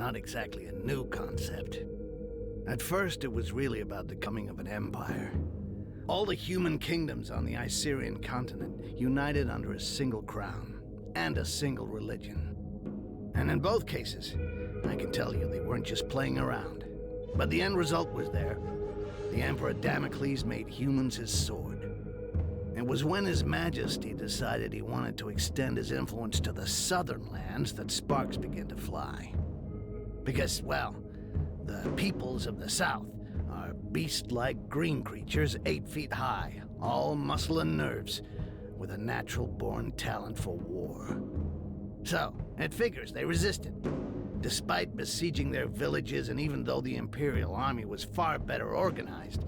not exactly a new concept. At first, it was really about the coming of an empire. All the human kingdoms on the Icerian continent united under a single crown and a single religion. And in both cases, I can tell you they weren't just playing around. But the end result was there. The Emperor Damocles made humans his sword. It was when His Majesty decided he wanted to extend his influence to the southern lands that sparks began to fly. Because, well, the peoples of the south are beast-like green creatures 8 feet high, all muscle and nerves, with a natural-born talent for war. So, it figures they resisted. Despite besieging their villages, and even though the Imperial army was far better organized,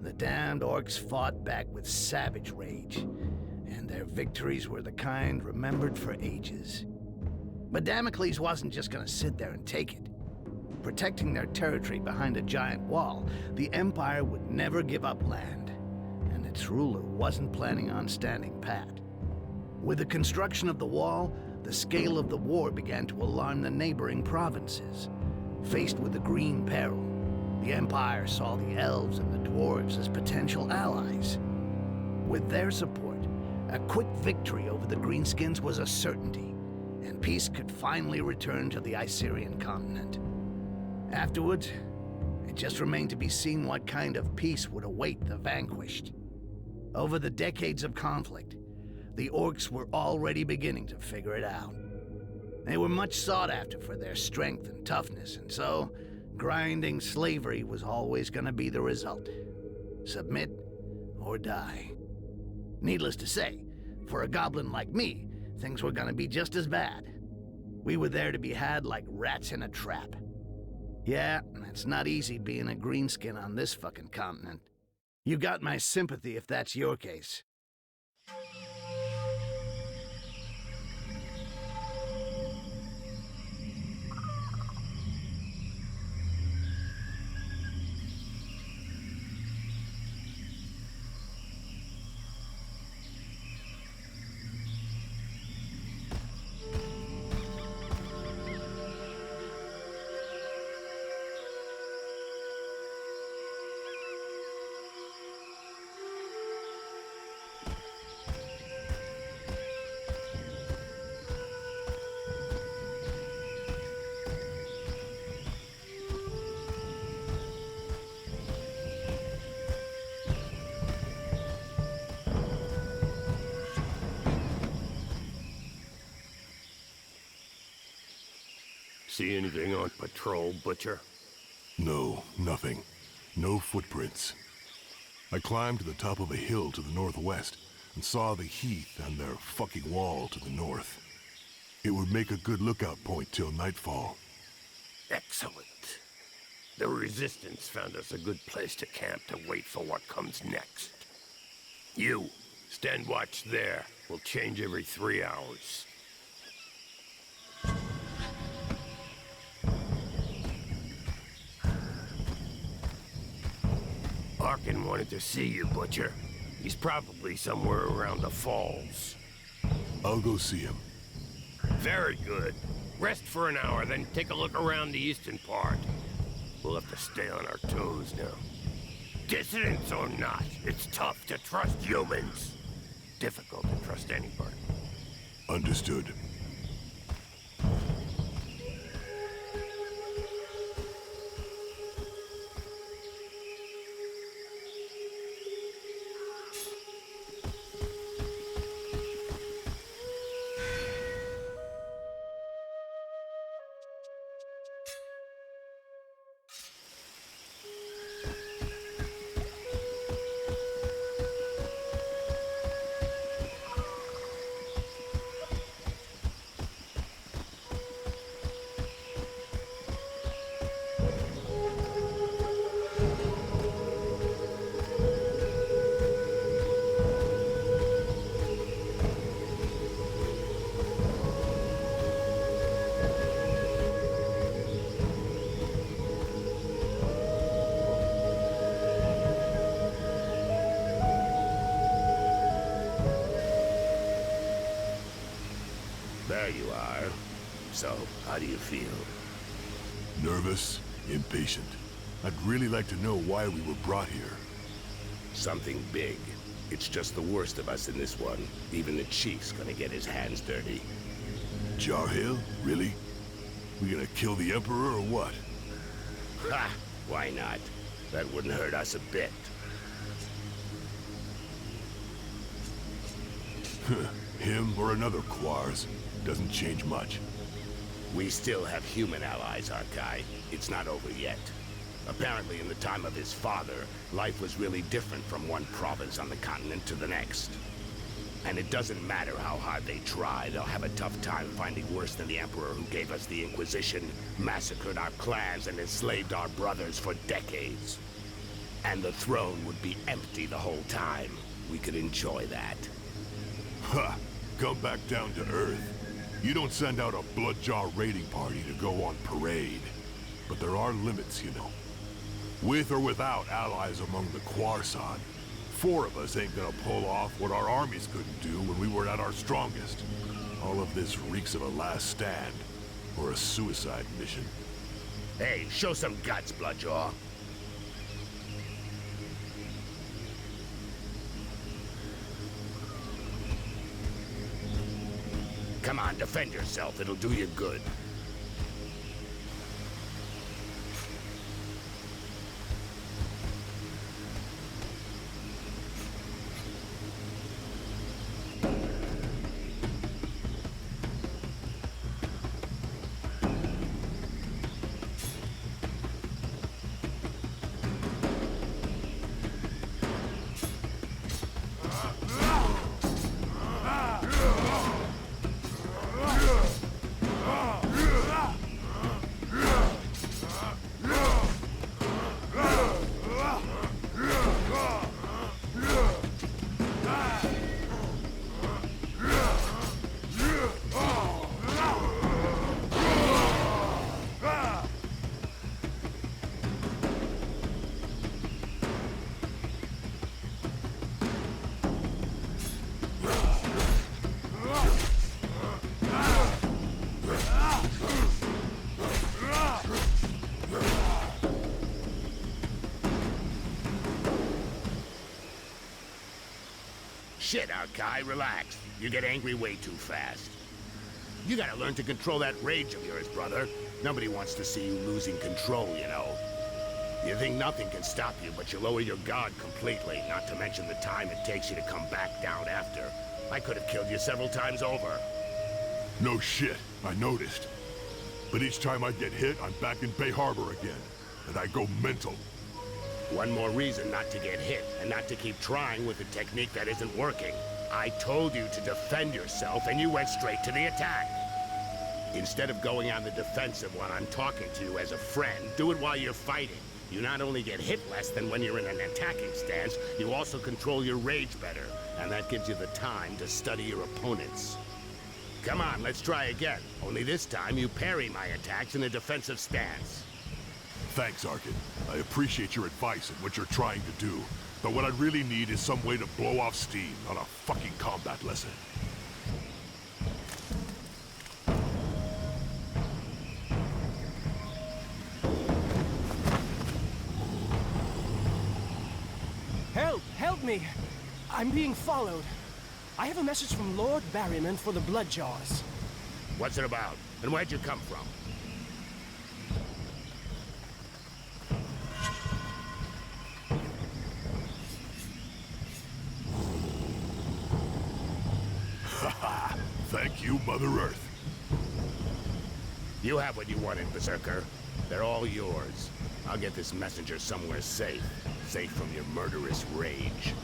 the damned orcs fought back with savage rage, and their victories were the kind remembered for ages. But Damocles wasn't just gonna sit there and take it. Protecting their territory behind a giant wall, the Empire would never give up land, and its ruler wasn't planning on standing pat. With the construction of the wall, the scale of the war began to alarm the neighboring provinces. Faced with the Green Peril, the Empire saw the elves and the dwarves as potential allies. With their support, a quick victory over the Greenskins was a certainty, and peace could finally return to the Icerian continent. Afterwards, it just remained to be seen what kind of peace would await the vanquished. Over the decades of conflict, the orcs were already beginning to figure it out. They were much sought after for their strength and toughness, and so, grinding slavery was always going to be the result. Submit or die. Needless to say, for a goblin like me, things were going to be just as bad. We were there to be had like rats in a trap. Yeah, it's not easy being a greenskin on this fucking continent. You got my sympathy if that's your case. See anything on patrol, Butcher? No, nothing. No footprints. I climbed to the top of a hill to the northwest and saw the heath and their fucking wall to the north. It would make a good lookout point till nightfall. Excellent. The Resistance found us a good place to camp to wait for what comes next. You, stand watch there. We'll change every 3 hours. Arkin wanted to see you, Butcher. He's probably somewhere around the falls. I'll go see him. Very good. Rest for an hour, then take a look around the eastern part. We'll have to stay on our toes now. Dissidents or not, it's tough to trust humans. Difficult to trust anybody. Understood. There you are. So, how do you feel? Nervous, impatient. I'd really like to know why we were brought here. Something big. It's just the worst of us in this one. Even the chief's gonna get his hands dirty. Djarhail? Really? We gonna kill the Emperor or what? Ha! Why not? That wouldn't hurt us a bit. Him or another Quars. Doesn't change much. We still have human allies, Arkail. It's not over yet. Apparently, in the time of his father, life was really different from one province on the continent to the next. And it doesn't matter how hard they try, they'll have a tough time finding worse than the Emperor who gave us the Inquisition, massacred our clans, and enslaved our brothers for decades. And the throne would be empty the whole time. We could enjoy that. Ha! Come back down to Earth. You don't send out a Bloodjaw raiding party to go on parade. But there are limits, you know. With or without allies among the Quarsan, 4 of us ain't gonna pull off what our armies couldn't do when we were at our strongest. All of this reeks of a last stand, or a suicide mission. Hey, show some guts, Bloodjaw. Come on, defend yourself. It'll do you good. Shit, Arkail, relax. You get angry way too fast. You gotta learn to control that rage of yours, brother. Nobody wants to see you losing control, you know. You think nothing can stop you, but you lower your guard completely, not to mention the time it takes you to come back down after. I could have killed you several times over. No shit, I noticed. But each time I get hit, I'm back in Bay Harbor again. And I go mental. One more reason not to get hit, and not to keep trying with a technique that isn't working. I told you to defend yourself, and you went straight to the attack. Instead of going on the defensive while I'm talking to you as a friend, do it while you're fighting. You not only get hit less than when you're in an attacking stance, you also control your rage better, and that gives you the time to study your opponents. Come on, let's try again. Only this time you parry my attacks in a defensive stance. Thanks, Arkin. I appreciate your advice and what you're trying to do. But what I really need is some way to blow off steam, not a fucking combat lesson. Help! Help me! I'm being followed. I have a message from Lord Barimen for the Bloodjaws. What's it about? And where'd you come from? Thank you, Mother Earth. You have what you wanted, Berserker. They're all yours. I'll get this messenger somewhere safe. Safe from your murderous rage.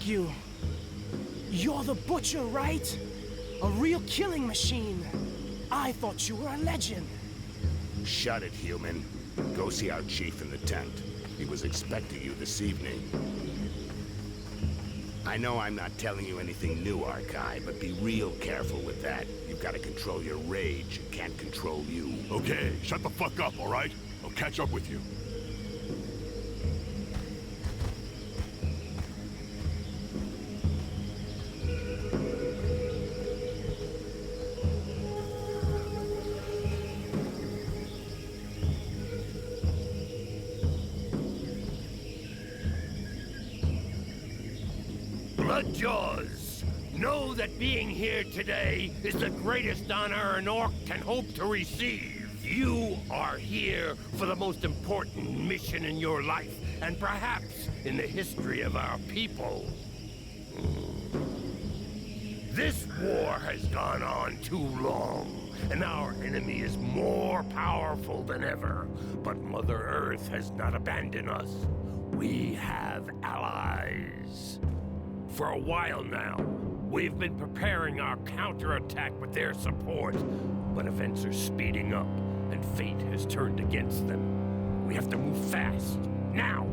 you. You're the butcher, right? A real killing machine. I thought you were a legend. Shut it, human. Go see our chief in the tent. He was expecting you this evening. I know I'm not telling you anything new, Arkail, but be real careful with that. You've got to control your rage. It can't control you. Okay, shut the fuck up, all right? I'll catch up with you. Bloodjaws, know that being here today is the greatest honor an orc can hope to receive. You are here for the most important mission in your life, and perhaps in the history of our people. This war has gone on too long, and our enemy is more powerful than ever. But Mother Earth has not abandoned us. We have allies. For a while now, we've been preparing our counterattack with their support, but events are speeding up, and fate has turned against them. We have to move fast, now!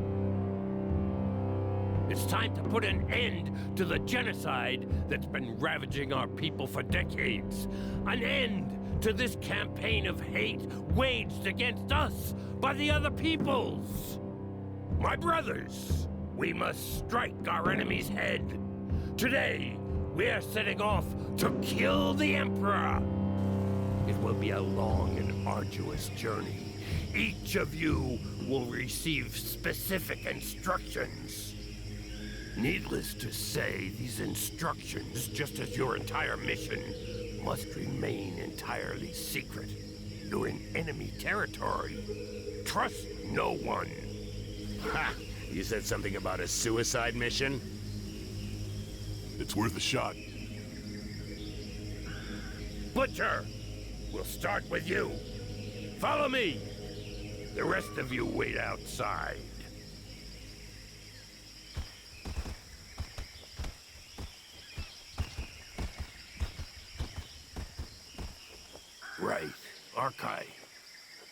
It's time to put an end to the genocide that's been ravaging our people for decades. An end to this campaign of hate waged against us by the other peoples. My brothers, we must strike our enemy's head. Today, we are setting off to kill the Emperor. It will be a long and arduous journey. Each of you will receive specific instructions. Needless to say, these instructions, just as your entire mission, must remain entirely secret. You're in enemy territory. Trust no one. Ha! You said something about a suicide mission? It's worth a shot. Butcher, we'll start with you. Follow me. The rest of you wait outside. Right, Arkail.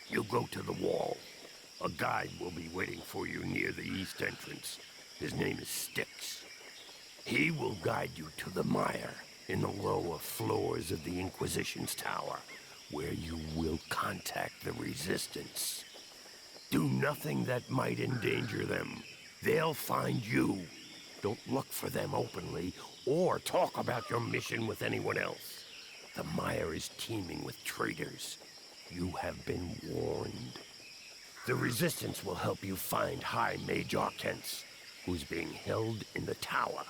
You go to the wall. A guide will be waiting for you near the east entrance. His name is Styx. He will guide you to the mire in the row of floors of the Inquisition's tower, where you will contact the Resistance. Do nothing that might endanger them. They'll find you. Don't look for them openly, or talk about your mission with anyone else. The mire is teeming with traitors. You have been warned. The Resistance will help you find High Mage Arkence, who's being held in the tower.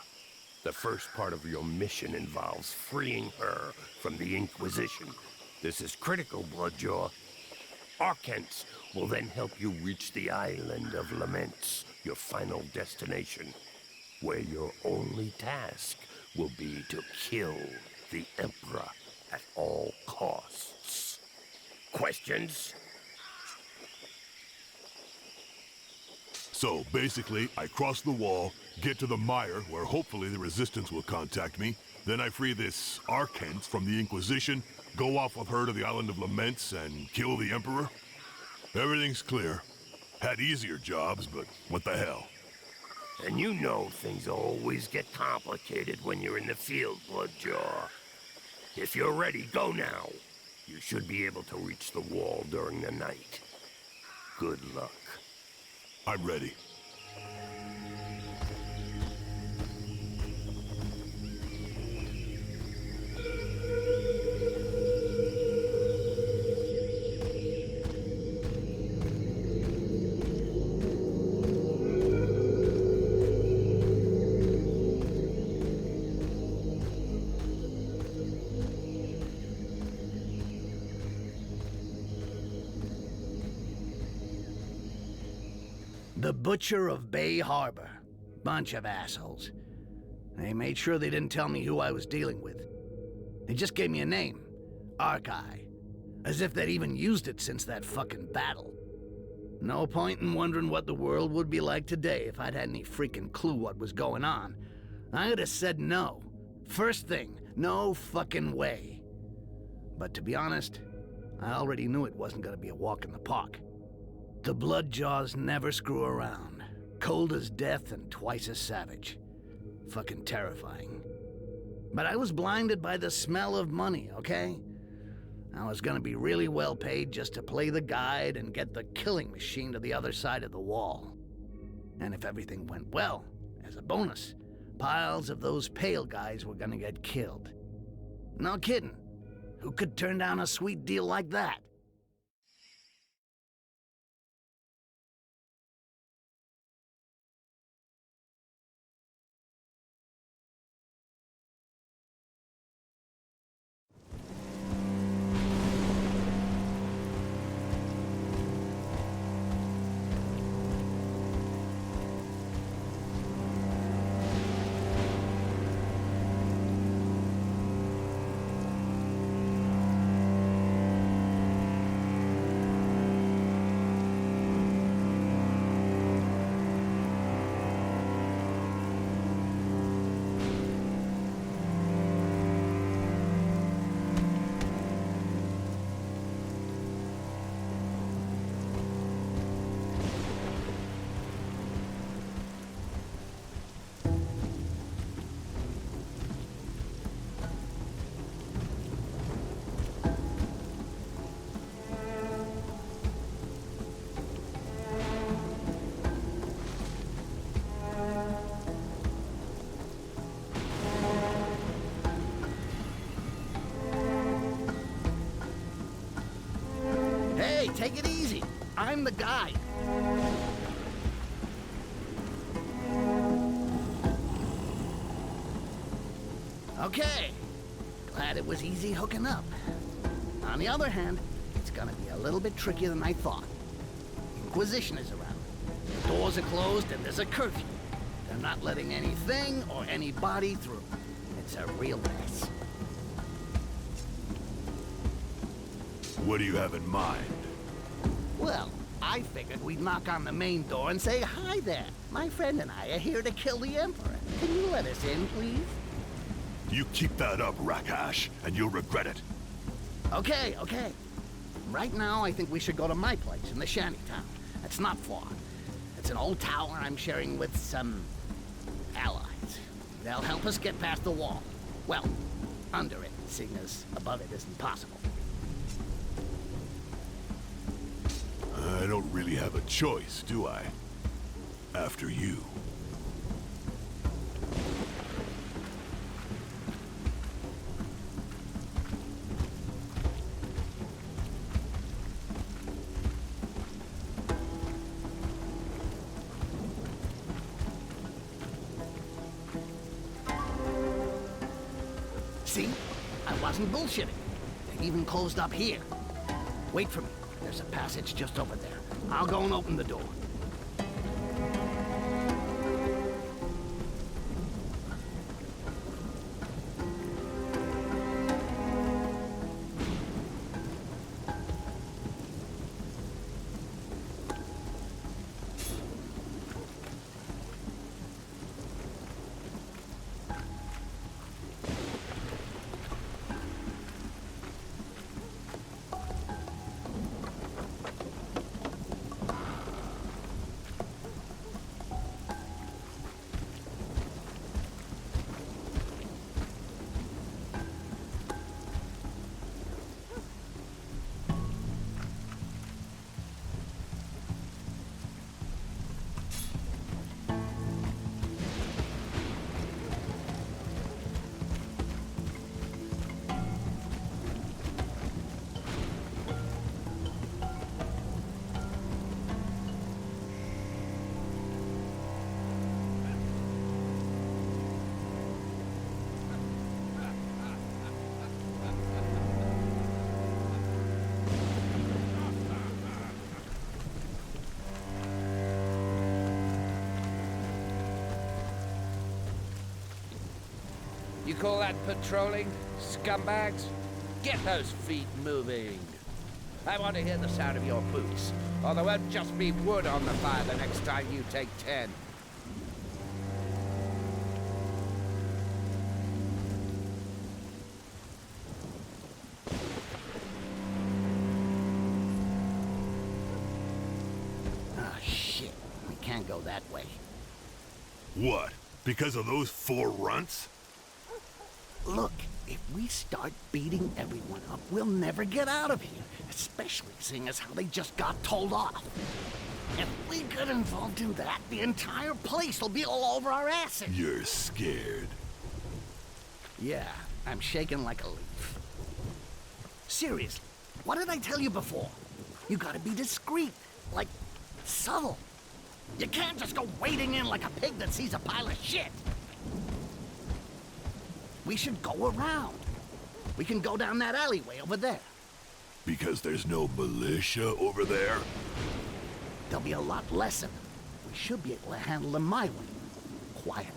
The first part of your mission involves freeing her from the Inquisition. This is critical, Bloodjaw. Arkence will then help you reach the island of Laments, your final destination, where your only task will be to kill the Emperor at all costs. Questions? So, basically, I cross the wall, get to the mire, where hopefully the Resistance will contact me, then I free this Arkence from the Inquisition, go off with her to the island of Laments, and kill the Emperor? Everything's clear. Had easier jobs, but what the hell? And you know things always get complicated when you're in the field, Bloodjaw. If you're ready, go now. You should be able to reach the wall during the night. Good luck. I'm ready. The Butcher of Bay Harbor. Bunch of assholes. They made sure they didn't tell me who I was dealing with. They just gave me a name. Arkail. As if they'd even used it since that fucking battle. No point in wondering what the world would be like today if I'd had any freaking clue what was going on. I'd have said no. First thing, no fucking way. But to be honest, I already knew it wasn't gonna be a walk in the park. The Bloodjaws never screw around. Cold as death and twice as savage. Fucking terrifying. But I was blinded by the smell of money, okay? I was gonna be really well paid just to play the guide and get the killing machine to the other side of the wall. And if everything went well, as a bonus, piles of those pale guys were gonna get killed. No kidding. Who could turn down a sweet deal like that? Hey, take it easy. I'm the guy. Okay. Glad it was easy hooking up. On the other hand, it's gonna be a little bit trickier than I thought. Inquisition is around. The doors are closed and there's a curfew. They're not letting anything or anybody through. It's a real mess. What do you have in mind? Well, I figured we'd knock on the main door and say, "Hi there. My friend and I are here to kill the Emperor. Can you let us in, please?" You keep that up, Rakash, and you'll regret it. Okay. Right now, I think we should go to my place in the shantytown. It's not far. It's an old tower I'm sharing with some allies. They'll help us get past the wall. Well, under it, seeing as above it isn't possible. I don't really have a choice, do I? After you. See? I wasn't bullshitting. They even closed up here. Wait for me. There's a passage just over there. I'll go and open the door. You call that patrolling, scumbags? Get those feet moving. I want to hear the sound of your boots, or there won't just be wood on the fire the next time you take 10. can't go that way. What? Because of those 4 runts? Look, if we start beating everyone up, we'll never get out of here. Especially seeing as how they just got told off. If we get involved in that, the entire place will be all over our asses. You're scared. Yeah, I'm shaking like a leaf. Seriously, what did I tell you before? You gotta be discreet, like, subtle. You can't just go wading in like a pig that sees a pile of shit. We should go around. We can go down that alleyway over there. Because there's no militia over there? There'll be a lot less of them. We should be able to handle them my way, quietly.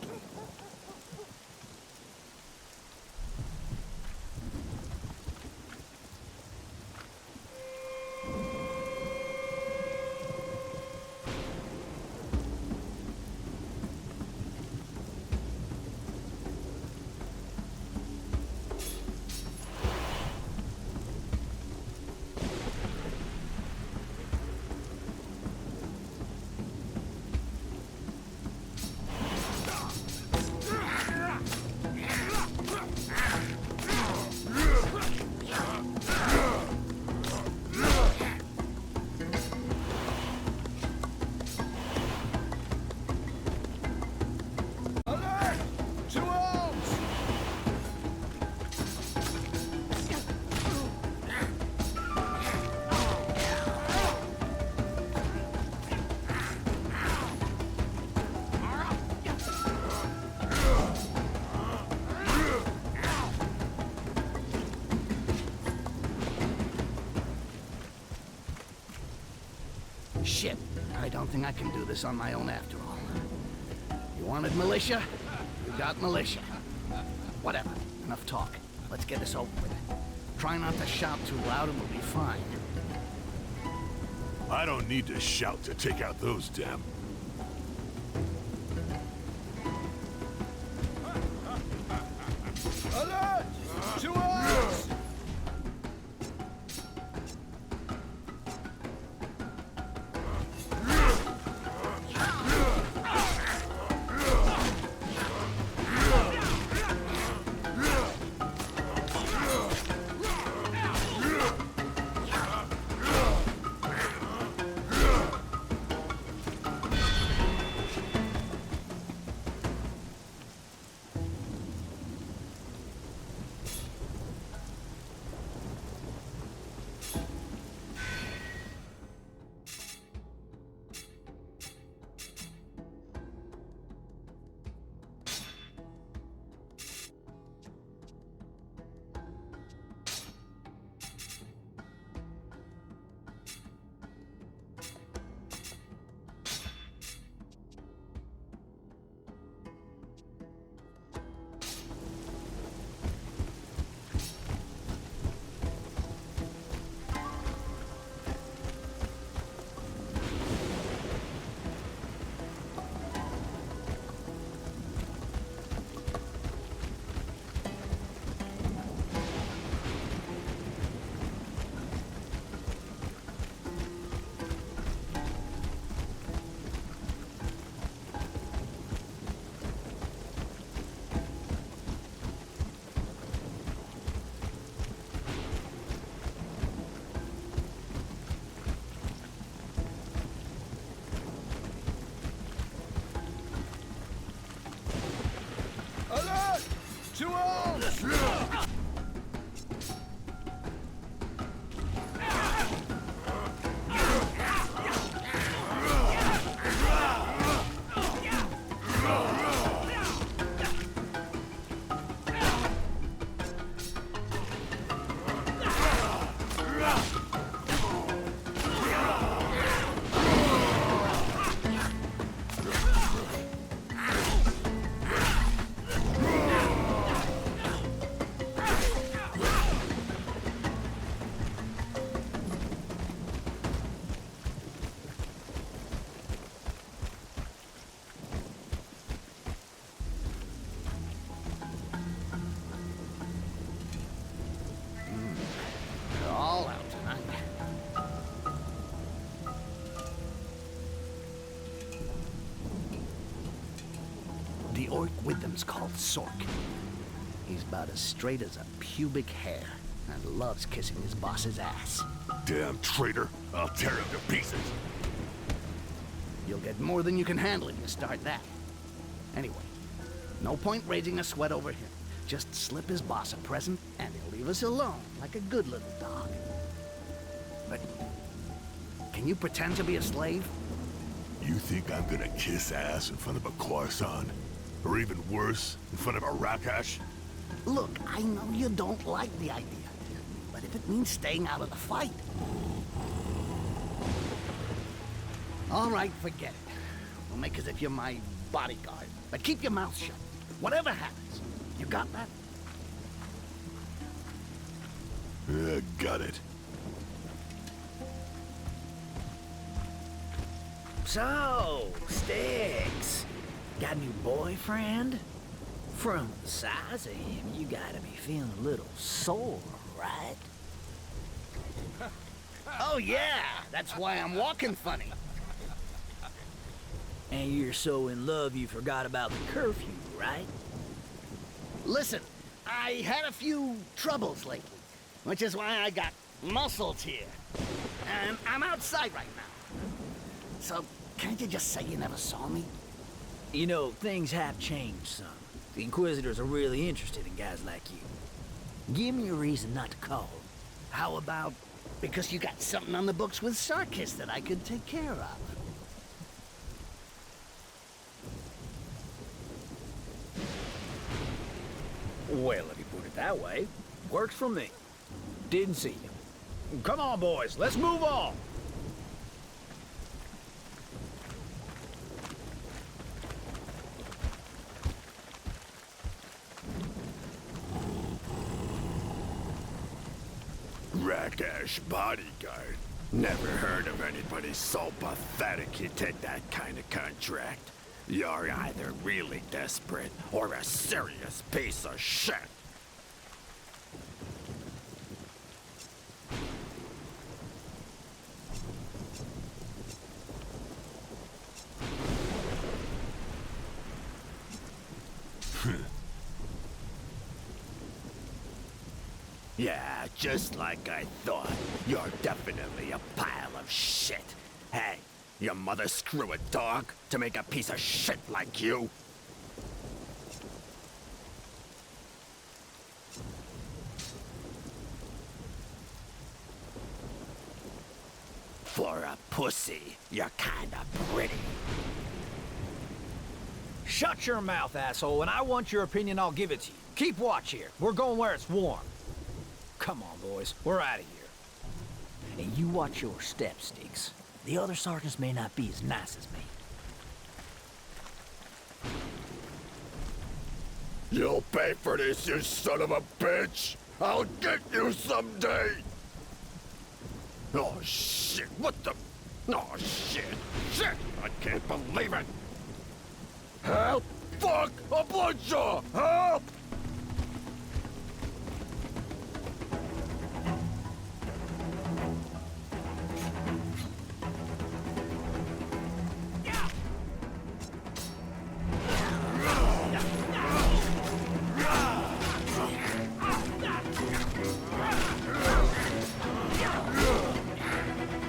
Shit, I don't think I can do this on my own after all. You wanted militia? You got militia. Whatever, enough talk. Let's get this over with. Try not to shout too loud and we'll be fine. I don't need to shout to take out those damn... Alert! To arms! To arms! work with them's called Sork. He's about as straight as a pubic hair and loves kissing his boss's ass. Damn traitor! I'll tear him to pieces! You'll get more than you can handle if you start that. Anyway, no point raising a sweat over him. Just slip his boss a present and he'll leave us alone like a good little dog. But can you pretend to be a slave? You think I'm gonna kiss ass in front of a Khorasan? Or even worse, in front of a Rakash? Look, I know you don't like the idea, but if it means staying out of the fight... All right, forget it. We'll make as if you're my bodyguard, but keep your mouth shut. Whatever happens. You got that? Got it. So, Sticks, got a new boyfriend? From the size of him, you gotta be feeling a little sore, right? Oh yeah, that's why I'm walking funny. And you're so in love you forgot about the curfew, right? Listen, I had a few troubles lately, which is why I got muscles here. And I'm outside right now. So, can't you just say you never saw me? You know, things have changed some. The Inquisitors are really interested in guys like you. Give me a reason not to call. How about because you got something on the books with Sarkyss that I could take care of? Well, if you put it that way, works for me. Didn't see you. Come on, boys, let's move on. Rakash bodyguard. Never heard of anybody so pathetic he'd take that kind of contract. You're either really desperate or a serious piece of shit. Yeah, just like I thought. You're definitely a pile of shit. Hey, your mother screw a dog to make a piece of shit like you? For a pussy, you're kinda pretty. Shut your mouth, asshole, and I want your opinion, I'll give it to you. Keep watch here. We're going where it's warm. Come on, boys. We're out of here. And you watch your step, Sticks. The other sergeants may not be as nice as me. You'll pay for this, you son of a bitch! I'll get you someday! Oh shit, what the... Oh shit, shit! I can't believe it! Help! Fuck! A bloodjaw! Help!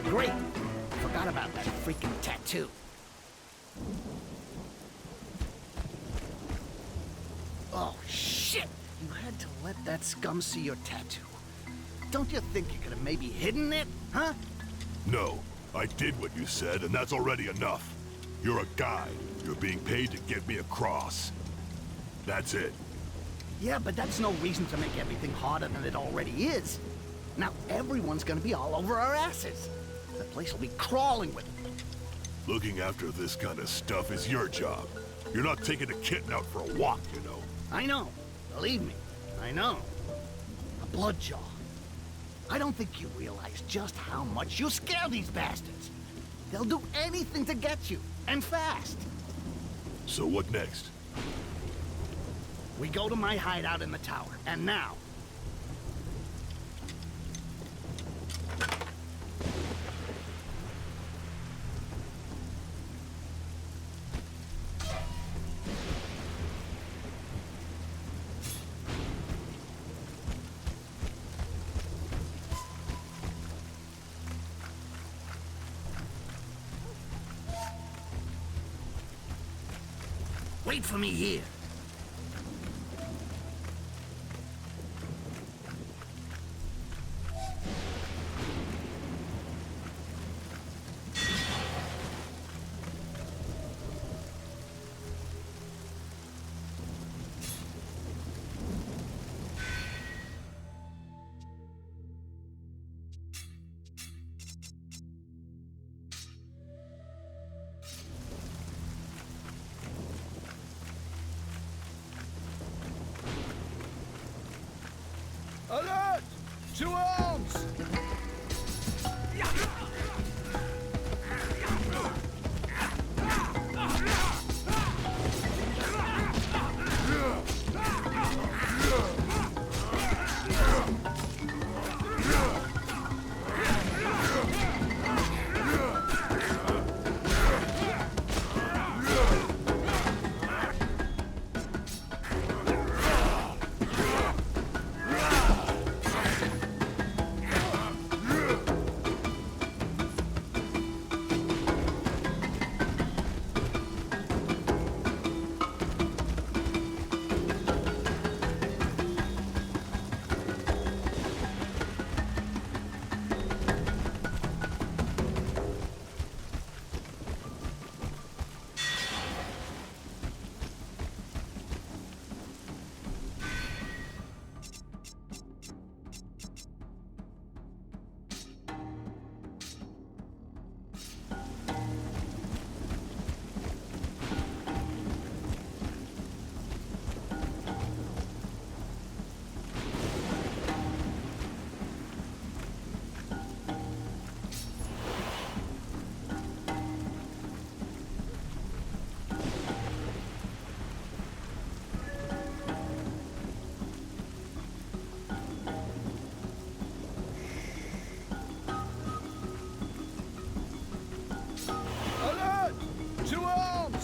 Great! Forgot about that freaking tattoo. Oh, shit! You had to let that scum see your tattoo. Don't you think you could have maybe hidden it, huh? No, I did what you said, and that's already enough. You're a guide. You're being paid to get me across. That's it. Yeah, but that's no reason to make everything harder than it already is. Now everyone's gonna be all over our asses. The place will be crawling with them. Looking after this kind of stuff is your job. You're not taking a kitten out for a walk, you know. I know. Believe me, I know. A bloodjaw. I don't think you realize just how much you scare these bastards. They'll do anything to get you, and fast. So what next? We go to my hideout in the tower, and now. Wait for me here. Alert! To arms!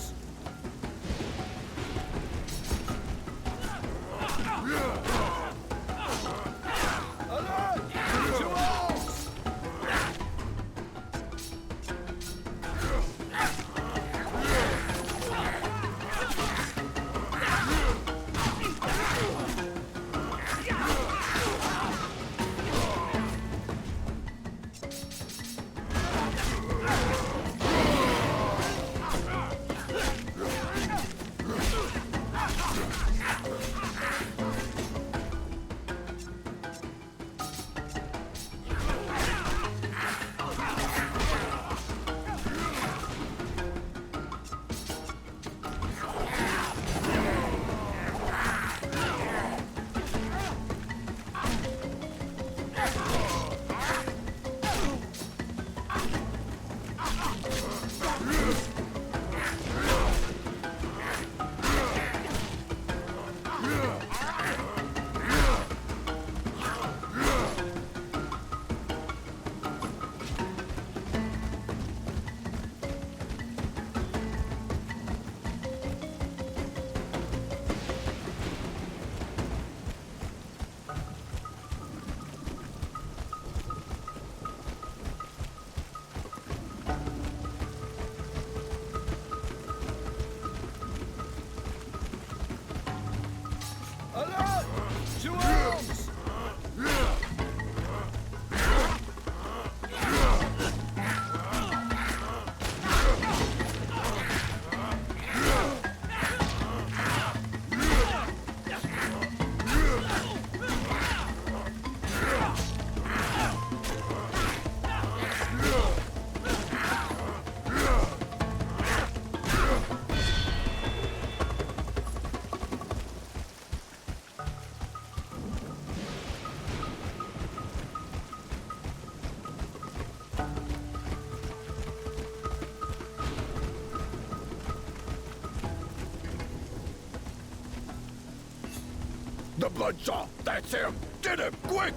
The Bloodsaw! That's him! Get him! Quick!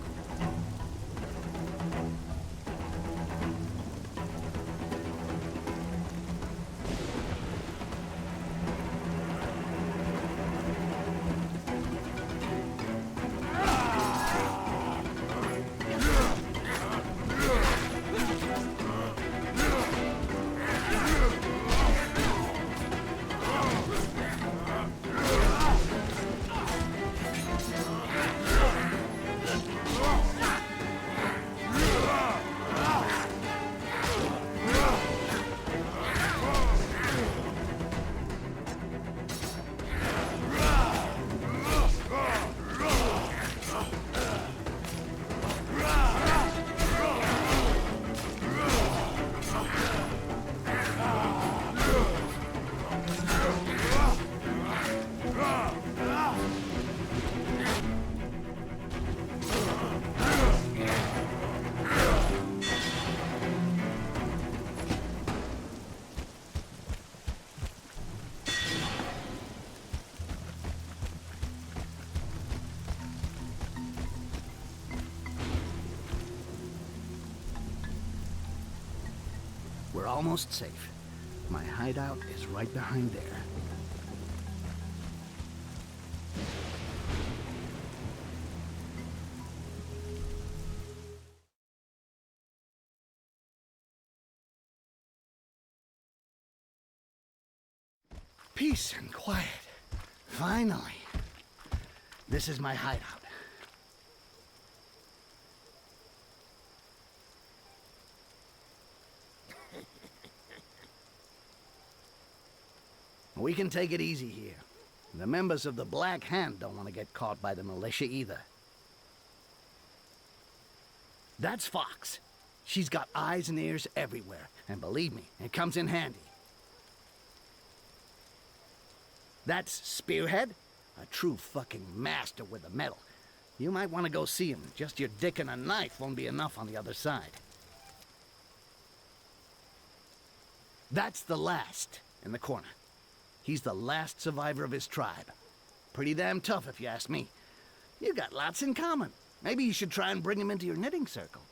We're almost safe. My hideout is right behind there. Peace and quiet. Finally. This is my hideout. We can take it easy here. The members of the Black Hand don't want to get caught by the militia either. That's Fox. She's got eyes and ears everywhere, and believe me, it comes in handy. That's Spearhead, a true fucking master with the metal. You might want to go see him. Just your dick and a knife won't be enough on the other side. That's the last in the corner. He's the last survivor of his tribe. Pretty damn tough, if you ask me. You got lots in common. Maybe you should try and bring him into your knitting circle.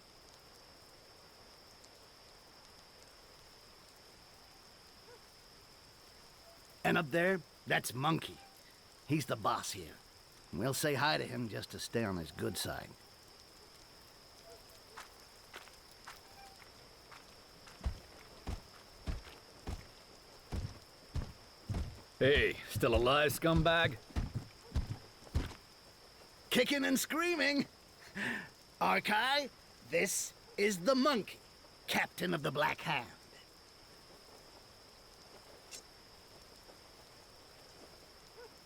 And up there, that's Monkey. He's the boss here. We'll say hi to him just to stay on his good side. Hey, still alive, scumbag? Kicking and screaming. Arkail, this is the Monkey, captain of the Black Hand.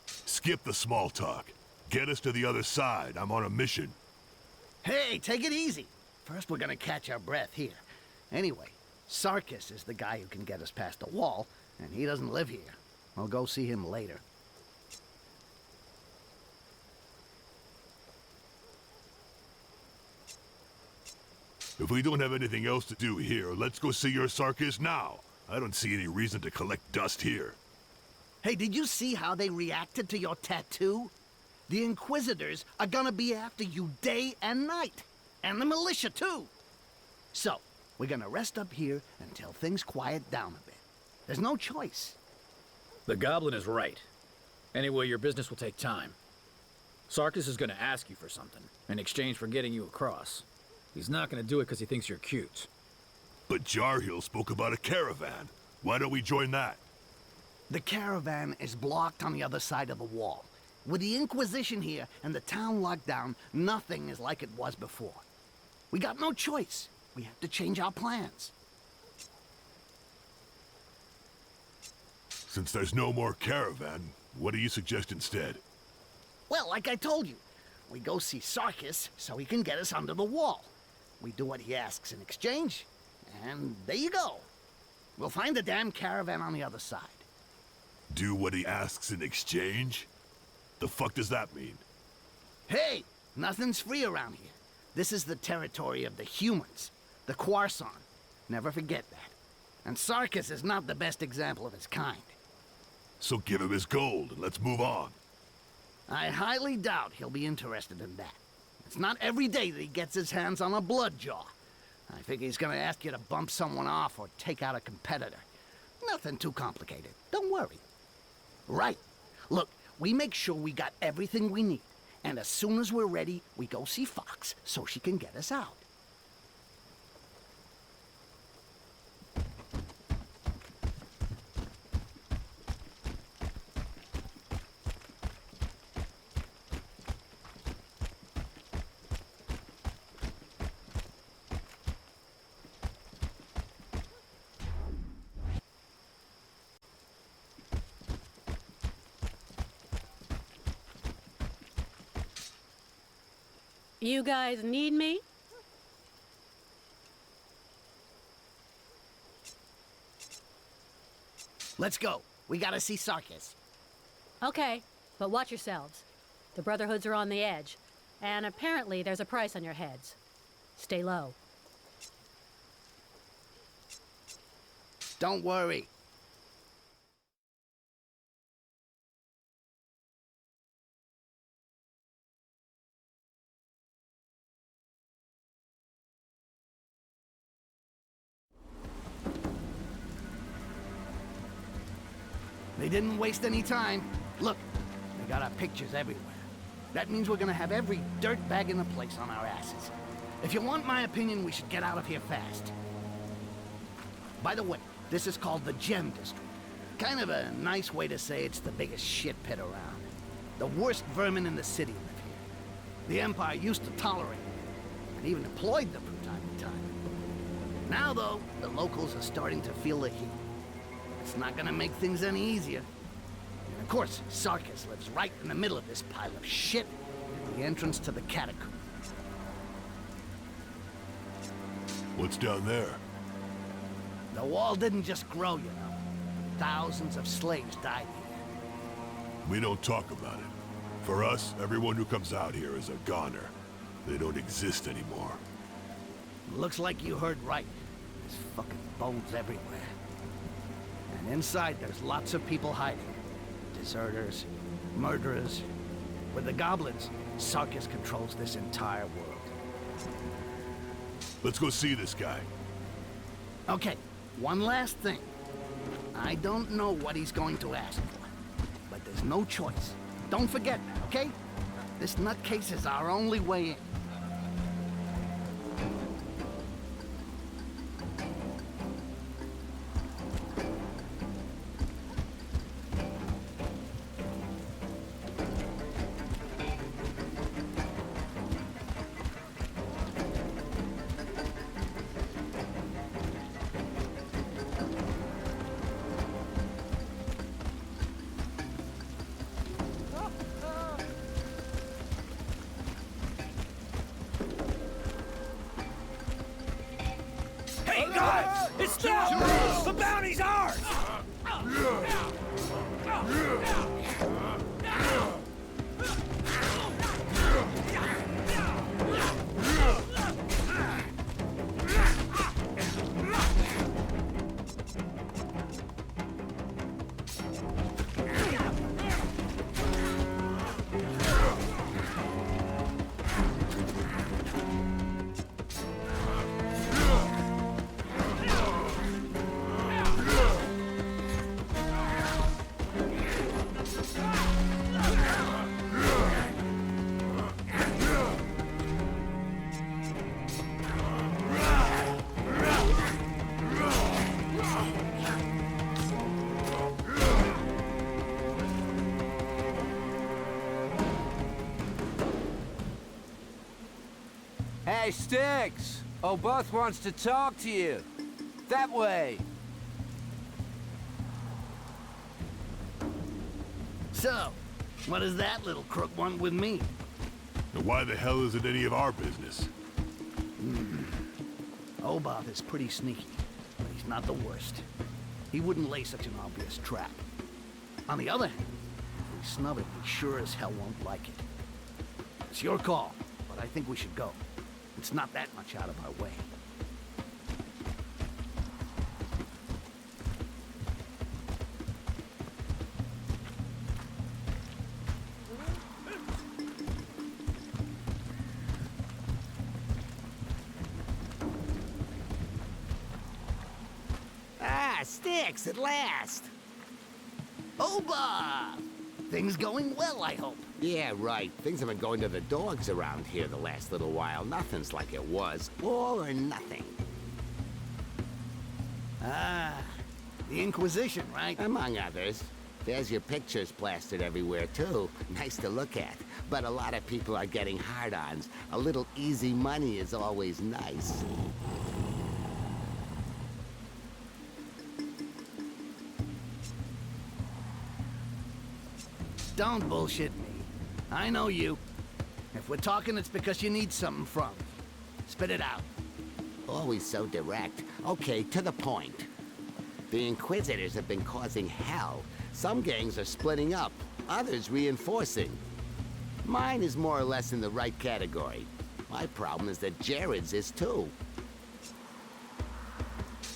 Skip the small talk. Get us to the other side. I'm on a mission. Hey, take it easy. First, we're gonna catch our breath here. Anyway, Sarkyss is the guy who can get us past the wall, and he doesn't live here. We'll go see him later. If we don't have anything else to do here, let's go see your Sarkyss now. I don't see any reason to collect dust here. Hey, did you see how they reacted to your tattoo? The Inquisitors are gonna be after you day and night. And the militia, too. So, we're gonna rest up here until things quiet down a bit. There's no choice. The Goblin is right. Anyway, your business will take time. Sarkyss is gonna ask you for something, in exchange for getting you across. He's not gonna do it because he thinks you're cute. But Djarhail spoke about a caravan. Why don't we join that? The caravan is blocked on the other side of the wall. With the Inquisition here and the town locked down, nothing is like it was before. We got no choice. We have to change our plans. Since there's no more caravan, what do you suggest instead? Well, like I told you, we go see Sarkyss so he can get us under the wall. We do what he asks in exchange, and there you go. We'll find the damn caravan on the other side. Do what he asks in exchange? The fuck does that mean? Hey, nothing's free around here. This is the territory of the humans, the Quarson. Never forget that. And Sarkyss is not the best example of his kind. So give him his gold and let's move on. I highly doubt he'll be interested in that. It's not every day that he gets his hands on a bloodjaw. I figure he's gonna ask you to bump someone off or take out a competitor. Nothing too complicated. Don't worry. Right. Look, we make sure we got everything we need. And as soon as we're ready, we go see Fox so she can get us out. You guys need me? Let's go. We gotta see Sarkyss. Okay, but watch yourselves. The Brotherhoods are on the edge, and apparently there's a price on your heads. Stay low. Don't worry. We didn't waste any time. Look, we got our pictures everywhere. That means we're gonna have every dirtbag in the place on our asses. If you want my opinion, we should get out of here fast. By the way, this is called the Gem District. Kind of a nice way to say it's the biggest shit pit around. The worst vermin in the city live here. The Empire used to tolerate them, and even employed them from time to time. Now, though, the locals are starting to feel the heat. It's not gonna make things any easier. And of course, Sarkyss lives right in the middle of this pile of shit, the entrance to the Catacombs. What's down there? The wall didn't just grow, you know. Thousands of slaves died here. We don't talk about it. For us, everyone who comes out here is a goner. They don't exist anymore. Looks like you heard right. There's fucking bones everywhere. And inside, there's lots of people hiding. Deserters, murderers. With the Goblins, Sarkyss controls this entire world. Let's go see this guy. Okay, one last thing. I don't know what he's going to ask for, but there's no choice. Don't forget that, okay? This nutcase is our only way in. Stop! The bounty's ours! Hey, Sticks! Both wants to talk to you. That way. So, what does that little crook want with me? And why the hell is it any of our business? Oboth is pretty sneaky, but he's not the worst. He wouldn't lay such an obvious trap. On the other hand, if we snub it, he sure as hell won't like it. It's your call, but I think we should go. It's not that much out of our way. Ah, Sticks, at last! Oba! Things going well, I hope. Yeah, right. Things have been going to the dogs around here the last little while. Nothing's like it was. All or nothing. Ah, the Inquisition, right? Among others. There's your pictures plastered everywhere, too. Nice to look at. But a lot of people are getting hard-ons. A little easy money is always nice. Don't bullshit me. I know you. If we're talking, it's because you need something from me. Spit it out. Always so direct. Okay, to the point. The Inquisitors have been causing hell. Some gangs are splitting up, others reinforcing. Mine is more or less in the right category. My problem is that Jared's is too.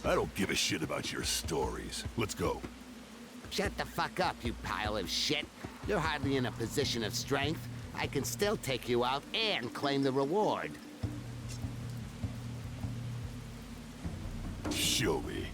I don't give a shit about your stories. Let's go. Shut the fuck up, you pile of shit. You're hardly in a position of strength. I can still take you out and claim the reward. Show me.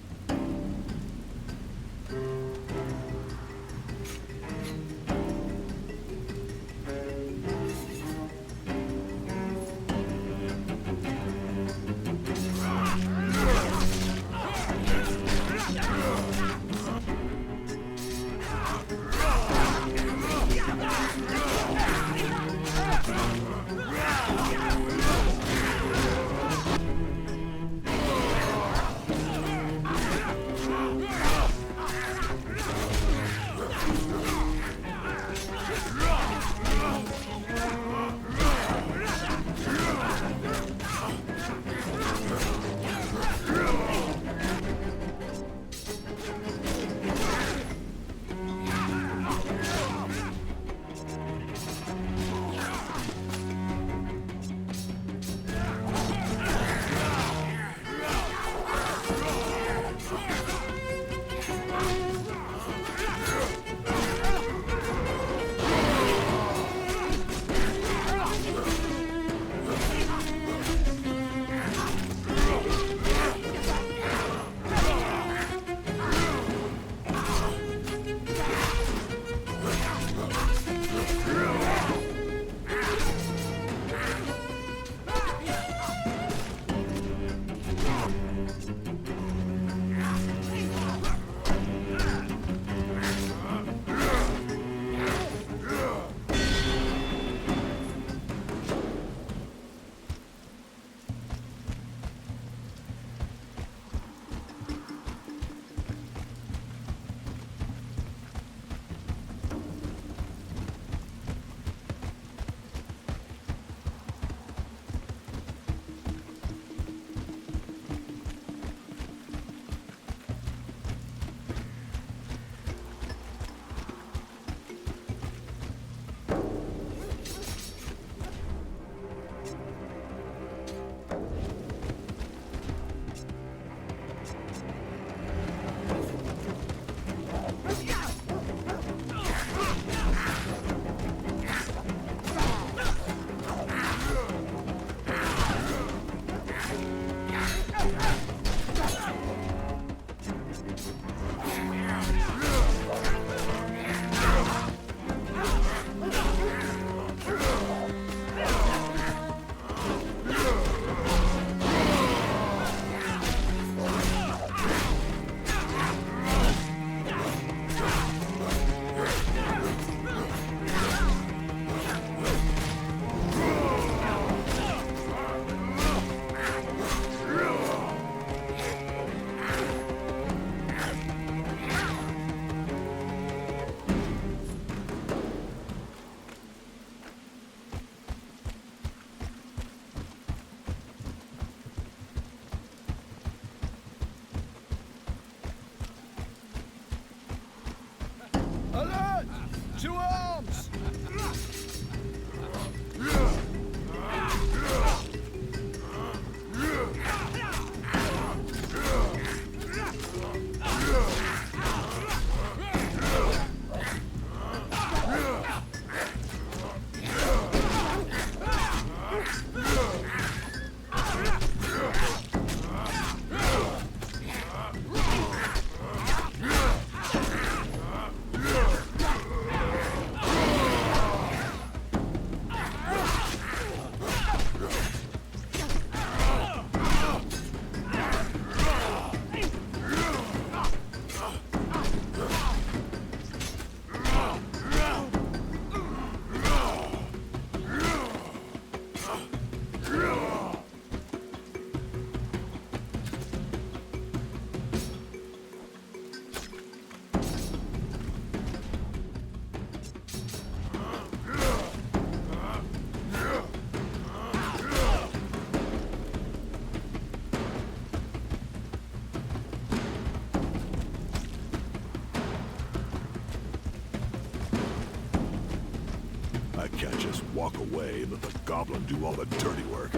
I can't just walk away and let the Goblin do all the dirty work.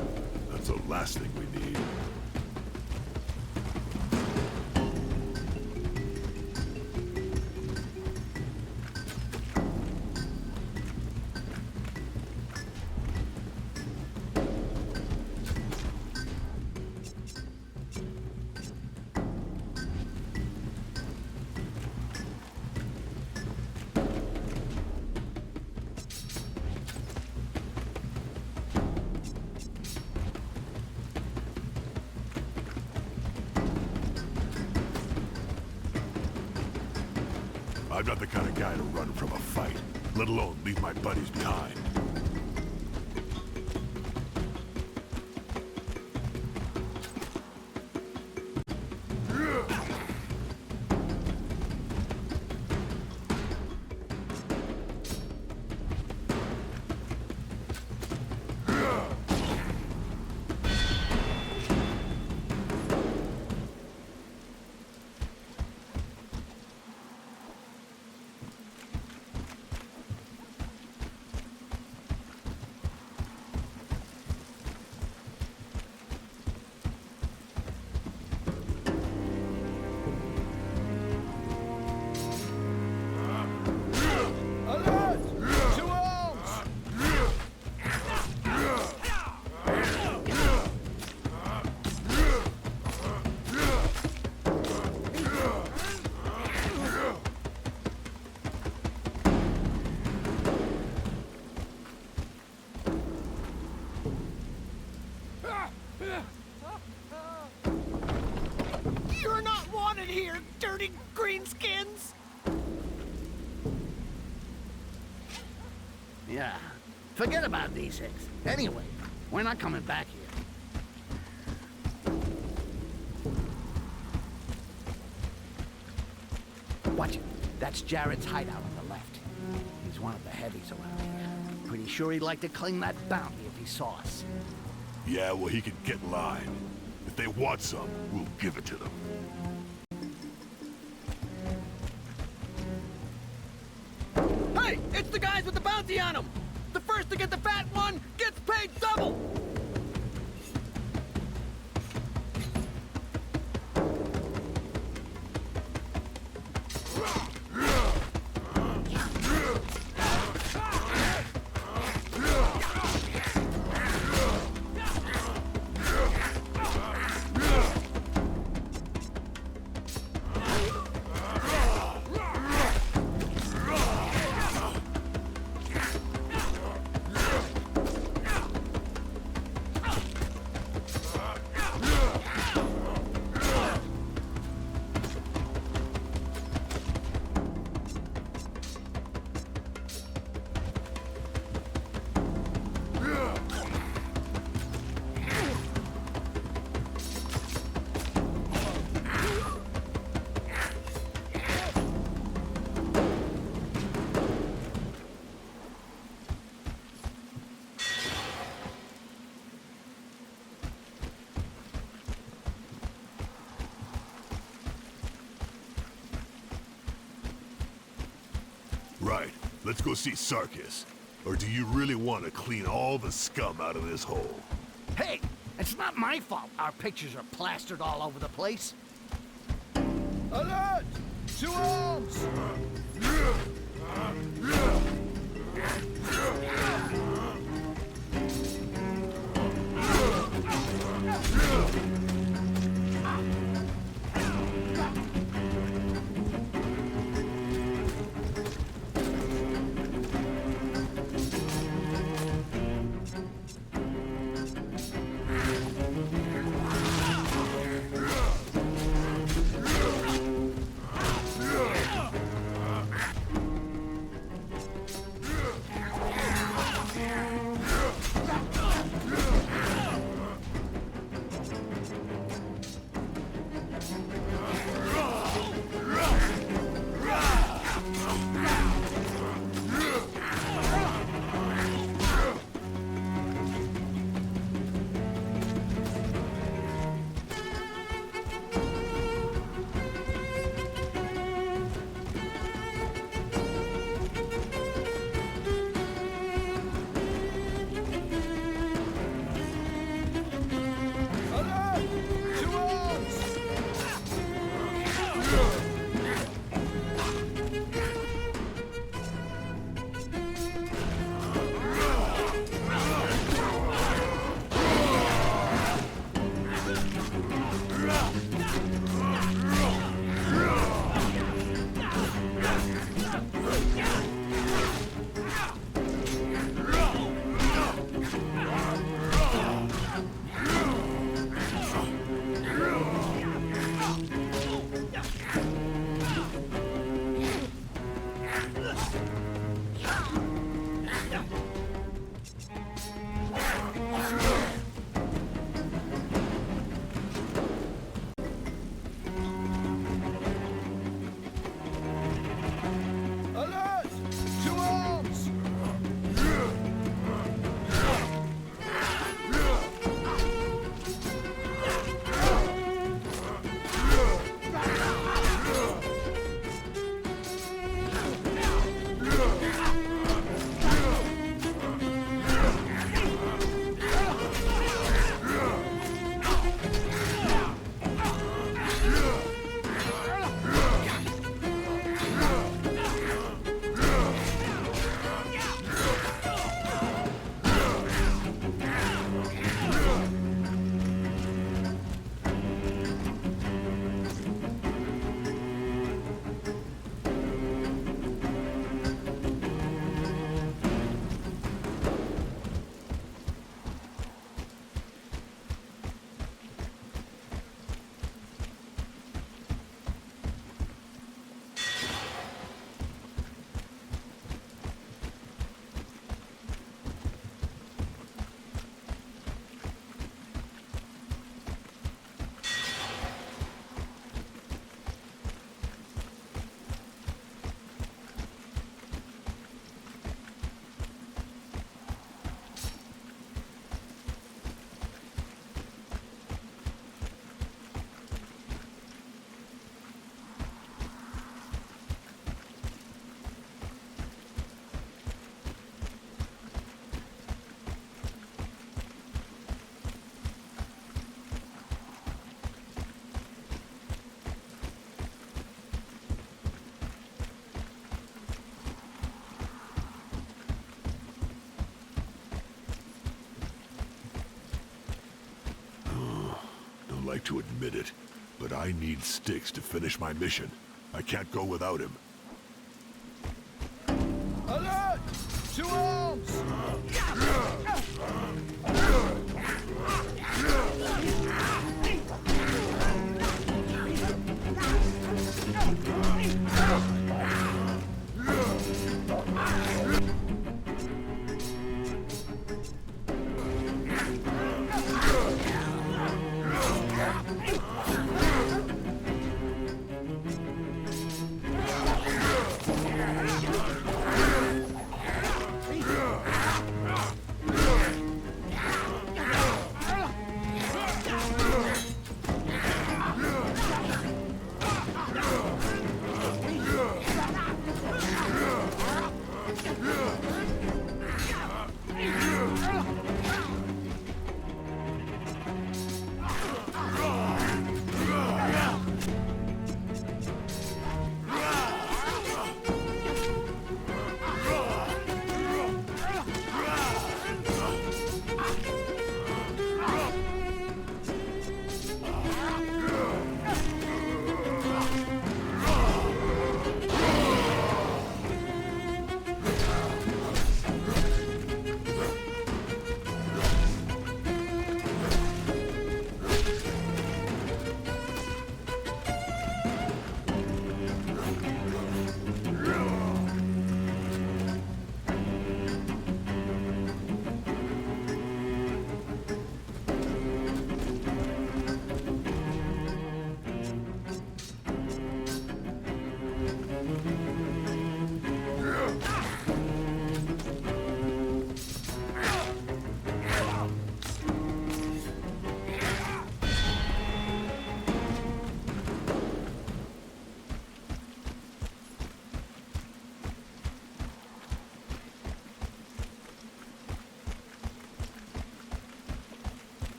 That's the last thing we need. I'm not the kind of guy to run from a fight, let alone leave my buddies behind. You're not wanted here, dirty greenskins! Yeah. Forget about these hicks. Anyway, we're not coming back here. Watch it. That's Jared's hideout on the left. He's one of the heavies around here. Pretty sure he'd like to claim that bounty if he saw us. Yeah, well, he can get in line. If they want some, we'll give it to them. Hey, it's the guys with the bounty on them! The first to get the fat one gets paid double! Right, let's go see Sarkyss. Or do you really want to clean all the scum out of this hole? Hey, it's not my fault our pictures are plastered all over the place. Alert! To arms! like to admit it, but I need sticks to finish my mission. I can't go without him. Alert! To arms!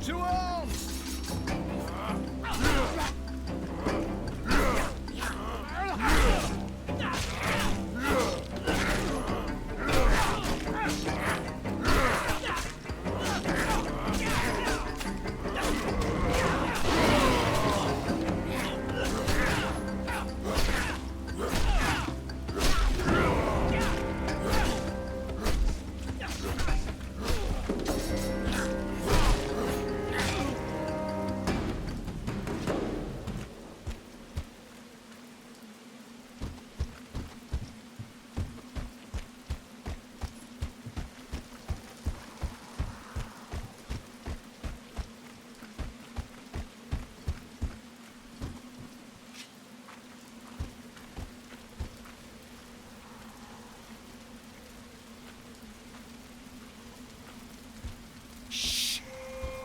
To arms!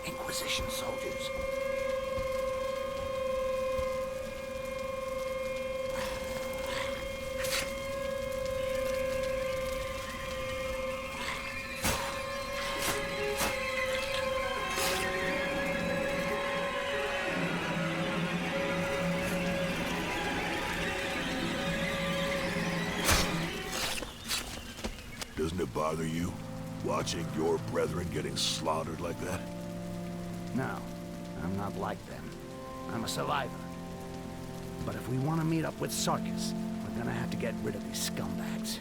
Inquisition soldiers. Doesn't it bother you, watching your brethren getting slaughtered like that? No, I'm not like them. I'm a survivor. But if we want to meet up with Sarkyss, we're gonna have to get rid of these scumbags.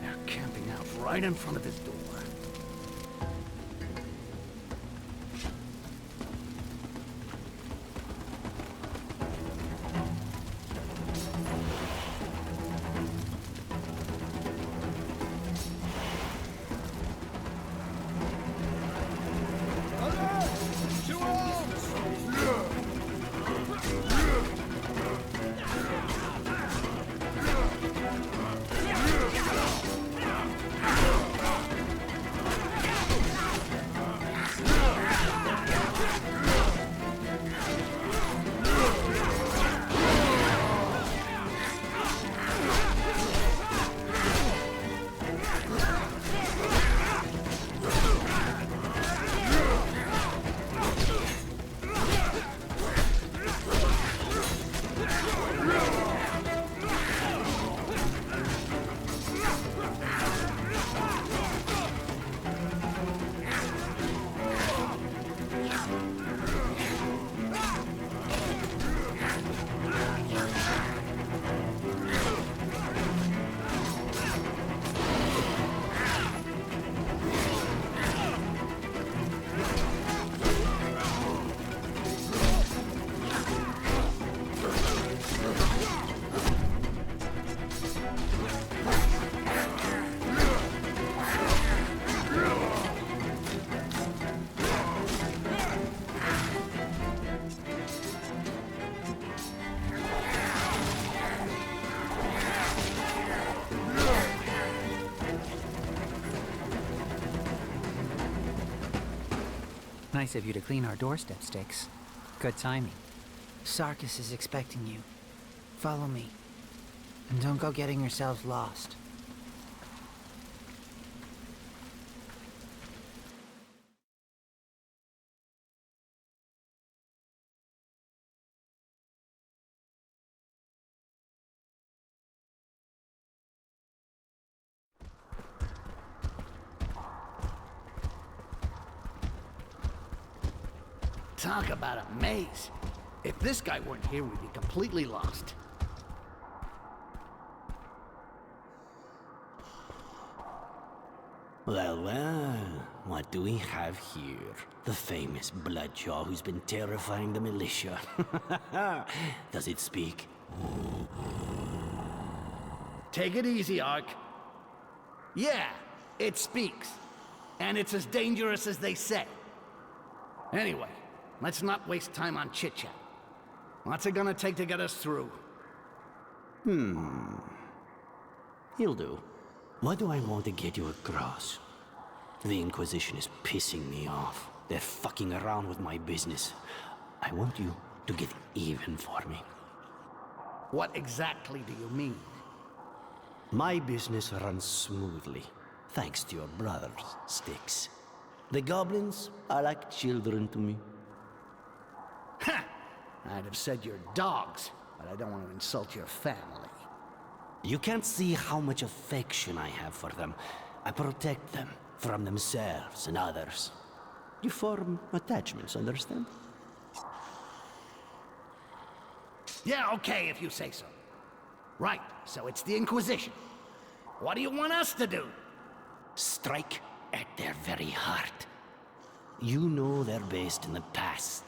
They're camping out right in front of his door. Nice of you to clean our doorstep, Sticks. Good timing. Sarkyss is expecting you. Follow me. And don't go getting yourselves lost. Talk about a maze. If this guy weren't here, we'd be completely lost. Well, what do we have here? The famous Bloodjaw who's been terrifying the militia. Does it speak? Take it easy, Ark. Yeah, it speaks. And it's as dangerous as they say. Anyway, let's not waste time on chit-chat. What's it gonna take to get us through? He'll do. What do I want to get you across? The Inquisition is pissing me off. They're fucking around with my business. I want you to get even for me. What exactly do you mean? My business runs smoothly, thanks to your brothers, Sticks. The goblins are like children to me. Ha! I'd have said you're dogs, but I don't want to insult your family. You can't see how much affection I have for them. I protect them from themselves and others. You form attachments, understand? Yeah, okay, if you say so. Right, so it's the Inquisition. What do you want us to do? Strike at their very heart. You know they're based in the past.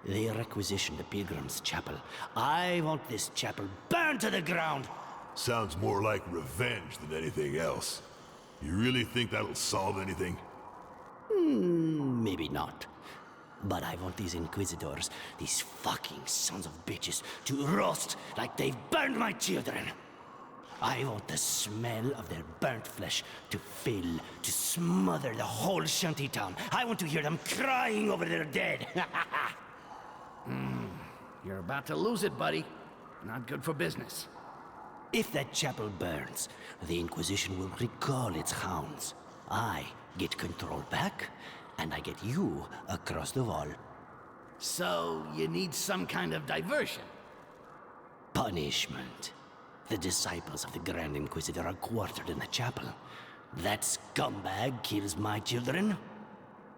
They requisitioned the Pilgrim's Chapel. I want this chapel burned to the ground! Sounds more like revenge than anything else. You really think that'll solve anything? Maybe not. But I want these Inquisitors, these fucking sons of bitches, to roast like they've burned my children. I want the smell of their burnt flesh to fill, to smother the whole shantytown. I want to hear them crying over their dead. You're about to lose it, buddy. Not good for business. If that chapel burns, the Inquisition will recall its hounds. I get control back, and I get you across the wall. So, you need some kind of diversion? Punishment. The disciples of the Grand Inquisitor are quartered in the chapel. That scumbag kills my children.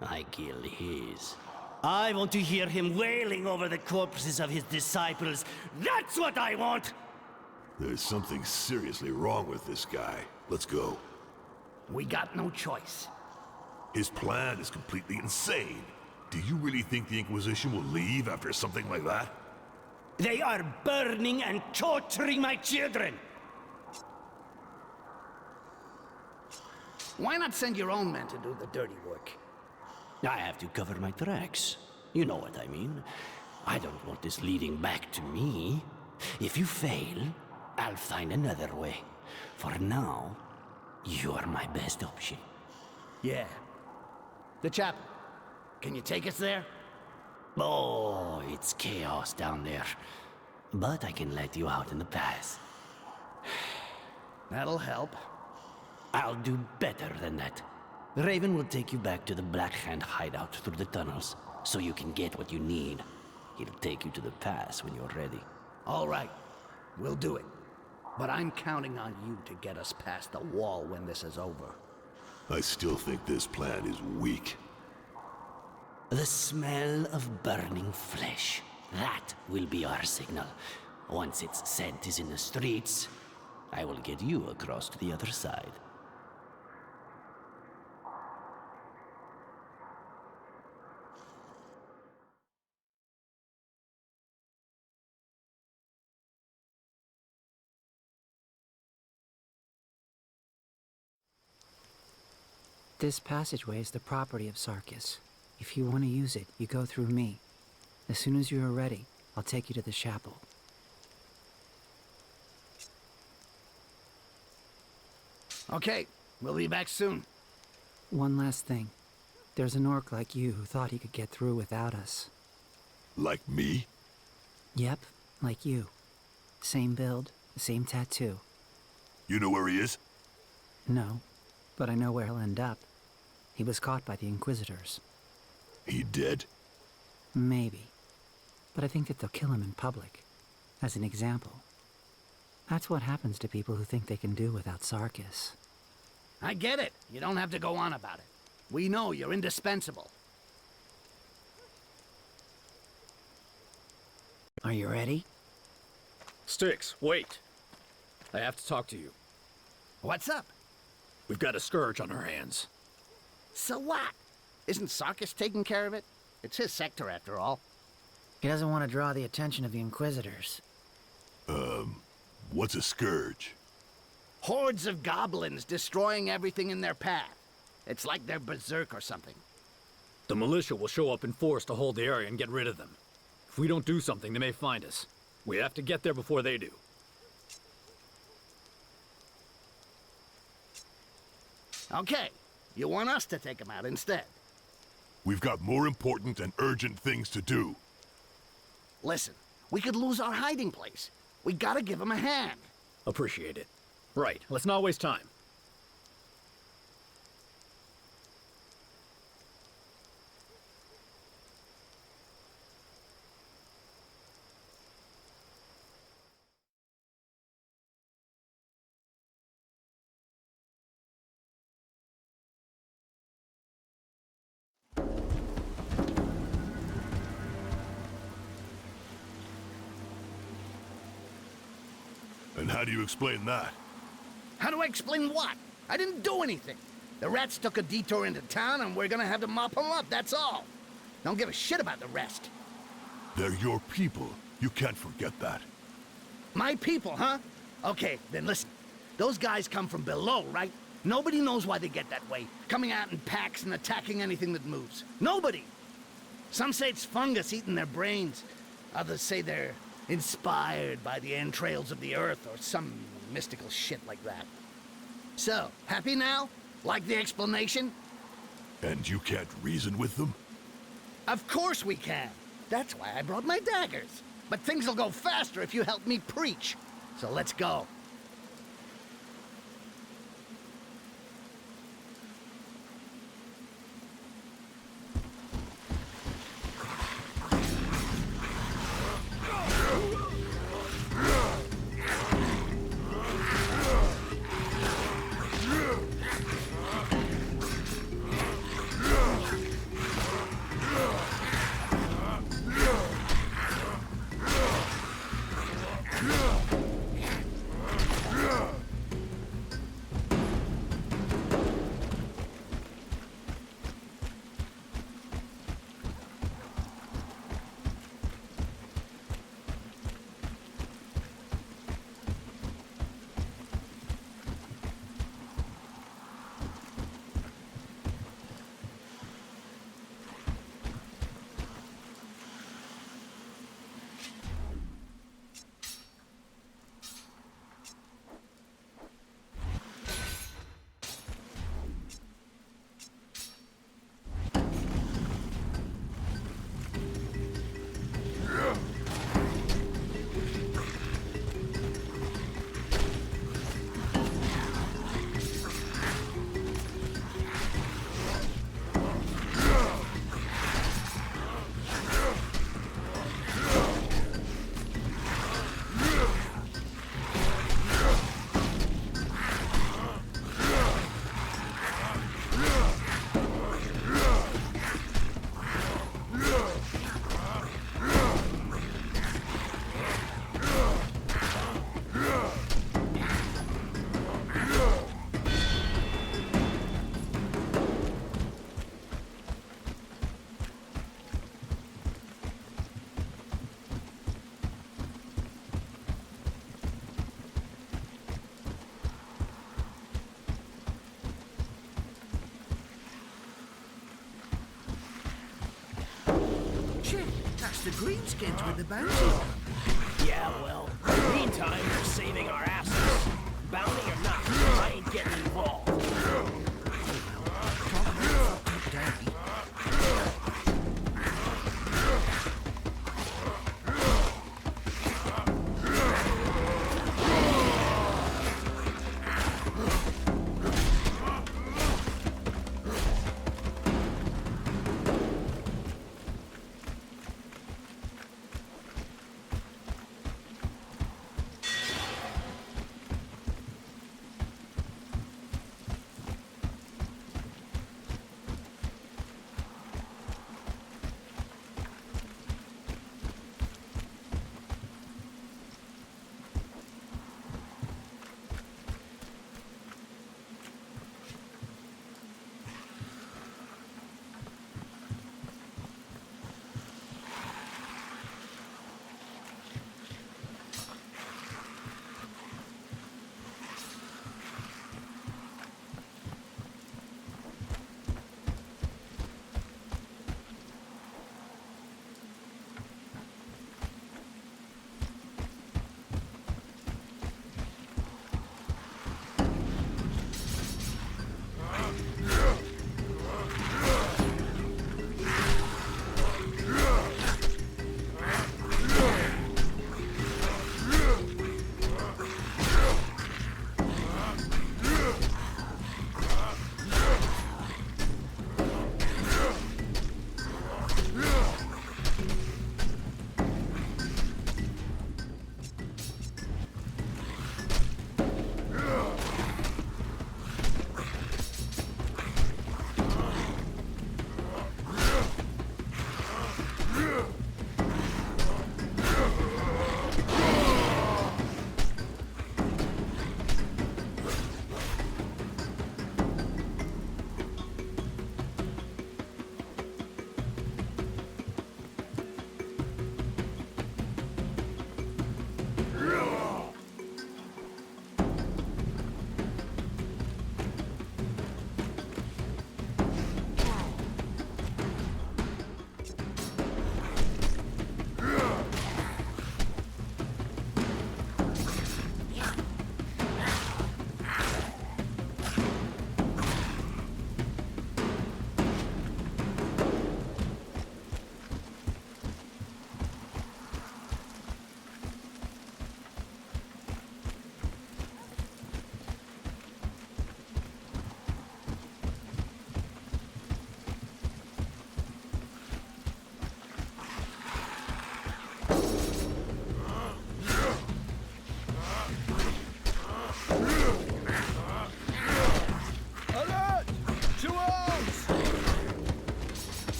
I kill his. I want to hear him wailing over the corpses of his disciples. That's what I want! There's something seriously wrong with this guy. Let's go. We got no choice. His plan is completely insane. Do you really think the Inquisition will leave after something like that? They are burning and torturing my children! Why not send your own men to do the dirty work? I have to cover my tracks. You know what I mean. I don't want this leading back to me. If you fail, I'll find another way. For now, you're my best option. Yeah. The chapel. Can you take us there? Oh, it's chaos down there. But I can let you out in the pass. That'll help. I'll do better than that. Raven will take you back to the Black Hand hideout through the tunnels, so you can get what you need. He'll take you to the pass when you're ready. All right. We'll do it. But I'm counting on you to get us past the wall when this is over. I still think this plan is weak. The smell of burning flesh. That will be our signal. Once its scent is in the streets, I will get you across to the other side. This passageway is the property of Sarkyss. If you want to use it, you go through me. As soon as you are ready, I'll take you to the chapel. Okay, we'll be back soon. One last thing. There's an orc like you who thought he could get through without us. Like me? Yep, like you. Same build, same tattoo. You know where he is? No, but I know where he'll end up. He was caught by the Inquisitors. He dead? Maybe. But I think that they'll kill him in public. As an example. That's what happens to people who think they can do without Sarkyss. I get it. You don't have to go on about it. We know you're indispensable. Are you ready? Styx, wait. I have to talk to you. What's up? We've got a scourge on our hands. So what? Isn't Sarkyss taking care of it? It's his sector after all. He doesn't want to draw the attention of the Inquisitors. What's a scourge? Hordes of goblins destroying everything in their path. It's like they're berserk or something. The militia will show up in force to hold the area and get rid of them. If we don't do something, they may find us. We have to get there before they do. Okay, you want us to take them out instead. We've got more important and urgent things to do. Listen, we could lose our hiding place. We gotta give them a hand. Appreciate it. Right, let's not waste time. And how do you explain that? How do I explain what? I didn't do anything. The rats took a detour into town and we're gonna have to mop them up, that's all. Don't give a shit about the rest. They're your people. You can't forget that. My people, huh? Okay, then listen. Those guys come from below, right? Nobody knows why they get that way, coming out in packs and attacking anything that moves. Nobody! Some say it's fungus eating their brains. Others say they're inspired by the entrails of the earth or some mystical shit like that. So, happy now? Like the explanation? And you can't reason with them? Of course we can. That's why I brought my daggers. But things will go faster if you help me preach. So let's go. The greenskins with the bounty on. Yeah, well, meantime, we're saving our asses. Bounty or not, I ain't getting involved.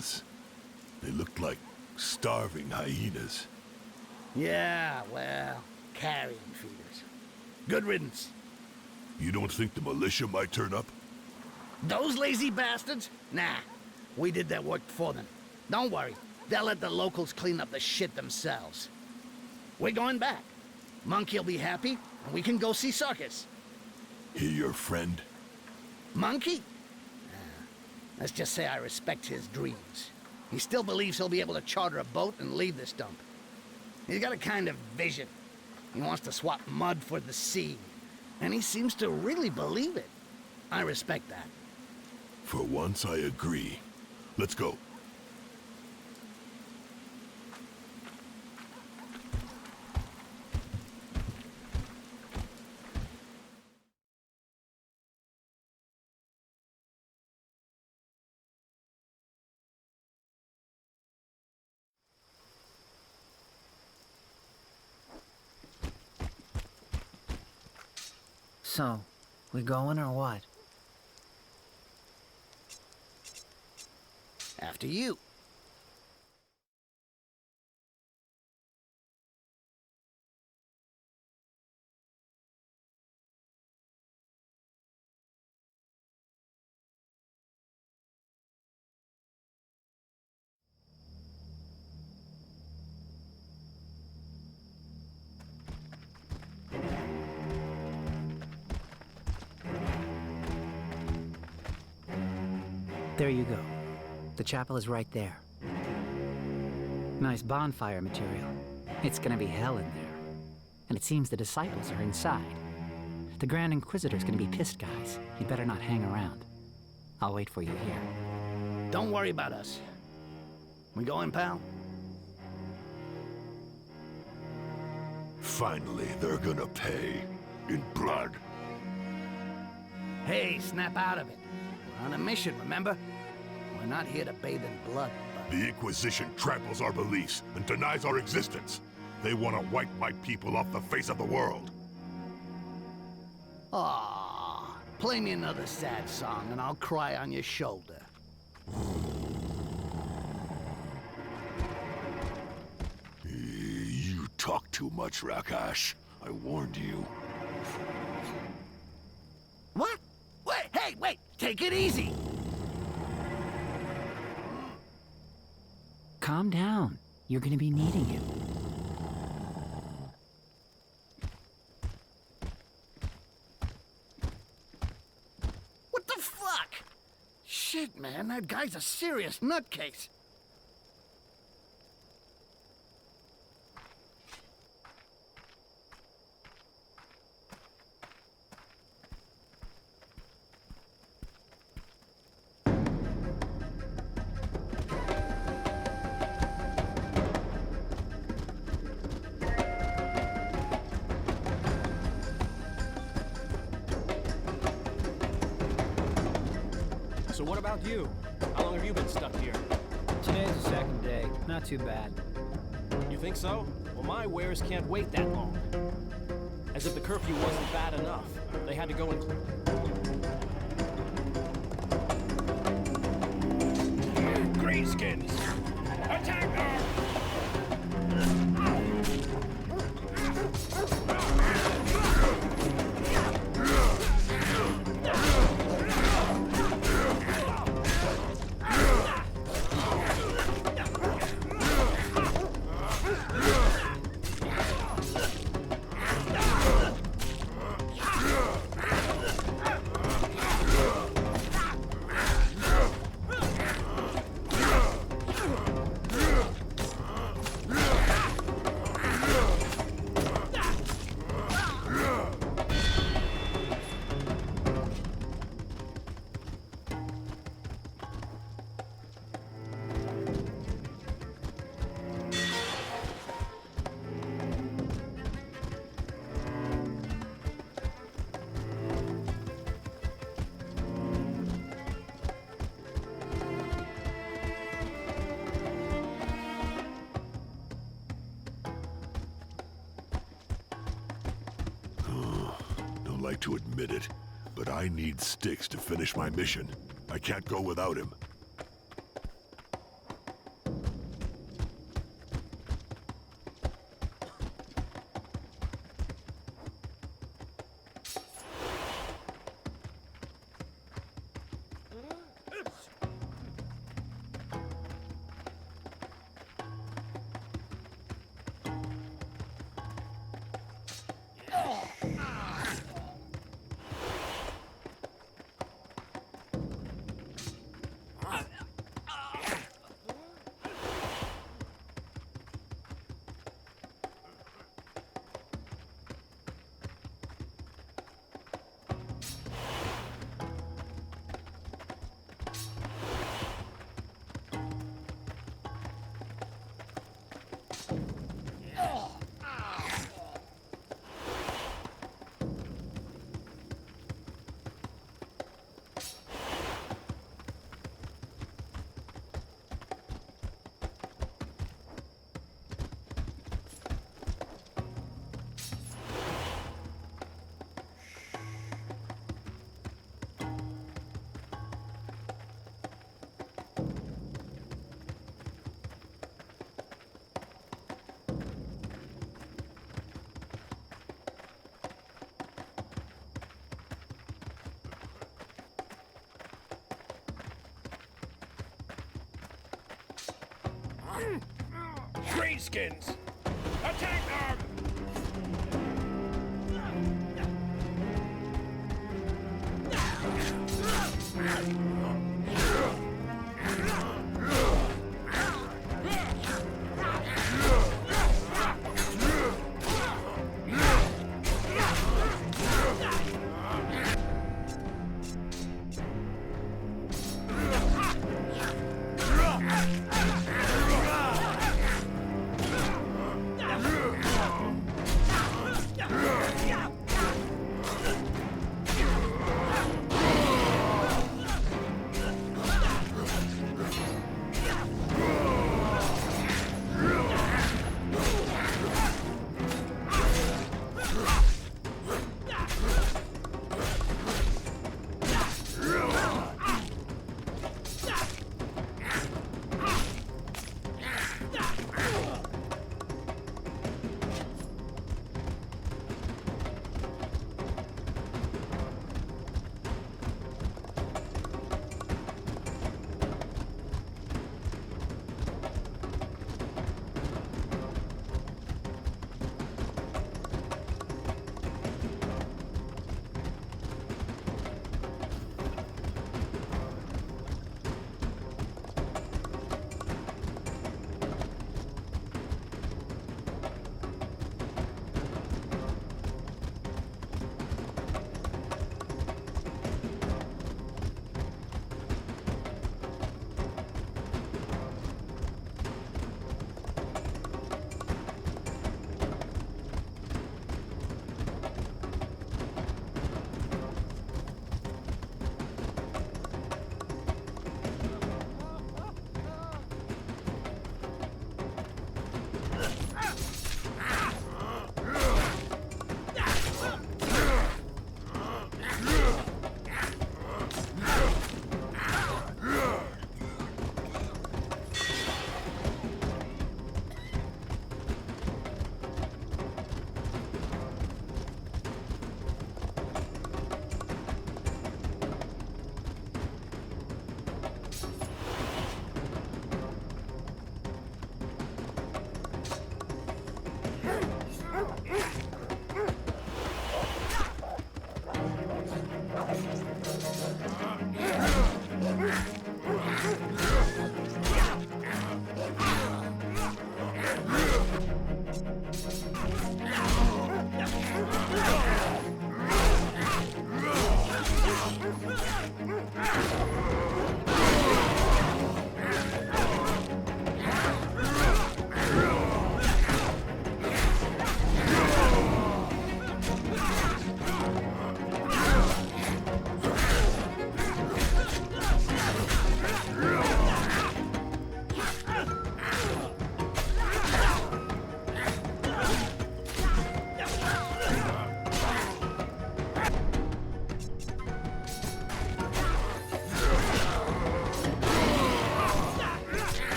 hyenas. They looked like starving hyenas. Yeah, well, carrion feeders. Good riddance. You don't think the militia might turn up? Those lazy bastards? Nah, we did that work for them. Don't worry, they'll let the locals clean up the shit themselves. We're going back. Monkey'll be happy, and we can go see Sarkyss. He your friend? Monkey? Let's just say I respect his dreams. He still believes he'll be able to charter a boat and leave this dump. He's got a kind of vision. He wants to swap mud for the sea. And he seems to really believe it. I respect that. For once, I agree. Let's go. So, we going or what? After you. There you go. The chapel is right there. Nice bonfire material. It's gonna be hell in there. And it seems the disciples are inside. The Grand Inquisitor's gonna be pissed, guys. You better not hang around. I'll wait for you here. Don't worry about us. We going, pal? Finally, they're gonna pay. In blood. Hey, snap out of it. We're on a mission, remember? We're not here to bathe in blood, but... The Inquisition tramples our beliefs and denies our existence. They want to wipe my people off the face of the world. Aww. Play me another sad song and I'll cry on your shoulder. You talk too much, Rakash. I warned you. What? Wait, hey, wait! Take it easy! Calm down. You're gonna be needing it. What the fuck? Shit, man, that guy's a serious nutcase. So what about you? How long have you been stuck here? Today's the second day. Not too bad. You think so? Well, my wares can't wait that long. As if the curfew wasn't bad enough. They had to go and... Greenskins! Attack them! Like to admit it, but I need Styx to finish my mission. I can't go without him. Greenskins! Attack them!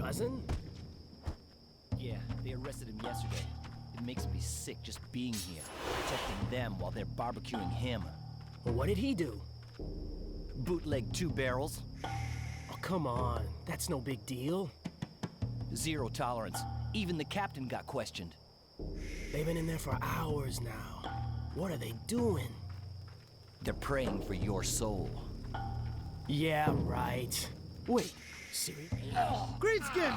cousin? Yeah, they arrested him yesterday. It makes me sick just being here, protecting them while they're barbecuing him. Well, what did he do? Bootleg 2 barrels. Oh, come on. That's no big deal. Zero tolerance. Even the captain got questioned. They've been in there for hours now. What are they doing? They're praying for your soul. Yeah, right. Wait, serious? Greenskin!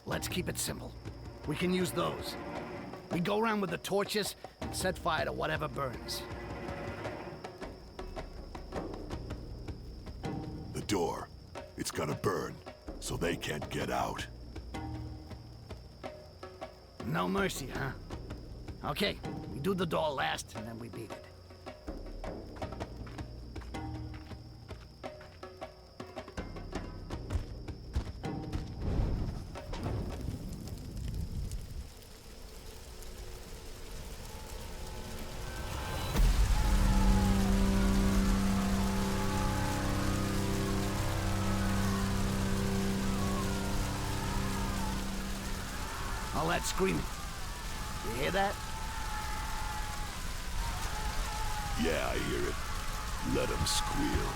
Let's keep it simple. We can use those. We go around with the torches and set fire to whatever burns. The door. It's gotta burn, so they can't get out. No mercy, huh? Okay, we do the door last, and then we beat it. All that screaming. You hear that? Yeah, I hear it. Let them squeal.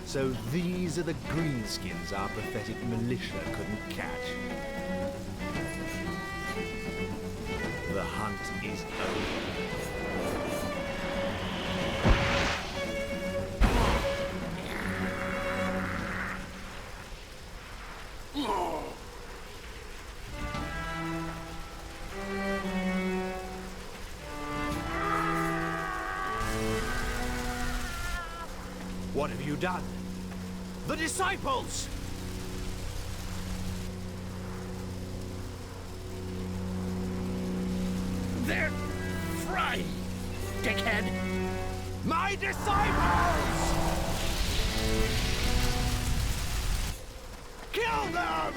So these are the greenskins our pathetic militia couldn't catch. The hunt is over. What have you done? The disciples! They're fried, dickhead! My disciples! Kill them!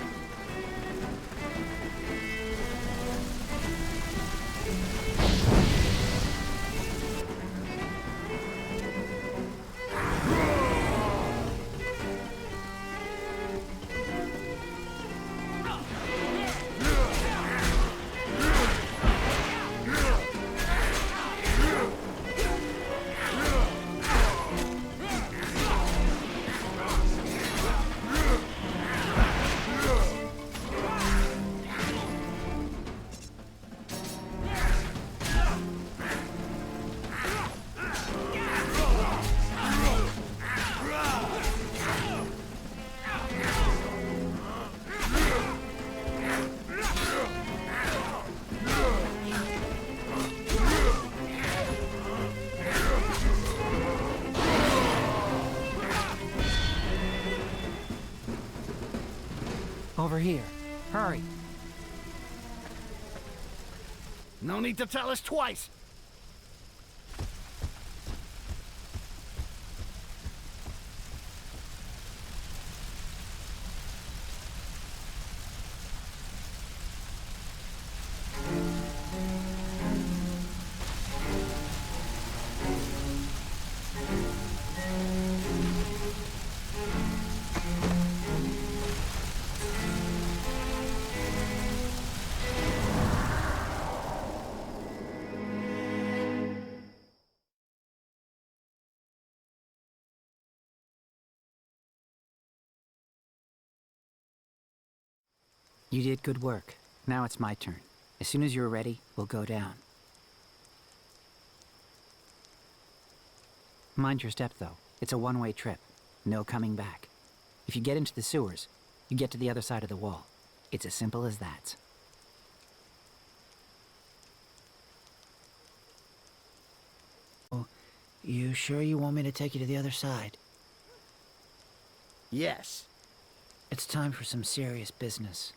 Over here. Hurry. No need to tell us twice. You did good work. Now it's my turn. As soon as you're ready, we'll go down. Mind your step, though. It's a one-way trip. No coming back. If you get into the sewers, you get to the other side of the wall. It's as simple as that. You sure you want me to take you to the other side? Yes. It's time for some serious business.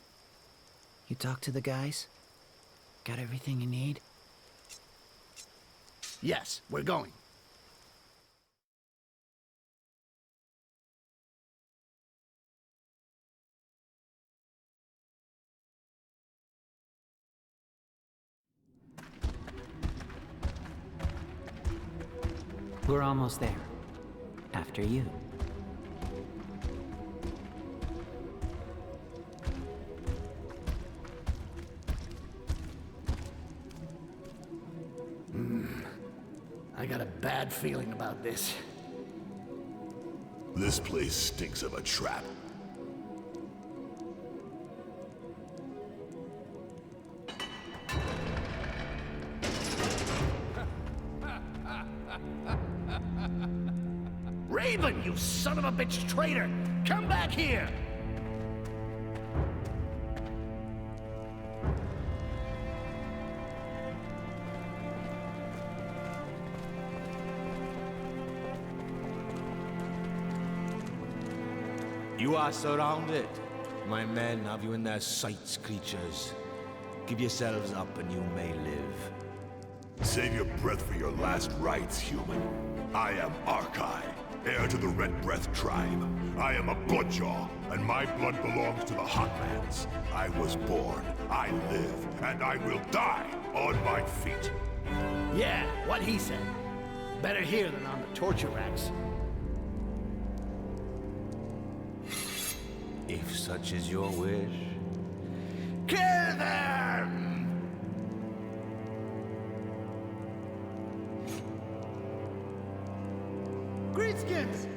You talked to the guys? Got everything you need? Yes, we're going. We're almost there. After you. I got a bad feeling about this. This place stinks of a trap. Raven, you son of a bitch traitor! Come back here! You are surrounded. My men have you in their sights, creatures. Give yourselves up and you may live. Save your breath for your last rites, human. I am Arkail, heir to the Red Breath tribe. I am a Bloodjaw, and my blood belongs to the Hotlands. I was born, I live, and I will die on my feet. Yeah, what he said. Better here than on the torture racks. If such is your wish. Kill them! Greenskins!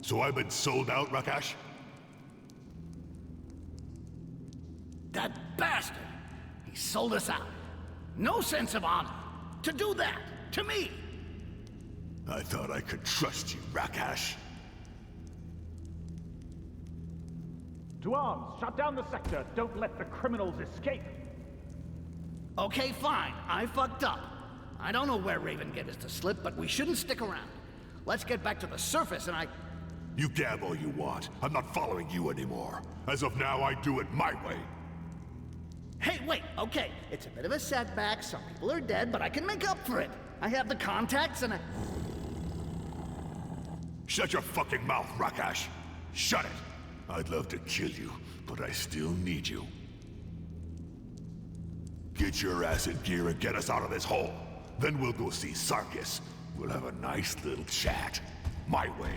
So I've been sold out, Rakash? That bastard! He sold us out. No sense of honor. To do that, to me! I thought I could trust you, Rakash. To arms! Shut down the sector! Don't let the criminals escape! Okay, fine. I fucked up. I don't know where Raven get us to slip, but we shouldn't stick around. Let's get back to the surface and You gab all you want. I'm not following you anymore. As of now, I do it my way. Hey, wait, okay. It's a bit of a setback. Some people are dead, but I can make up for it. I have the contacts and I... Shut your fucking mouth, Rakash. Shut it. I'd love to kill you, but I still need you. Get your ass in gear and get us out of this hole. Then we'll go see Sarkyss. We'll have a nice little chat. My way.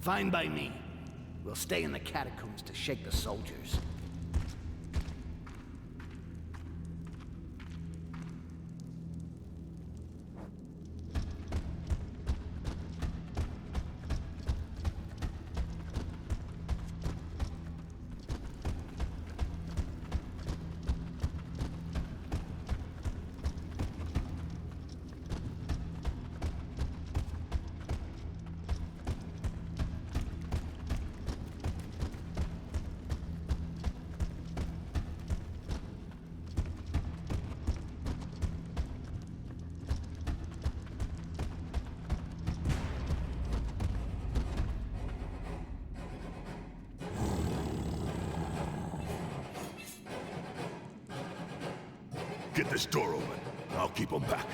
Fine by me. We'll stay in the Catacombs to shake the soldiers. Get this door open. I'll keep them back.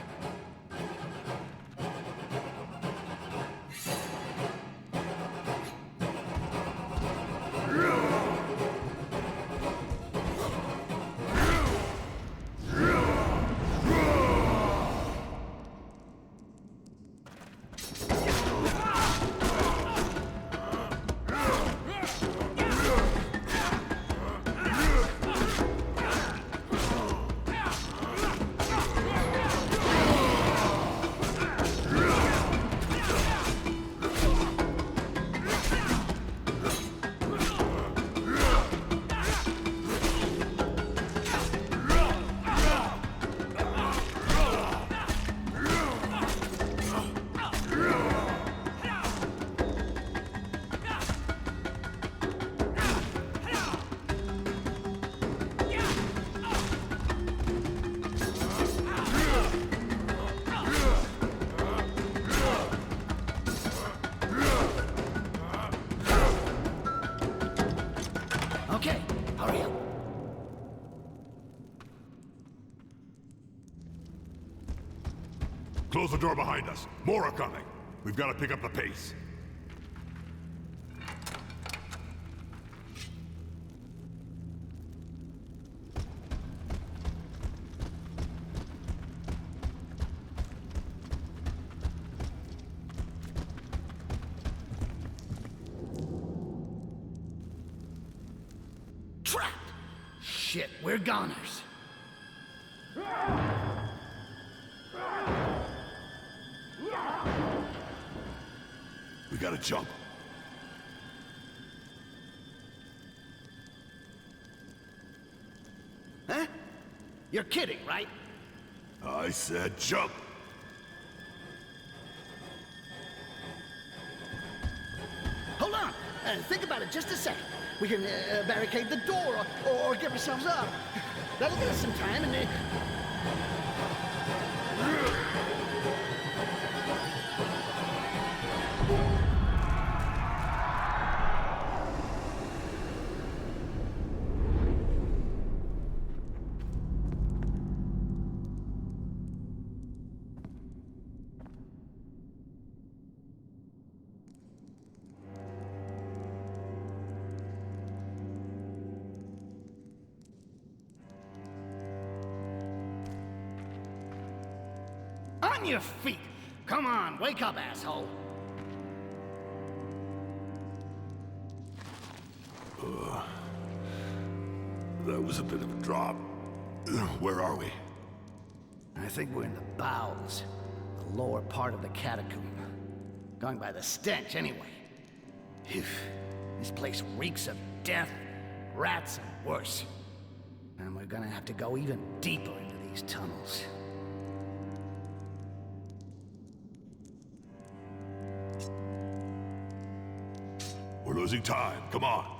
Okay, hurry up. Close the door behind us. More are coming. We've got to pick up the pace. Trapped! Shit, we're goners. We gotta jump. Huh? You're kidding, right? I said jump. Hold on. Think about it just a second. We can barricade the door or give ourselves up. That'll give us some time and then... On your feet! Come on, wake up, asshole! That was a bit of a drop. Where are we? I think we're in the bowels, the lower part of the catacomb. Going by the stench, anyway. Phew. This place reeks of death, rats, and worse. And we're gonna have to go even deeper into these tunnels. We're losing time. Come on.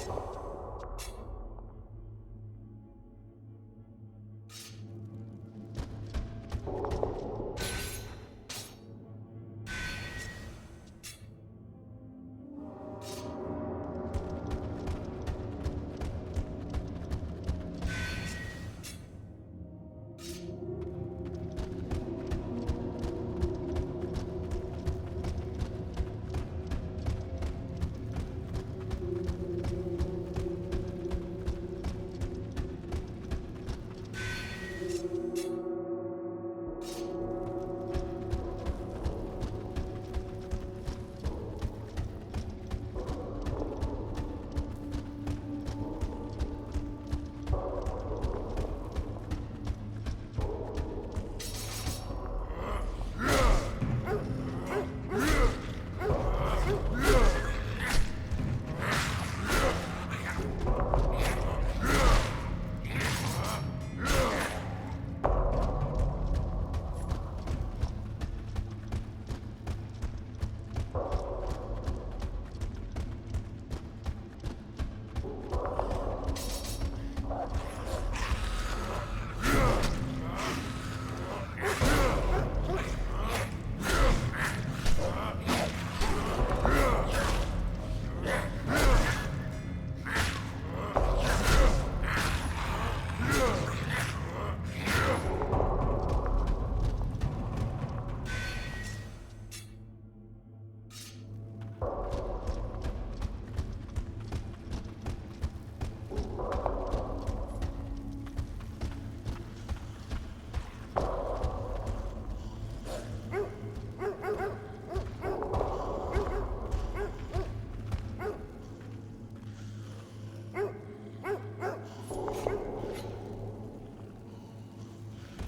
this.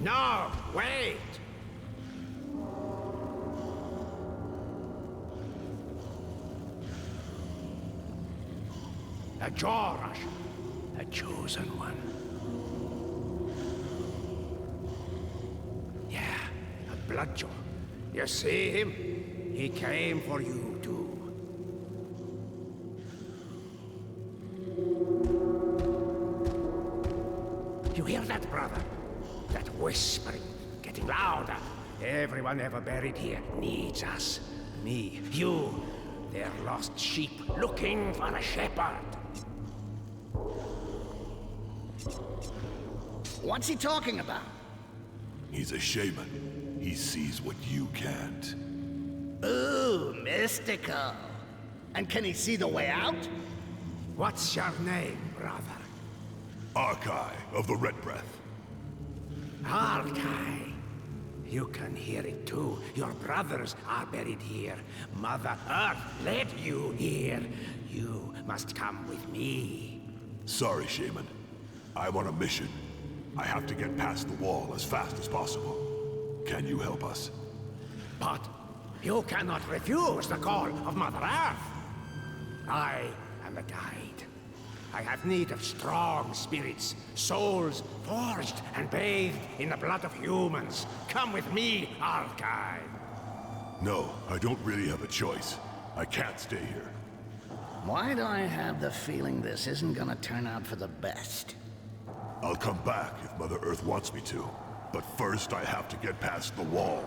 No, wait! A Gorash, a chosen one. Yeah, a bloodjaw. You see him? He came for you too. You hear that, brother? That whispering, getting louder. Everyone ever buried here needs us. Me, you, their lost sheep looking for a shepherd. What's he talking about? He's a shaman. He sees what you can't. Ooh, mystical. And can he see the way out? What's your name, brother? Arkail of the Red Breath. Arkail. You can hear it too. Your brothers are buried here. Mother Earth led you here. You must come with me. Sorry, shaman. I'm on a mission. I have to get past the wall as fast as possible. Can you help us? But you cannot refuse the call of Mother Earth. I am the guide. I have need of strong spirits, souls forged and bathed in the blood of humans. Come with me, Arkail. No, I don't really have a choice. I can't stay here. Why do I have the feeling this isn't gonna turn out for the best? I'll come back if Mother Earth wants me to. But first I have to get past the wall.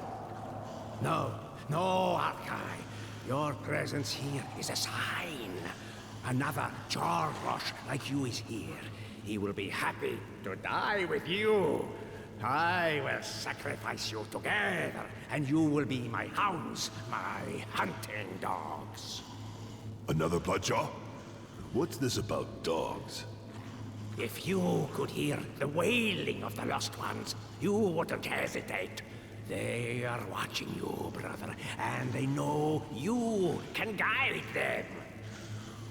No, no, Arkail. Your presence here is a sign. Another Djarhail like you is here. He will be happy to die with you. I will sacrifice you together, and you will be my hounds, my hunting dogs. Another bloodjaw? What's this about dogs? If you could hear the wailing of the lost ones, you wouldn't hesitate. They are watching you, brother, and they know you can guide them.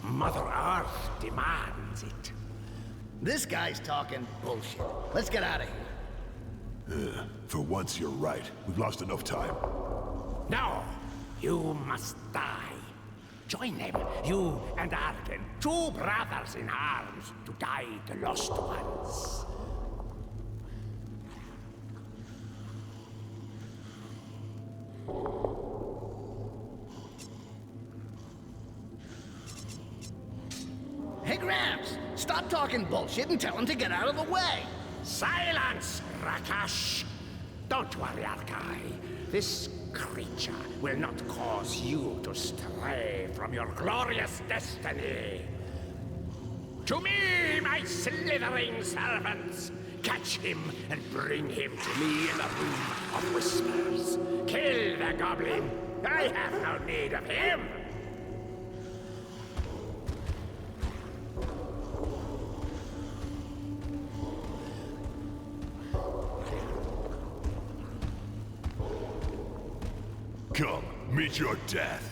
Mother Earth demands it. This guy's talking bullshit. Let's get out of here. For once, you're right. We've lost enough time. No, you must die. Join them, you and Arkail, two brothers in arms to guide the lost ones. Hey, Grant! cares? Stop talking bullshit and tell him to get out of the way. Silence, Rakash! Don't worry, Arkail. This creature will not cause you to stray from your glorious destiny. To me, my slithering servants! Catch him and bring him to me in the room of whispers. Kill the goblin! I have no need of him! Come, meet your death.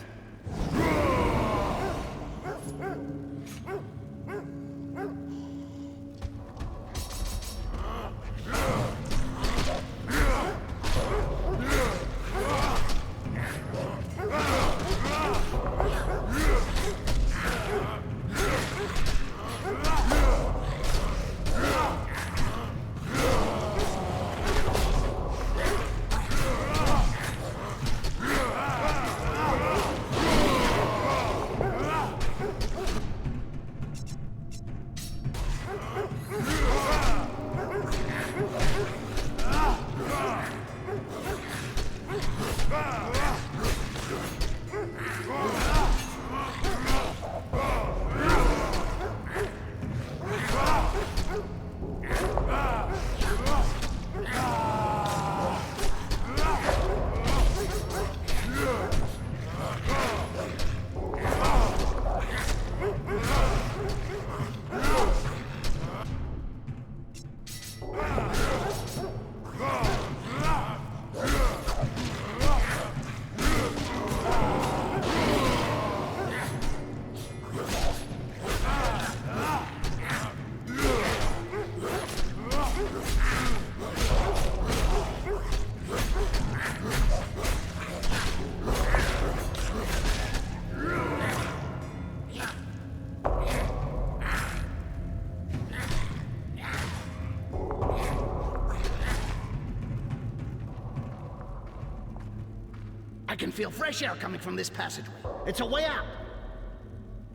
I can feel fresh air coming from this passageway. It's a way out.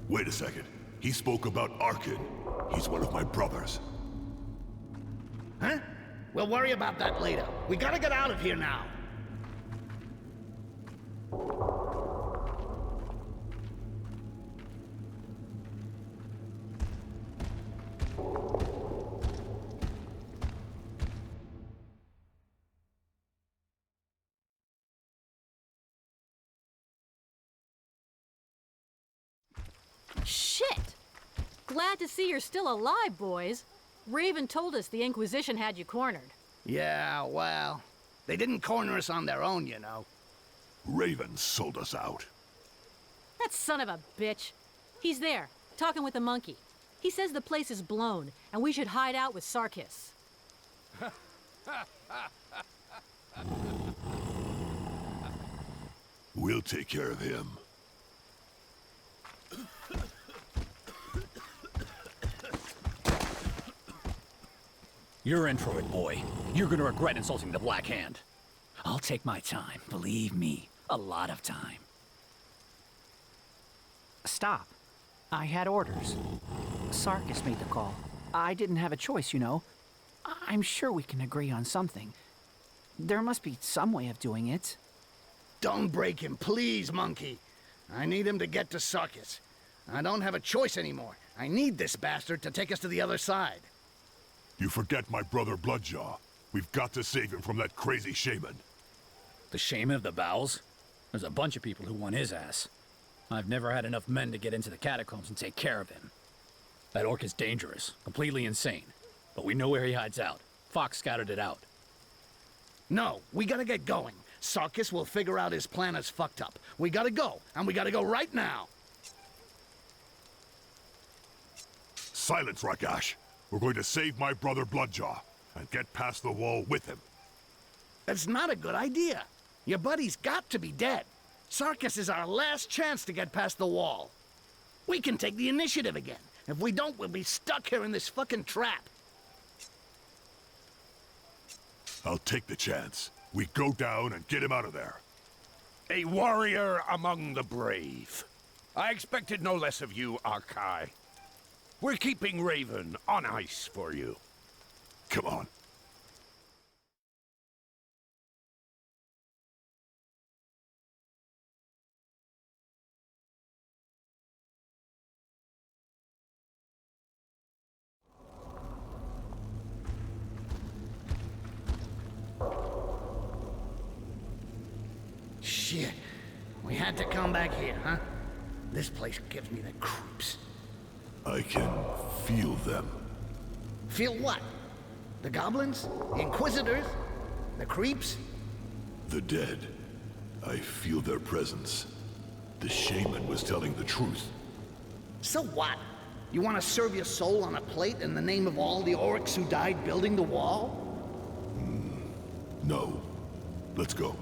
Wait a second. He spoke about Arkin. He's one of my brothers. Huh? We'll worry about that later. We gotta get out of here now. Shit! Glad to see you're still alive, boys. Raven told us the Inquisition had you cornered. Yeah, well, they didn't corner us on their own, you know. Raven sold us out. That son of a bitch. He's there, talking with the monkey. He says the place is blown, and we should hide out with Sarkyss. We'll take care of him. You're in for it, boy. You're gonna regret insulting the Black Hand. I'll take my time, believe me. A lot of time. Stop. I had orders. Sarkyss made the call. I didn't have a choice, you know. I'm sure we can agree on something. There must be some way of doing it. Don't break him, please, monkey. I need him to get to Sarkyss. I don't have a choice anymore. I need this bastard to take us to the other side. You forget my brother Bloodjaw. We've got to save him from that crazy shaman. The shaman of the bowels? There's a bunch of people who want his ass. I've never had enough men to get into the catacombs and take care of him. That orc is dangerous, completely insane. But we know where he hides out. Fox scouted it out. No, we gotta get going. Sarkyss will figure out his plan is fucked up. We gotta go, and we gotta go right now. Silence, Rakash. We're going to save my brother Bloodjaw and get past the wall with him. That's not a good idea. Your buddy's got to be dead. Sarkyss is our last chance to get past the wall. We can take the initiative again. If we don't, we'll be stuck here in this fucking trap. I'll take the chance. We go down and get him out of there. A warrior among the brave. I expected no less of you, Arkail. We're keeping Raven on ice for you. Come on. Shit. We had to come back here, huh? This place gives me the creeps. I can feel them. Feel what? The goblins? The inquisitors? The creeps? The dead. I feel their presence. The shaman was telling the truth. So what? You want to serve your soul on a plate in the name of all the orcs who died building the wall? No. Let's go.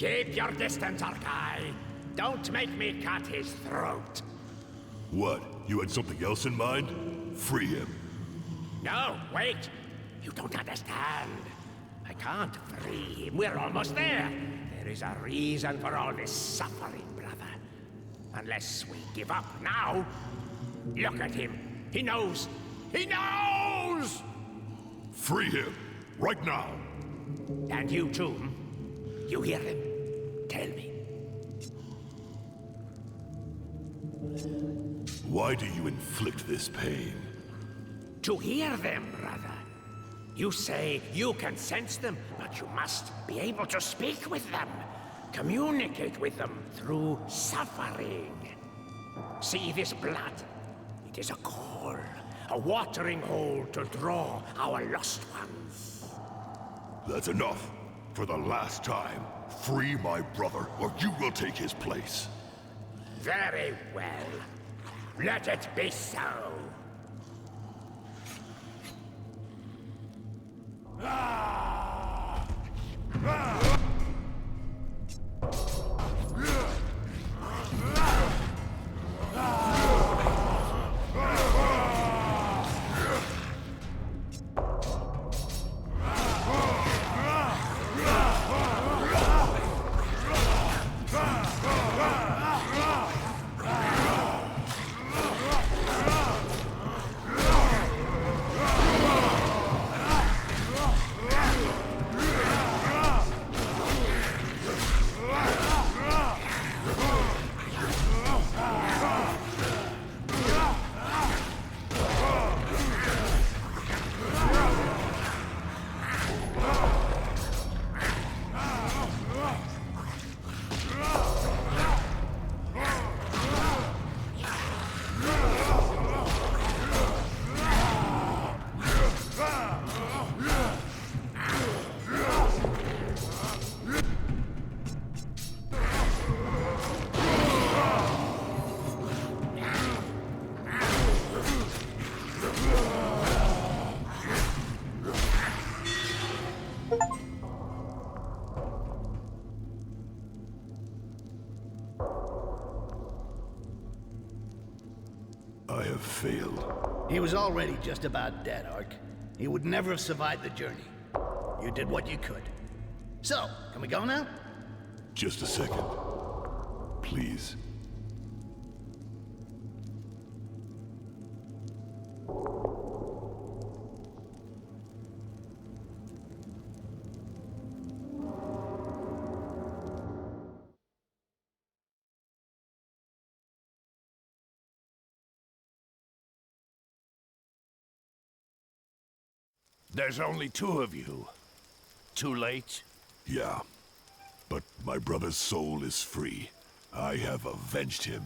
Keep your distance, Arkail. Don't make me cut his throat. What? You had something else in mind? Free him. No, wait. You don't understand. I can't free him. We're almost there. There is a reason for all this suffering, brother. Unless we give up now. Look at him. He knows. He knows! Free him. Right now. And you too. You hear him? Tell me. Why do you inflict this pain? To hear them, brother. You say you can sense them, but you must be able to speak with them. Communicate with them through suffering. See this blood? It is a call, a watering hole to draw our lost ones. That's enough. For the last time, free my brother, or you will take his place. Very well. Let it be so. I have failed. He was already just about dead, Ark. He would never have survived the journey. You did what you could. So, can we go now? Just a second. Please. There's only two of you. Too late? Yeah. But my brother's soul is free. I have avenged him.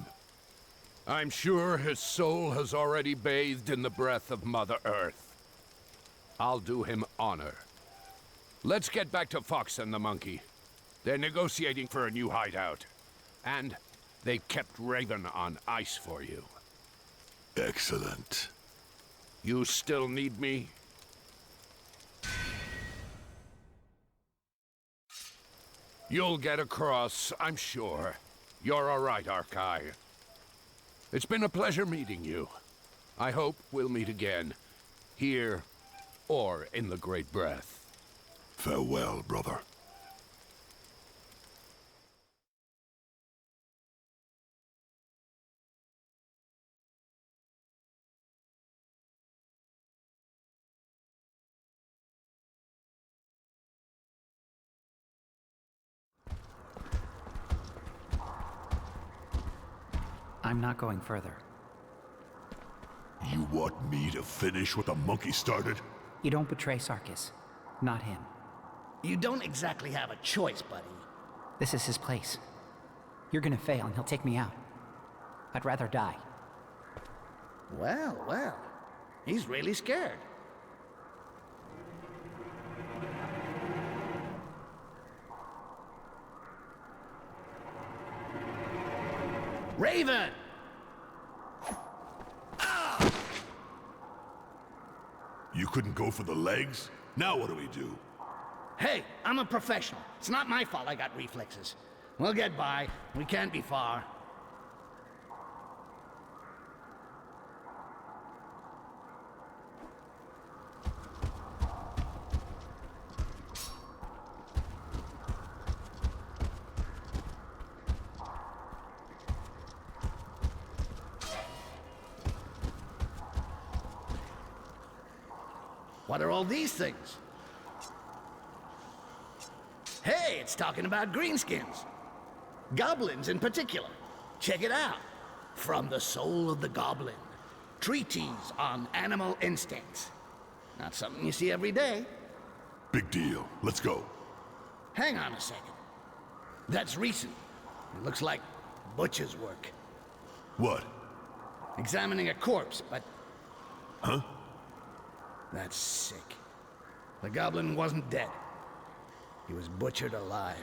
I'm sure his soul has already bathed in the breath of Mother Earth. I'll do him honor. Let's get back to Fox and the monkey. They're negotiating for a new hideout. And they kept Raven on ice for you. Excellent. You still need me? You'll get across, I'm sure. You're all right, Arkail. It's been a pleasure meeting you. I hope we'll meet again, here or in the Great Breath. Farewell, brother. I'm not going further. You want me to finish what the monkey started? You don't betray Sarkyss. Not him. You don't exactly have a choice, buddy. This is his place. You're gonna fail and he'll take me out. I'd rather die. Well, well. He's really scared. Raven! You couldn't go for the legs? Now what do we do? Hey, I'm a professional. It's not my fault I got reflexes. We'll get by. We can't be far. What are all these things? Hey, it's talking about greenskins. Goblins in particular. Check it out. From the soul of the goblin. Treatise on animal instincts. Not something you see every day. Big deal. Let's go. Hang on a second. That's recent. It looks like butcher's work. What? Examining a corpse, but... Huh? That's sick. The goblin wasn't dead. He was butchered alive.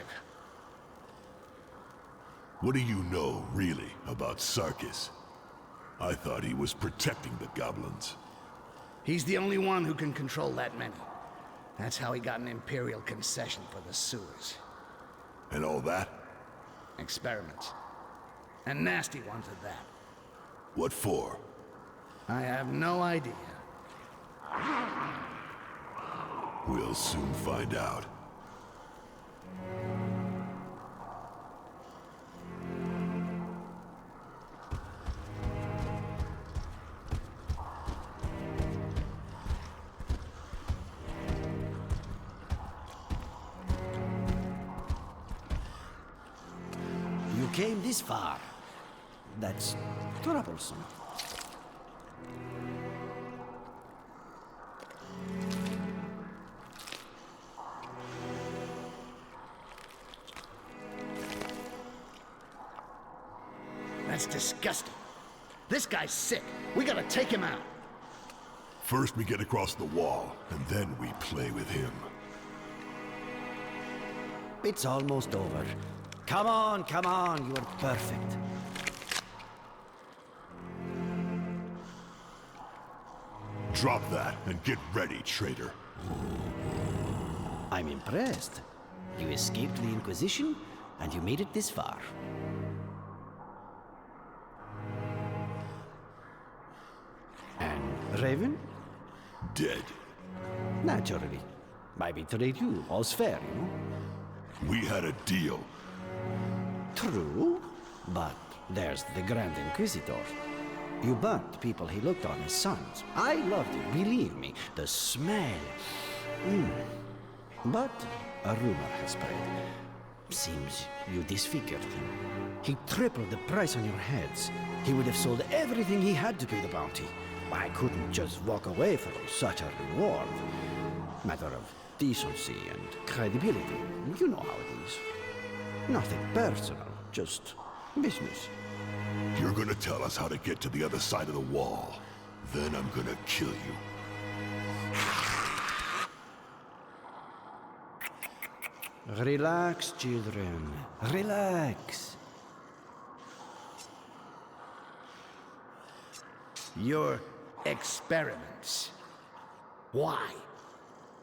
What do you know, really, about Sarkyss? I thought he was protecting the goblins. He's the only one who can control that many. That's how he got an Imperial concession for the sewers. And all that? Experiments. And nasty ones at that. What for? I have no idea. We'll soon find out. You came this far. That's troublesome. That's disgusting. This guy's sick. We gotta take him out. First we get across the wall, and then we play with him. It's almost over. Come on, you're perfect. Drop that and get ready, traitor. I'm impressed. You escaped the Inquisition, and you made it this far. And Raven? Dead. Naturally. I betrayed you. All's fair, you know? We had a deal. True, but there's the Grand Inquisitor. You burnt people he looked on as sons. I loved it, believe me. The smell. But a rumor has spread. Seems you disfigured him. He tripled the price on your heads. He would have sold everything he had to pay the bounty. I couldn't just walk away from such a reward. Matter of decency and credibility. You know how it is. Nothing personal, just business. You're gonna tell us how to get to the other side of the wall. Then I'm gonna kill you. Relax, children. Relax. Your experiments. Why?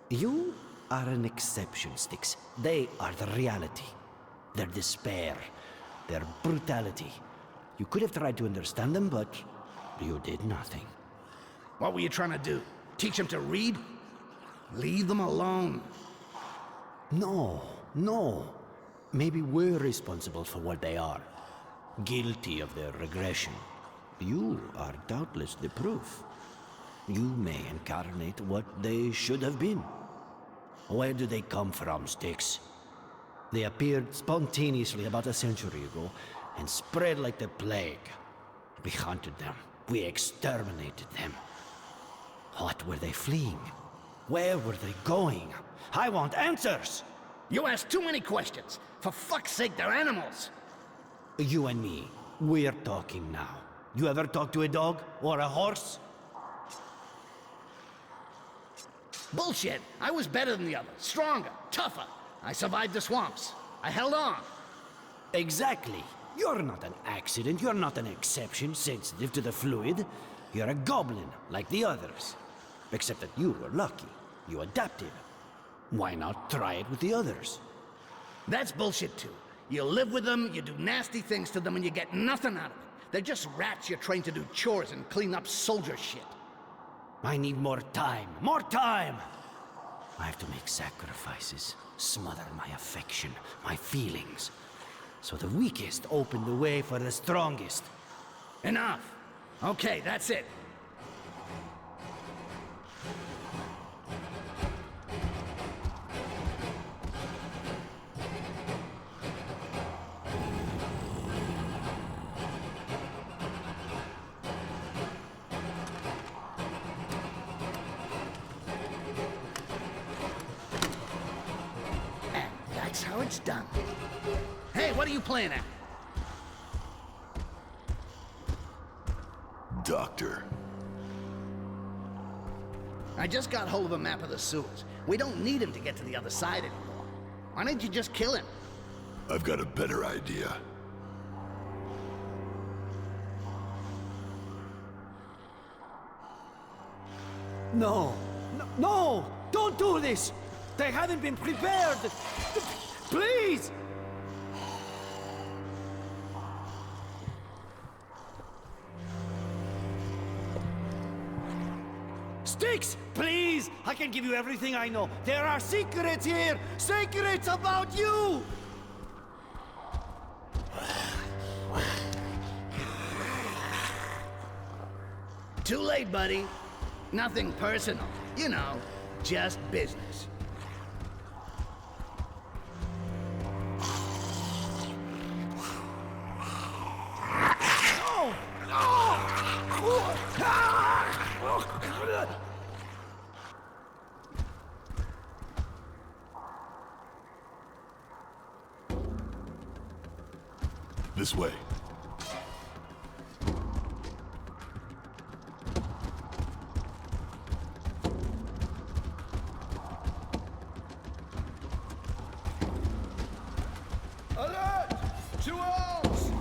You are an exception, Styx. They are the reality. Their despair, their brutality. You could have tried to understand them, but you did nothing. What were you trying to do? Teach them to read? Leave them alone. No. Maybe we're responsible for what they are. Guilty of their regression. You are doubtless the proof. You may incarnate what they should have been. Where do they come from, Styx? They appeared spontaneously about a century ago and spread like the plague. We hunted them. We exterminated them. What were they fleeing? Where were they going? I want answers! You ask too many questions. For fuck's sake, they're animals. You and me, we're talking now. You ever talk to a dog or a horse? Bullshit. I was better than the others. Stronger, tougher. I survived the swamps. I held on. Exactly. You're not an accident. You're not an exception, sensitive to the fluid. You're a goblin, like the others. Except that you were lucky. You adapted. Why not try it with the others? That's bullshit too. You live with them, you do nasty things to them, and you get nothing out of it. They're just rats you're trained to do chores and clean up soldier shit. I need more time. More time! I have to make sacrifices, smother my affection, my feelings. So the weakest open the way for the strongest. Enough! Okay, that's it. That's how it's done. Hey, what are you playing at? Doctor. I just got hold of a map of the sewers. We don't need him to get to the other side anymore. Why don't you just kill him? I've got a better idea. No! No! Don't do this! They haven't been prepared! Please! Sticks! Please! I can give you everything I know. There are secrets here! Secrets about you! Too late, buddy. Nothing personal. You know, just business. This way. Alert! To arms!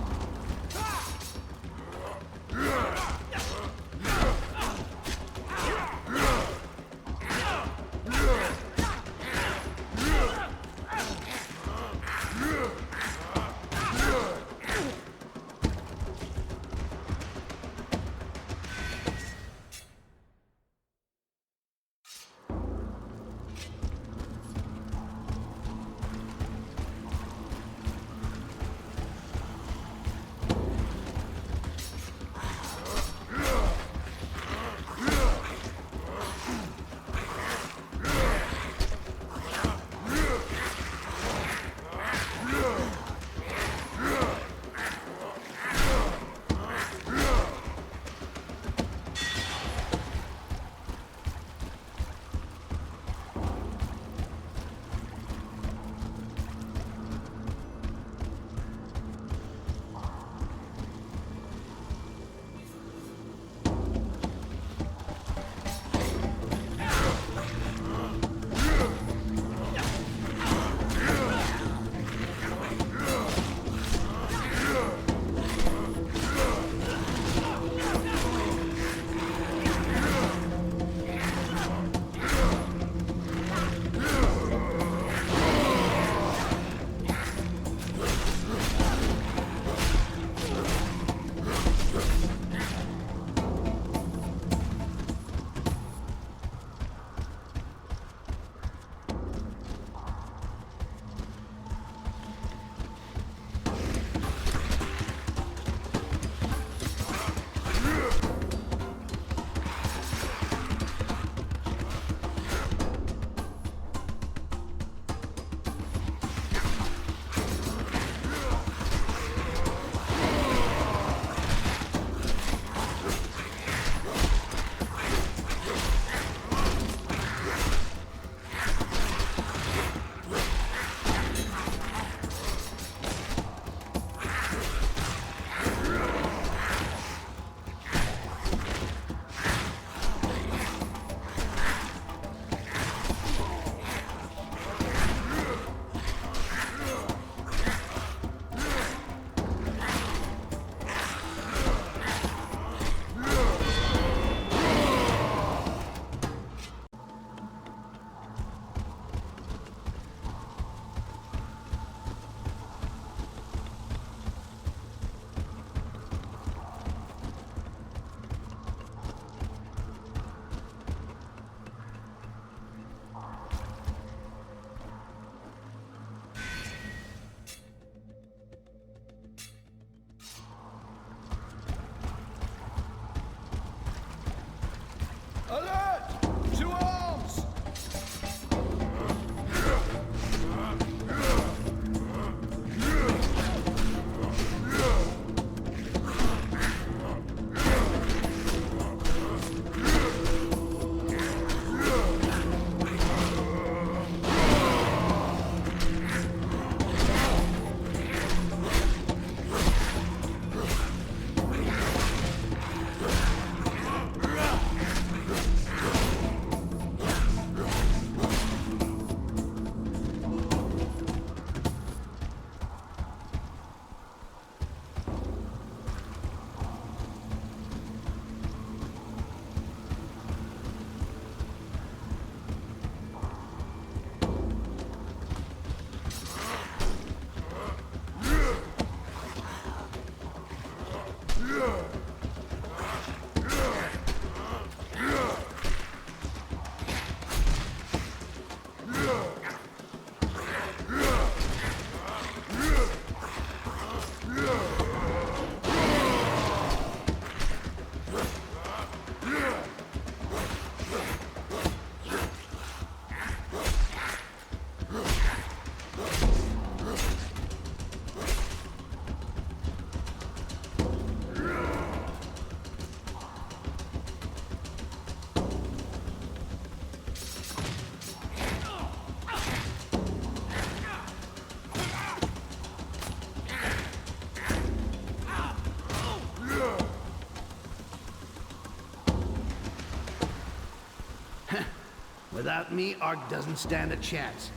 Without me, Ark doesn't stand a chance.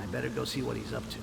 I better go see what he's up to.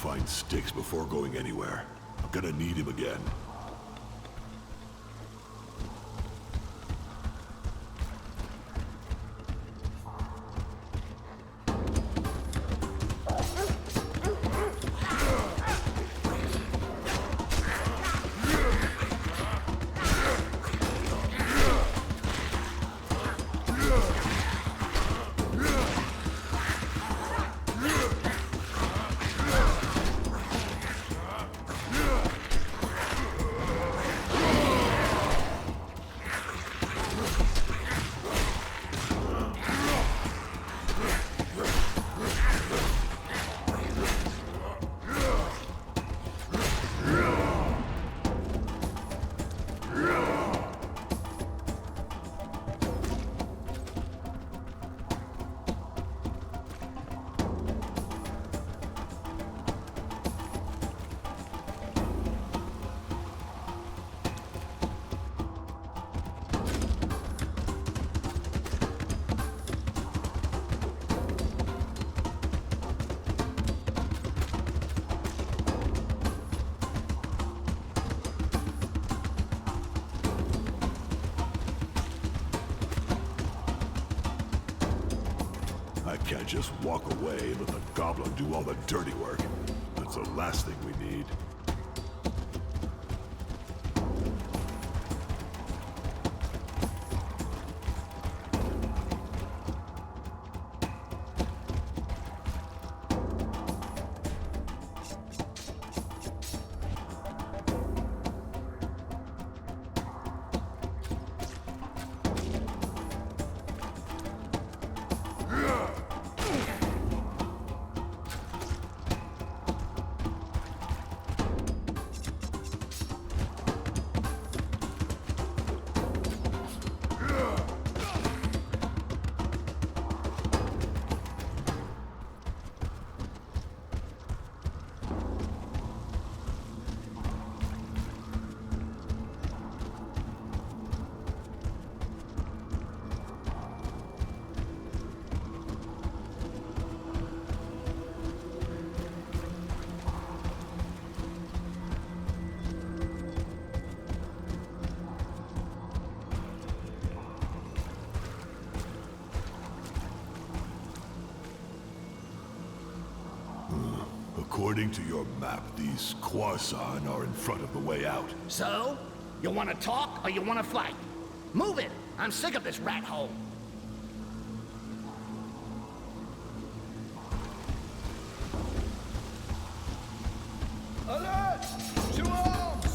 Find sticks before going anywhere. I'm gonna need him again. Can't just walk away and let the Goblin do all the dirty work. That's the last thing we need. According to your map, these Khorasan are in front of the way out. So? You want to talk or you want to fight? Move it! I'm sick of this rat hole. Alert! To arms!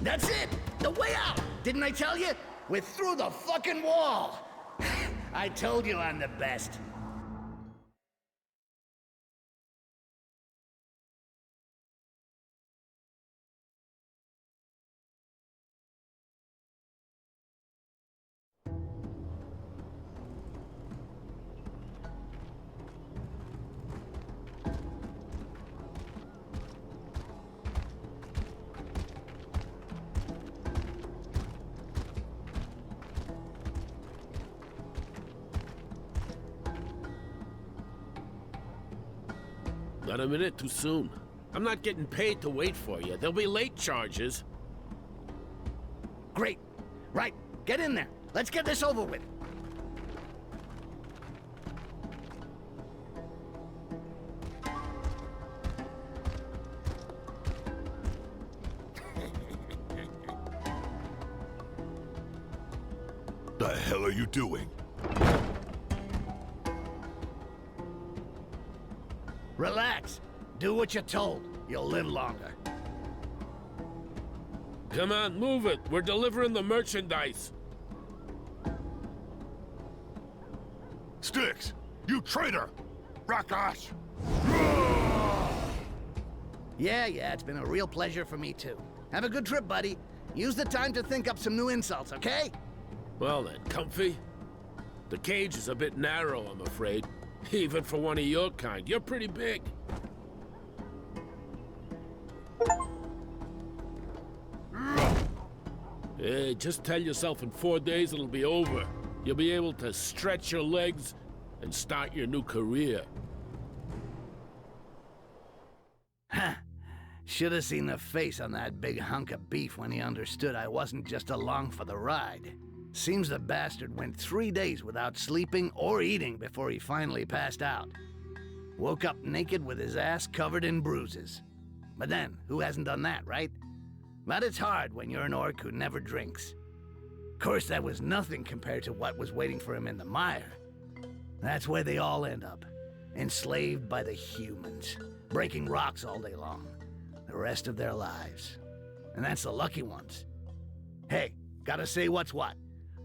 That's it! The way out! Didn't I tell you? We're through the fucking wall! I told you I'm the best. Not a minute too soon. I'm not getting paid to wait for you. There'll be late charges. Great. Right. Get in there. Let's get this over with. The hell are you doing? Relax. Do what you're told. You'll live longer. Come on, move it. We're delivering the merchandise. Sticks! You traitor! Rakash! Yeah, it's been a real pleasure for me too. Have a good trip, buddy. Use the time to think up some new insults, okay? Well then, comfy? The cage is a bit narrow, I'm afraid. Even for one of your kind. You're pretty big. Hey, just tell yourself in 4 days it'll be over. You'll be able to stretch your legs and start your new career. Huh. Should have seen the face on that big hunk of beef when he understood I wasn't just along for the ride. Seems the bastard went 3 days without sleeping or eating before he finally passed out. Woke up naked with his ass covered in bruises. But then, who hasn't done that, right? But it's hard when you're an orc who never drinks. Of course, that was nothing compared to what was waiting for him in the mire. That's where they all end up. Enslaved by the humans. Breaking rocks all day long. The rest of their lives. And that's the lucky ones. Hey, gotta say what's what.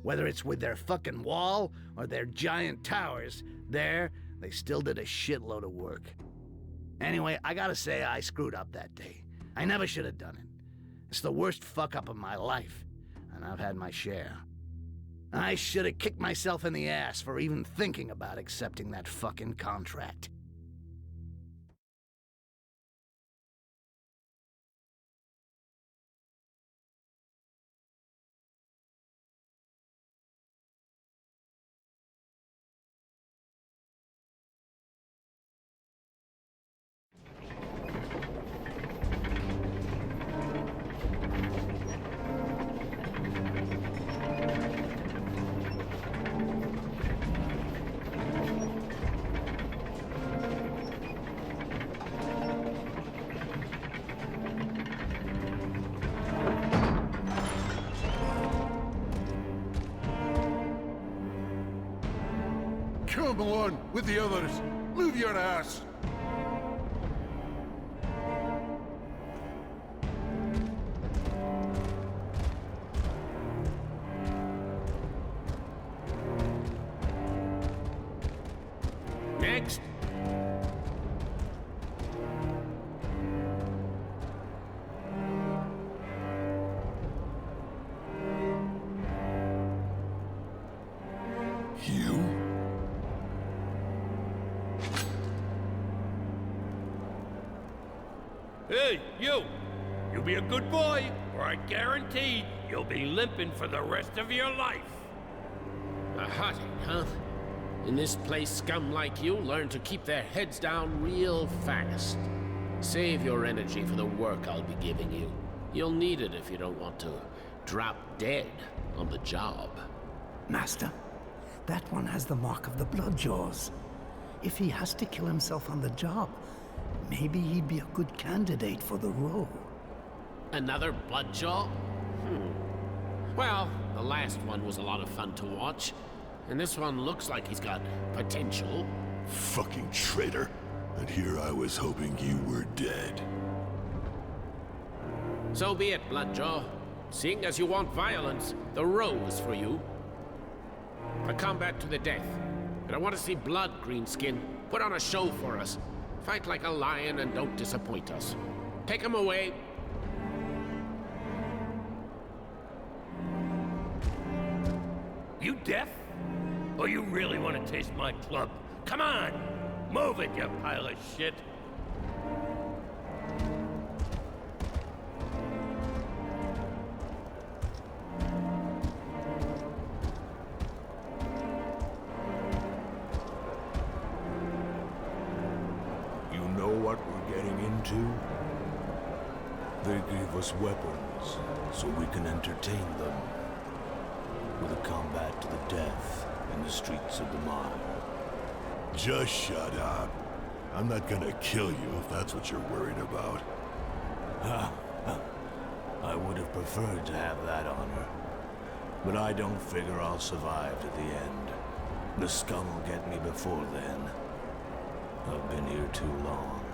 Whether it's with their fucking wall or their giant towers, they still did a shitload of work. Anyway, I gotta say I screwed up that day. I never should have done it. It's the worst fuck-up of my life, and I've had my share. I should have kicked myself in the ass for even thinking about accepting that fucking contract. Come on, with the others. Move your ass. Next. You? Hey, you! You be a good boy, or I guarantee you'll be limping for the rest of your life. A hottie, huh? In this place, scum like you learn to keep their heads down real fast. Save your energy for the work I'll be giving you. You'll need it if you don't want to drop dead on the job. Master, that one has the mark of the Bloodjaws. If he has to kill himself on the job, maybe he'd be a good candidate for the role. Another Bloodjaw? Well, the last one was a lot of fun to watch. And this one looks like he's got potential. Fucking traitor. And here I was hoping you were dead. So be it, Bloodjaw. Seeing as you want violence, the row is for you. A combat to the death. And I want to see blood, Greenskin. Put on a show for us. Fight like a lion and don't disappoint us. Take him away. You deaf? Or you really want to taste my club? Come on! Move it, you pile of shit! You know what we're getting into? They gave us weapons, so we can entertain them. With a combat to the death in the streets of the mine. Just shut up. I'm not gonna kill you if that's what you're worried about. I would have preferred to have that honor. But I don't figure I'll survive to the end. The scum will get me before then. I've been here too long.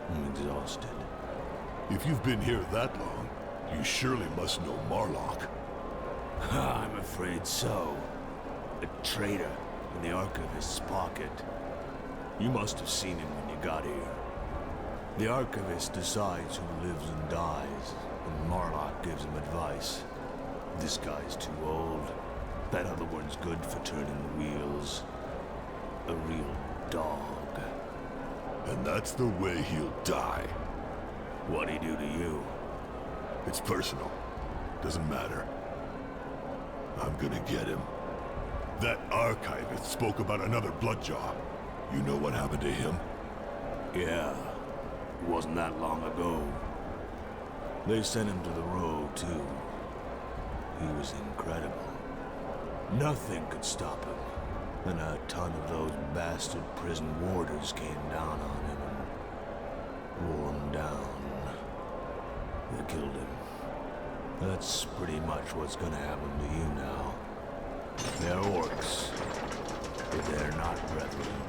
I'm exhausted. If you've been here that long, you surely must know Marlock. I'm afraid so. A traitor in the Archivist's pocket. You must have seen him when you got here. The Archivist decides who lives and dies, and Marlock gives him advice. This guy's too old. That other one's good for turning the wheels. A real dog. And that's the way he'll die. What'd he do to you? It's personal. Doesn't matter. I'm gonna get him. That archivist spoke about another Bloodjaw. You know what happened to him? Yeah. It wasn't that long ago. They sent him to the row, too. He was incredible. Nothing could stop him. Then a ton of those bastard prison warders came down on him and wore him down. They killed him. That's pretty much what's gonna happen to you now. They're orcs, but they're not brethren.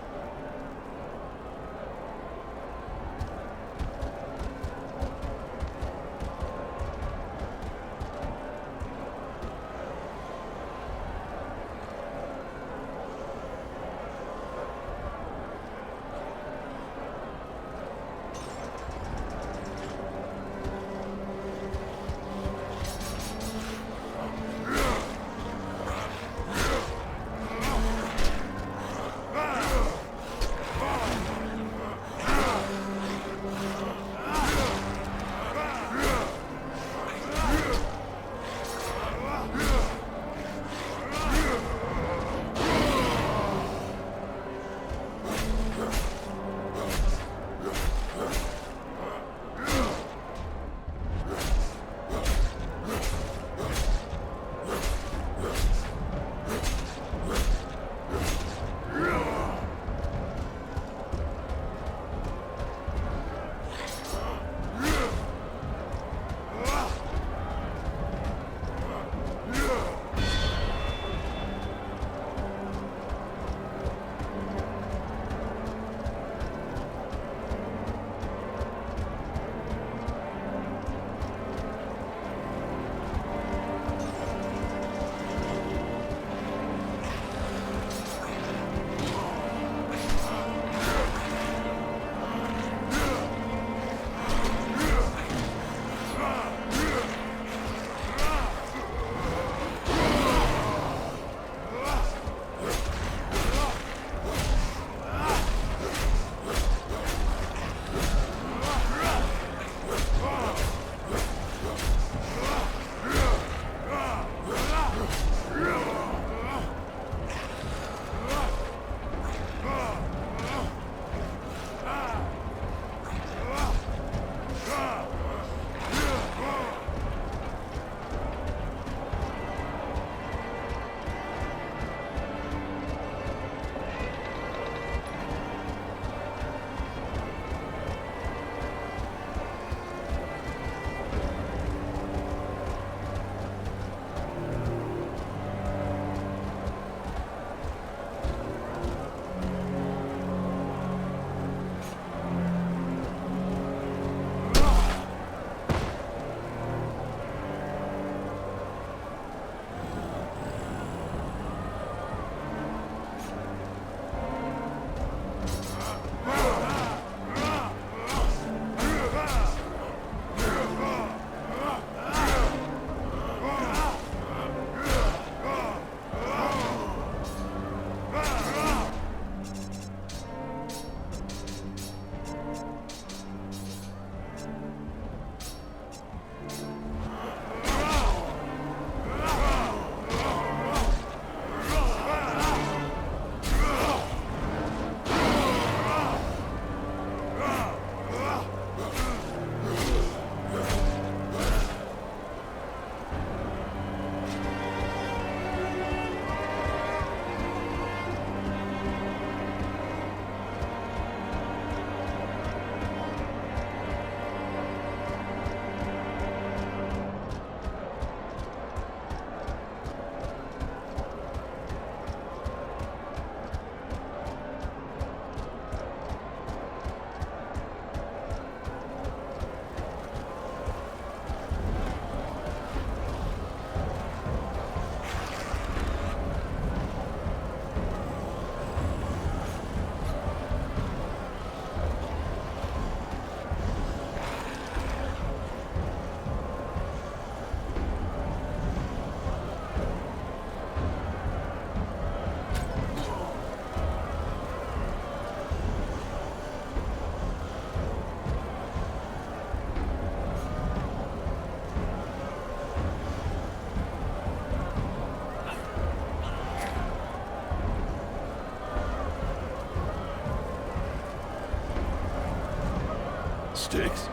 sticks.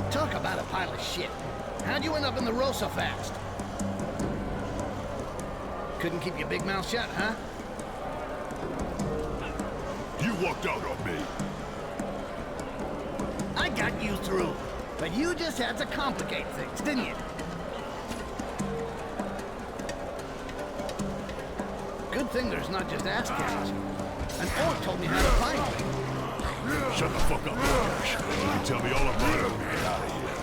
Talk about a pile of shit. How'd you end up in the row so fast? Couldn't keep your big mouth shut, huh? You walked out on me. I got you through. But you just had to complicate things, didn't you? Good thing there's not just ass cats. An orc told me how to find you. Shut the fuck up, Gorash. You can tell me all about it when we get out of here.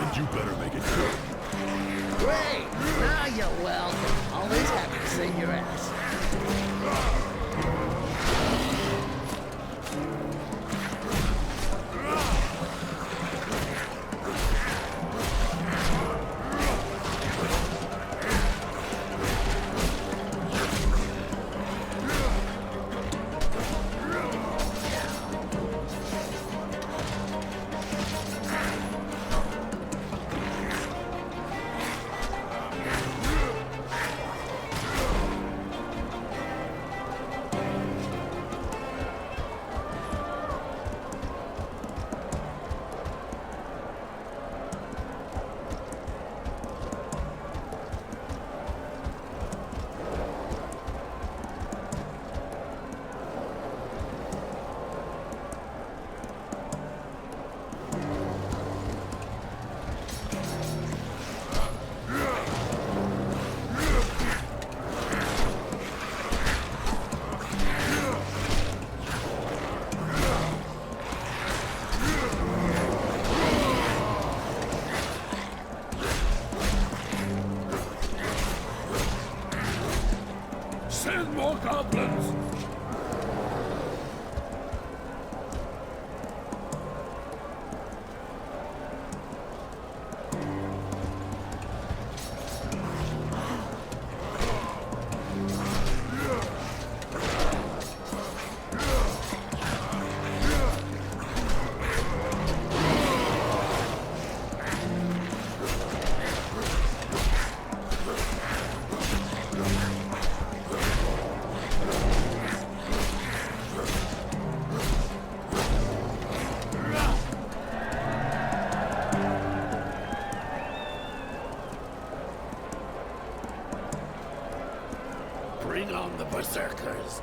And you better make it good. Great! Now you're welcome. Always happy to save your ass. Send more goblins! Bring on the berserkers!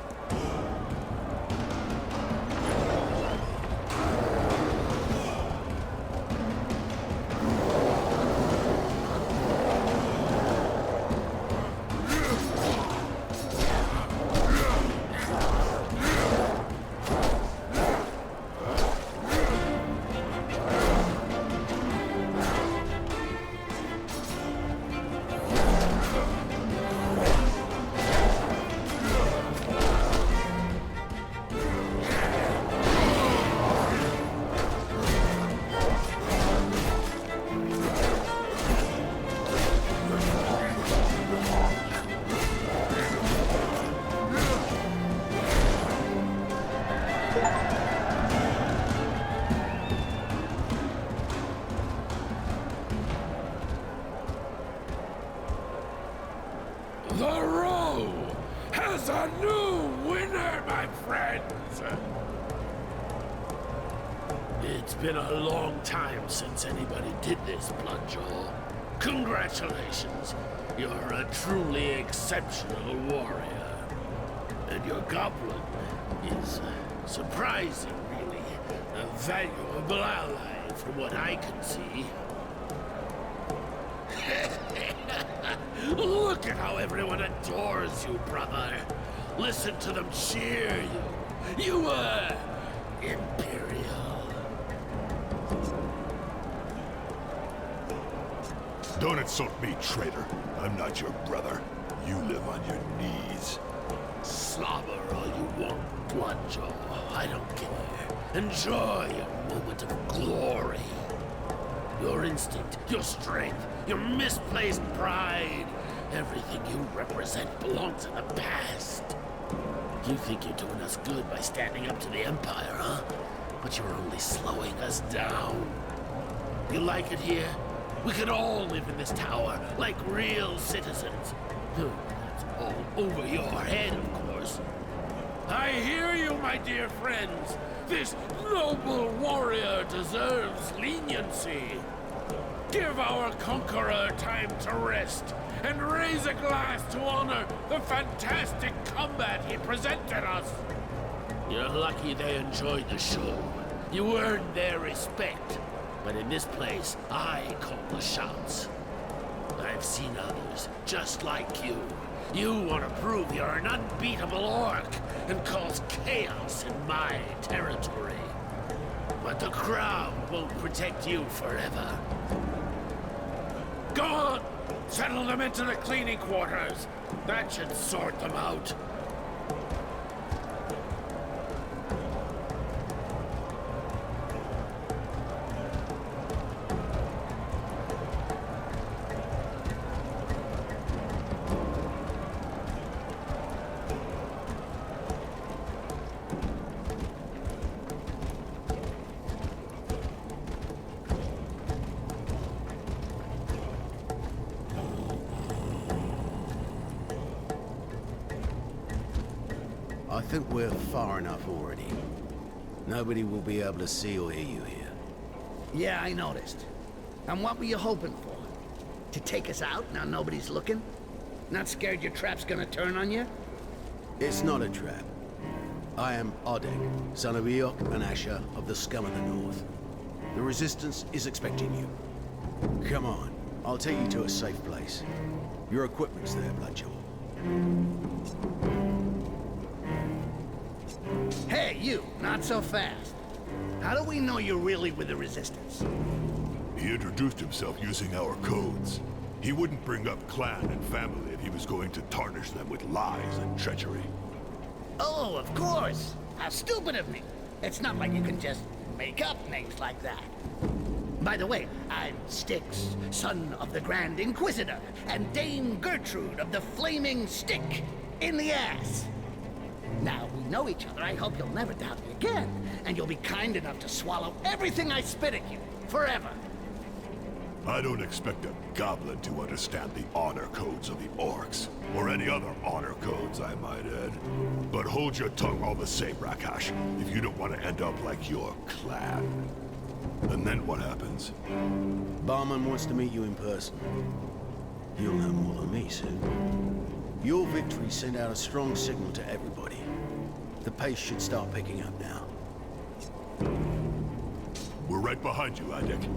The row has a new winner, my friends! It's been a long time since anybody did this, Bloodjaw. Congratulations! You're a truly exceptional warrior. And your goblin is surprising, really. A valuable ally, from what I can see. Look at how everyone adores you, brother. Listen to them cheer you. You were Imperial. Don't insult me, traitor. I'm not your brother. You live on your knees. Slobber all you want, Bloodjaw. I don't care. Enjoy your moment of glory. Your instinct, your strength, your misplaced pride. Everything you represent belongs in the past. You think you're doing us good by standing up to the Empire, huh? But you're only slowing us down. You like it here? We could all live in this tower, like real citizens. That's all over your head, of course. I hear you, my dear friends. This noble warrior deserves leniency. Give our conqueror time to rest, and raise a glass to honor the fantastic combat he presented us. You're lucky they enjoyed the show. You earned their respect. But in this place, I call the shots. I've seen others just like you. You want to prove you're an unbeatable orc and cause chaos in my territory. But the crowd won't protect you forever. Go on! Settle them into the cleaning quarters. That should sort them out. I think we're far enough already. Nobody will be able to see or hear you here. Yeah, I noticed. And what were you hoping for? To take us out now nobody's looking? Not scared your trap's gonna turn on you? It's not a trap. I am Odek, son of Yoke and Asher of the Scum of the North. The Resistance is expecting you. Come on, I'll take you to a safe place. Your equipment's there, Bloodjaw. Hey, you! Not so fast. How do we know you're really with the Resistance? He introduced himself using our codes. He wouldn't bring up clan and family if he was going to tarnish them with lies and treachery. Oh, of course! How stupid of me! It's not like you can just make up names like that. By the way, I'm Styx, son of the Grand Inquisitor, and Dame Gertrude of the Flaming Stick in the ass. Now we know each other, I hope you'll never doubt me again, and you'll be kind enough to swallow everything I spit at you, forever. I don't expect a goblin to understand the honor codes of the orcs, or any other honor codes, I might add. But hold your tongue all the same, Rakash, if you don't want to end up like your clan. And then what happens? Barman wants to meet you in person. You'll know more than me soon. Your victory sent out a strong signal to everybody. The pace should start picking up now. We're right behind you, Adek.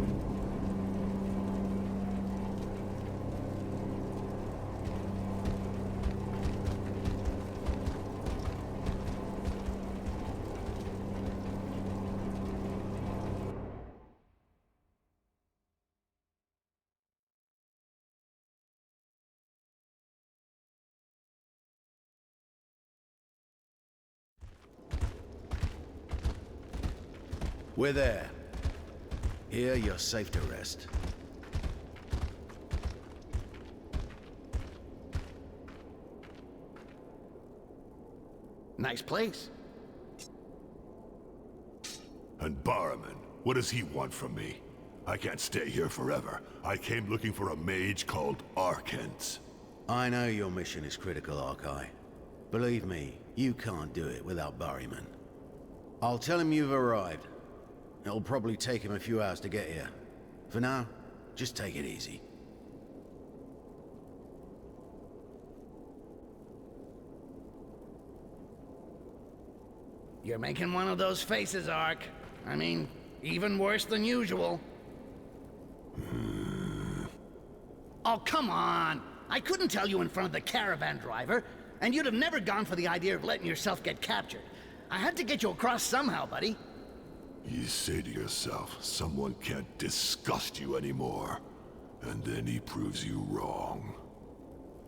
We're there. Here, you're safe to rest. Nice place. And Barimen, what does he want from me? I can't stay here forever. I came looking for a mage called Arkence. I know your mission is critical, Arkail. Believe me, you can't do it without Barimen. I'll tell him you've arrived. It'll probably take him a few hours to get here. For now, just take it easy. You're making one of those faces, Ark. I mean, even worse than usual. Oh, come on! I couldn't tell you in front of the caravan driver, and you'd have never gone for the idea of letting yourself get captured. I had to get you across somehow, buddy. You say to yourself, someone can't disgust you anymore. And then he proves you wrong.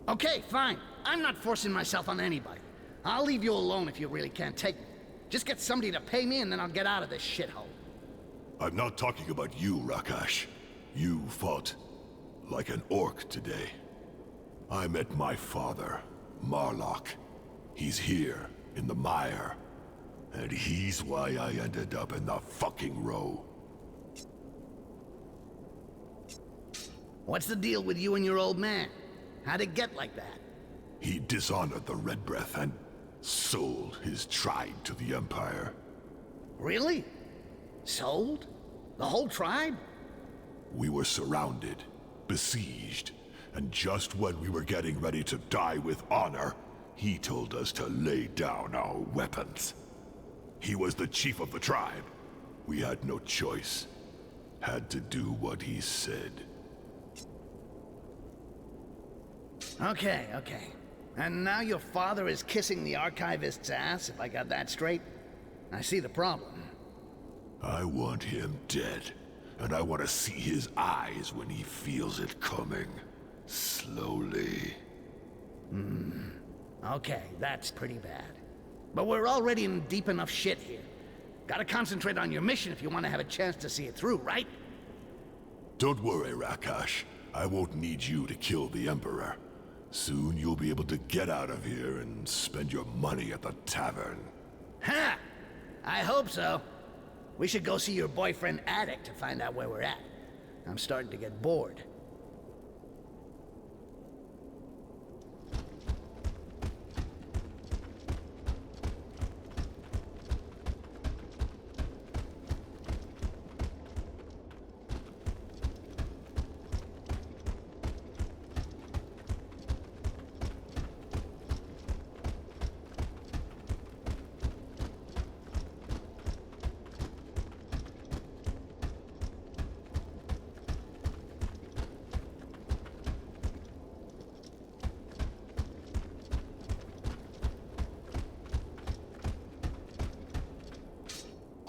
Okay, fine. I'm not forcing myself on anybody. I'll leave you alone if you really can't take me. Just get somebody to pay me and then I'll get out of this shithole. I'm not talking about you, Rakash. You fought like an orc today. I met my father, Marlock. He's here, in the mire. And he's why I ended up in the fucking row. What's the deal with you and your old man? How'd it get like that? He dishonored the Red Breath and sold his tribe to the Empire. Really? Sold? The whole tribe? We were surrounded, besieged, and just when we were getting ready to die with honor, he told us to lay down our weapons. He was the chief of the tribe. We had no choice. Had to do what he said. Okay. And now your father is kissing the archivist's ass, if I got that straight? I see the problem. I want him dead, and I want to see his eyes when he feels it coming. Slowly. Okay, that's pretty bad. But we're already in deep enough shit here. Gotta concentrate on your mission if you want to have a chance to see it through, right? Don't worry, Rakash. I won't need you to kill the Emperor. Soon you'll be able to get out of here and spend your money at the tavern. Ha! I hope so. We should go see your boyfriend Attic to find out where we're at. I'm starting to get bored.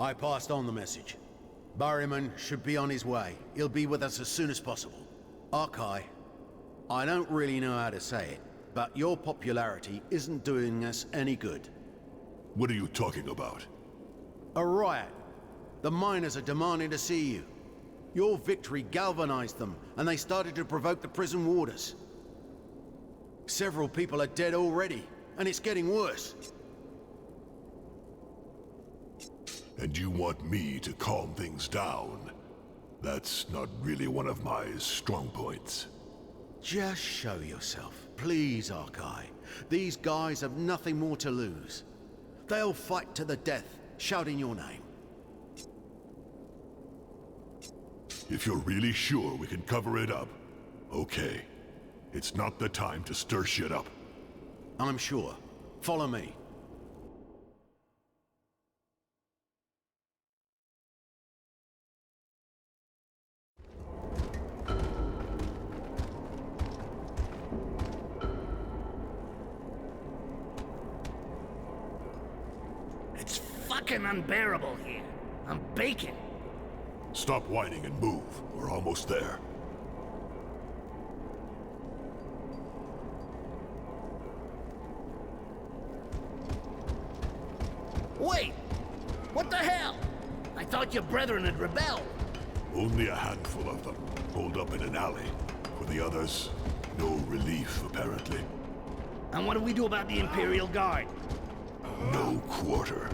I passed on the message. Barimen should be on his way. He'll be with us as soon as possible. Arkail, I don't really know how to say it, but your popularity isn't doing us any good. What are you talking about? A riot. The miners are demanding to see you. Your victory galvanized them, and they started to provoke the prison warders. Several people are dead already, and it's getting worse. And you want me to calm things down? That's not really one of my strong points. Just show yourself, please, Arkail. These guys have nothing more to lose. They'll fight to the death, shouting your name. If you're really sure we can cover it up, okay. It's not the time to stir shit up. I'm sure. Follow me. It's fucking unbearable here. I'm baking. Stop whining and move. We're almost there. Wait! What the hell? I thought your brethren had rebelled. Only a handful of them, holed up in an alley. For the others, no relief, apparently. And what do we do about the Imperial Guard? No quarter.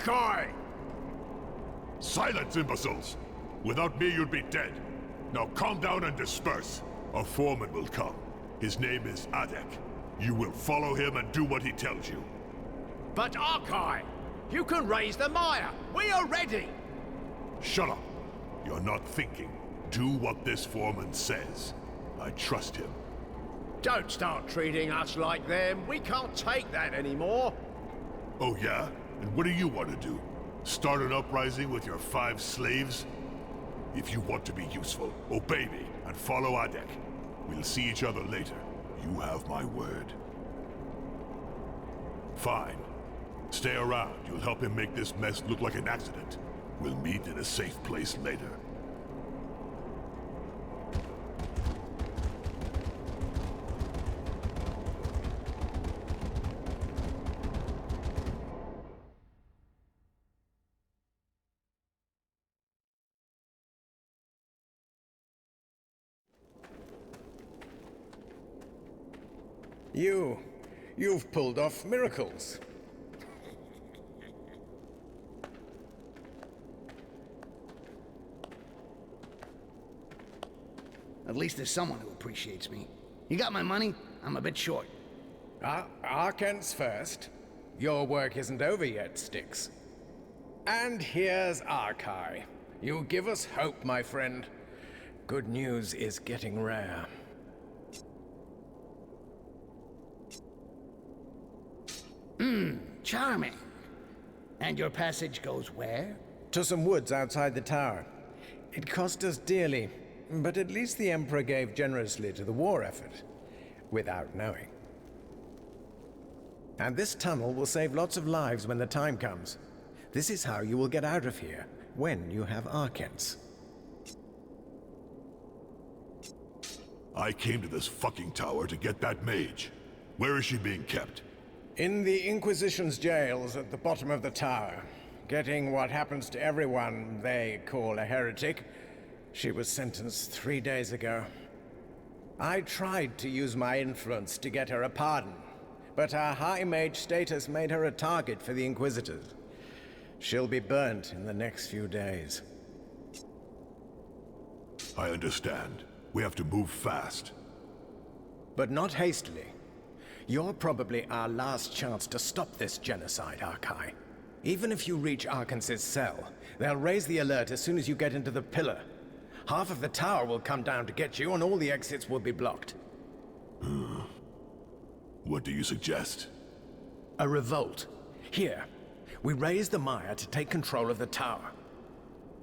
Arkay! Silence, imbeciles! Without me, you'd be dead. Now calm down and disperse. Our foreman will come. His name is Adek. You will follow him and do what he tells you. But Arkay, you can raise the mire. We are ready. Shut up. You're not thinking. Do what this foreman says. I trust him. Don't start treating us like them. We can't take that anymore. Oh yeah? And what do you want to do? Start an uprising with your 5 slaves? If you want to be useful, obey me and follow Adek. We'll see each other later. You have my word. Fine. Stay around. You'll help him make this mess look like an accident. We'll meet in a safe place later. You've pulled off miracles. At least there's someone who appreciates me. You got my money? I'm a bit short. Arkence first. Your work isn't over yet, Styx. And here's Arkay. You give us hope, my friend. Good news is getting rare. Charming. And your passage goes where? To some woods outside the tower. It cost us dearly, but at least the Emperor gave generously to the war effort, without knowing. And this tunnel will save lots of lives when the time comes. This is how you will get out of here, when you have Arkence. I came to this fucking tower to get that mage. Where is she being kept? In the Inquisition's jails at the bottom of the tower, getting what happens to everyone they call a heretic. She was sentenced 3 days ago. I tried to use my influence to get her a pardon, but her high mage status made her a target for the Inquisitors. She'll be burnt in the next few days. I understand. We have to move fast. But not hastily. You're probably our last chance to stop this genocide, Arkay. Even if you reach Arkance's cell, they'll raise the alert as soon as you get into the pillar. Half of the tower will come down to get you, and all the exits will be blocked. What do you suggest? A revolt. Here, we raise the mire to take control of the tower.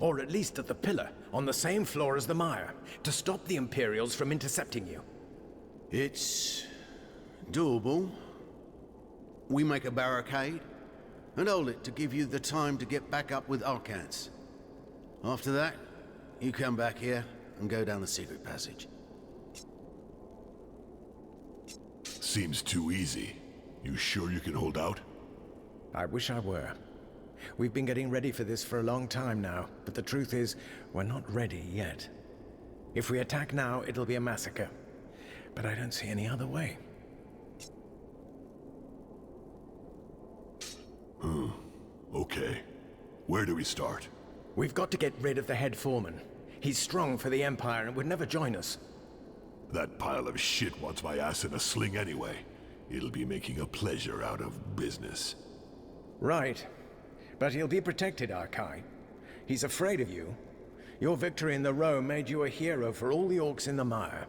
Or at least at the pillar, on the same floor as the mire, to stop the Imperials from intercepting you. It's doable. We make a barricade and hold it to give you the time to get back up with Arkance. After that, you come back here and go down the secret passage. Seems too easy. You sure you can hold out? I wish I were. We've been getting ready for this for a long time now, but the truth is, we're not ready yet. If we attack now, it'll be a massacre. But I don't see any other way. Okay. Where do we start? We've got to get rid of the head foreman. He's strong for the Empire and would never join us. That pile of shit wants my ass in a sling anyway. It'll be making a pleasure out of business. Right. But he'll be protected, Arkay. He's afraid of you. Your victory in the Row made you a hero for all the Orcs in the mire.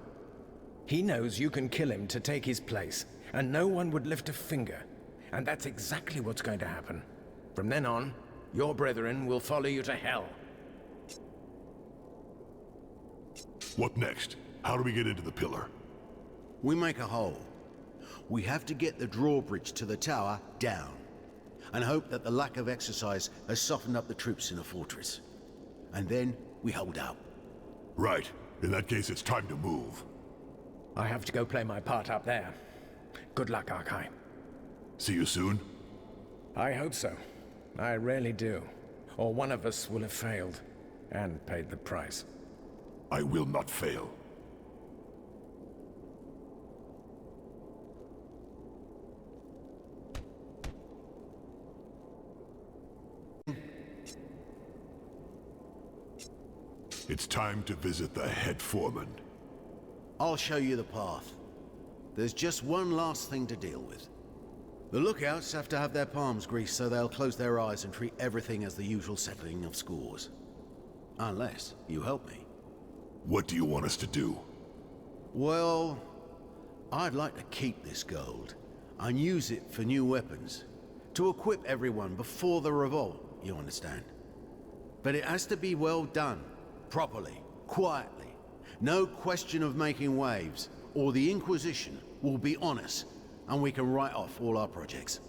He knows you can kill him to take his place, and no one would lift a finger. And that's exactly what's going to happen. From then on, your brethren will follow you to hell. What next? How do we get into the pillar? We make a hole. We have to get the drawbridge to the tower down, and hope that the lack of exercise has softened up the troops in the fortress. And then we hold out. Right. In that case, it's time to move. I have to go play my part up there. Good luck, Arkay. See you soon? I hope so. I really do. Or one of us will have failed, and paid the price. I will not fail. It's time to visit the head foreman. I'll show you the path. There's just one last thing to deal with. The lookouts have to have their palms greased so they'll close their eyes and treat everything as the usual settling of scores. Unless you help me. What do you want us to do? Well, I'd like to keep this gold and use it for new weapons. To equip everyone before the revolt, you understand. But it has to be well done, properly, quietly. No question of making waves, or the Inquisition will be on us, and we can write off all our projects.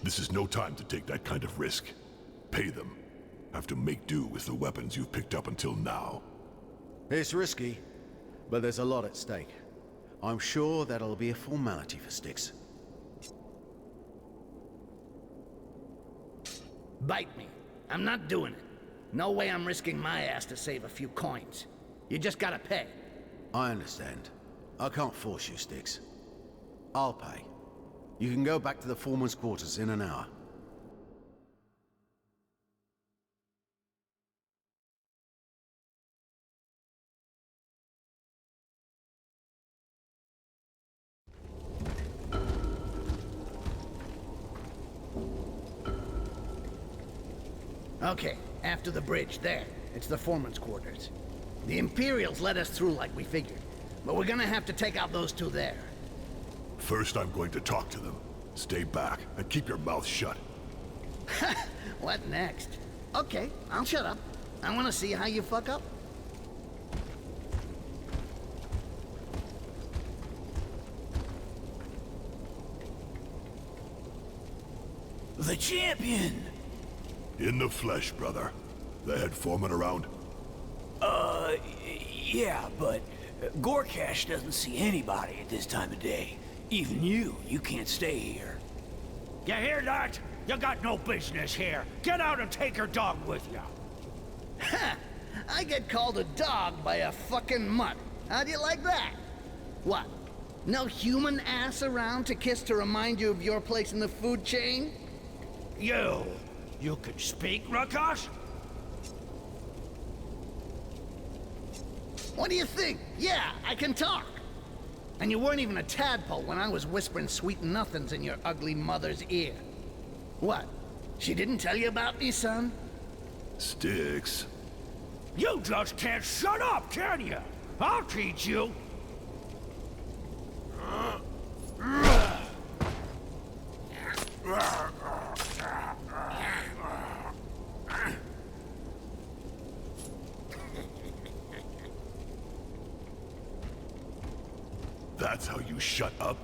This is no time to take that kind of risk. Pay them. Have to make do with the weapons you've picked up until now. It's risky, but there's a lot at stake. I'm sure that'll be a formality for Styx. Bite me. I'm not doing it. No way I'm risking my ass to save a few coins. You just gotta pay. I understand. I can't force you, Styx. I'll pay. You can go back to the foreman's quarters in an hour. Okay, after the bridge, there. It's the foreman's quarters. The Imperials let us through like we figured, but we're gonna have to take out those two there. First, I'm going to talk to them. Stay back and keep your mouth shut. What next? Okay, I'll shut up. I wanna see how you fuck up. The champion! In the flesh, brother. The head foreman around? Yeah, but Gorash doesn't see anybody at this time of day. Even you can't stay here. You hear that? You got no business here. Get out and take your dog with you. Ha! I get called a dog by a fucking mutt. How do you like that? What? No human ass around to kiss to remind you of your place in the food chain? You can speak, Rakas? What do you think? Yeah, I can talk. And you weren't even a tadpole when I was whispering sweet nothings in your ugly mother's ear. What? She didn't tell you about me, son? Styx. You just can't shut up, can you? I'll teach you. That's how you shut up?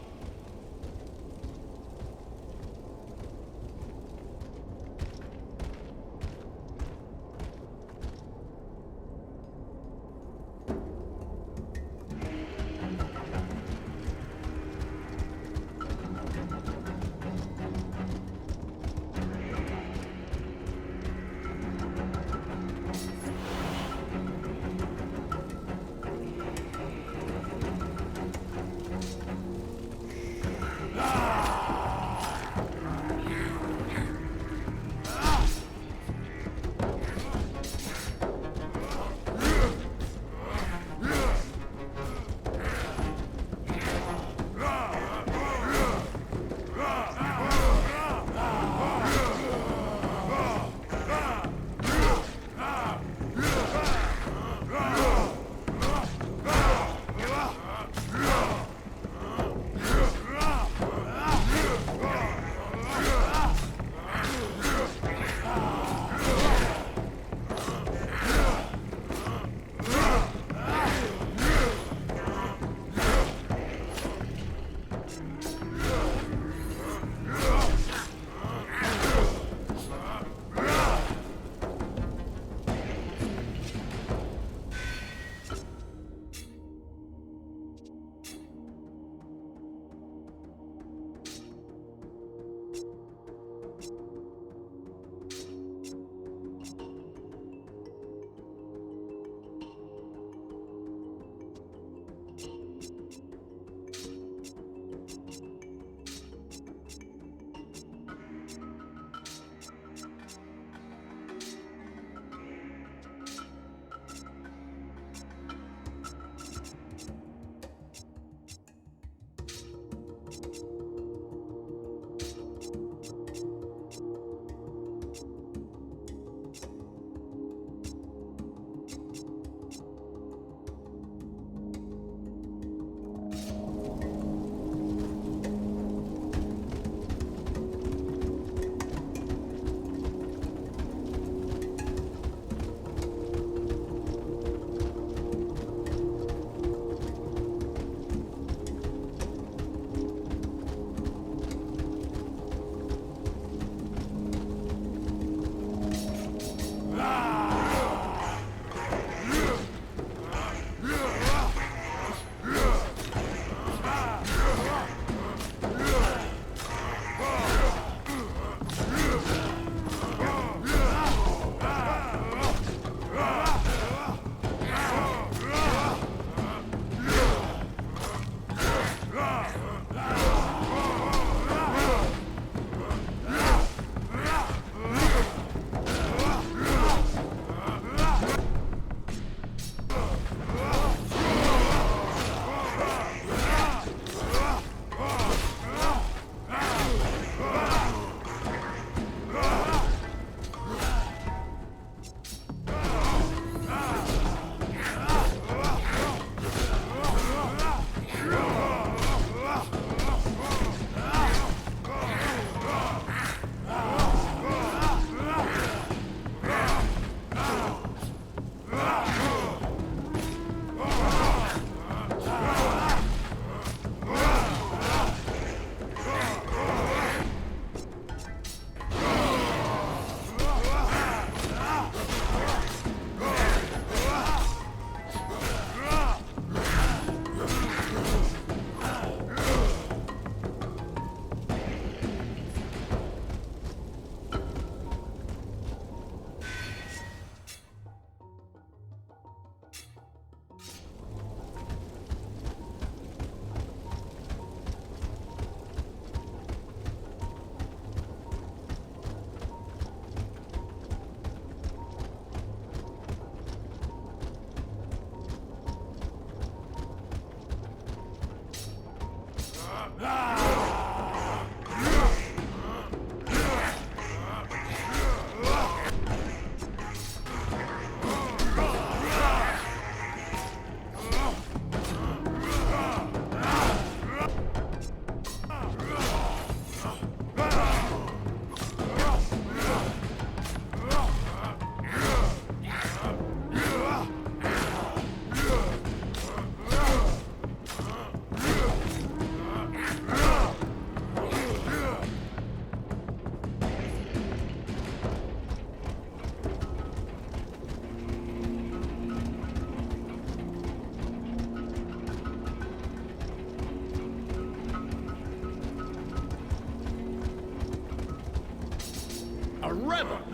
Revolt!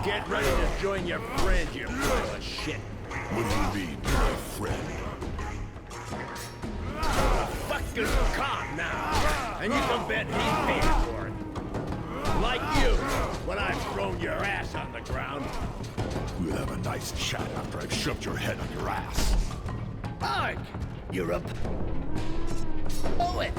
Get ready to join your friends, you pile of shit. What do you mean, my friend? The fucker's caught now, and you can bet he's paying for it. Like you, when I've thrown your ass on the ground. We'll have a nice chat after I've shoved your head on your ass. Ark! You're a poet!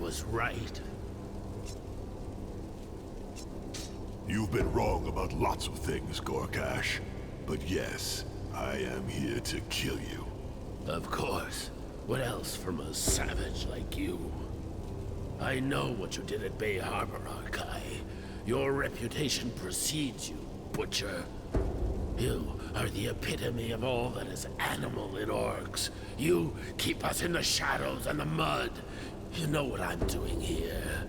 was right. You've been wrong about lots of things, Gorash. But yes, I am here to kill you. Of course. What else from a savage like you? I know what you did at Bay Harbor, Arkail. Your reputation precedes you, butcher. You are the epitome of all that is animal in orcs. You keep us in the shadows and the mud. You know what I'm doing here.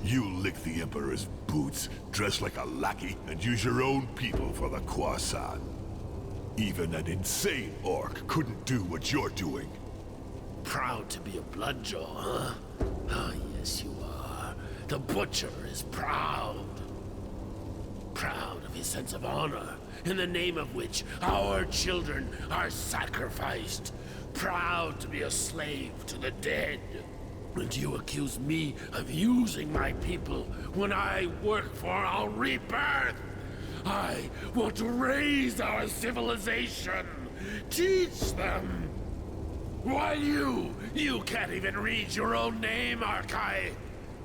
You lick the Emperor's boots, dress like a lackey, and use your own people for the croissant. Even an insane orc couldn't do what you're doing. Proud to be a bloodjaw, huh? Ah, yes you are. The butcher is proud. Proud of his sense of honor, in the name of which our children are sacrificed. Proud to be a slave to the dead. And you accuse me of using my people when I work for our rebirth. I want to raise our civilization. Teach them. Why you can't even read your own name, Arkail.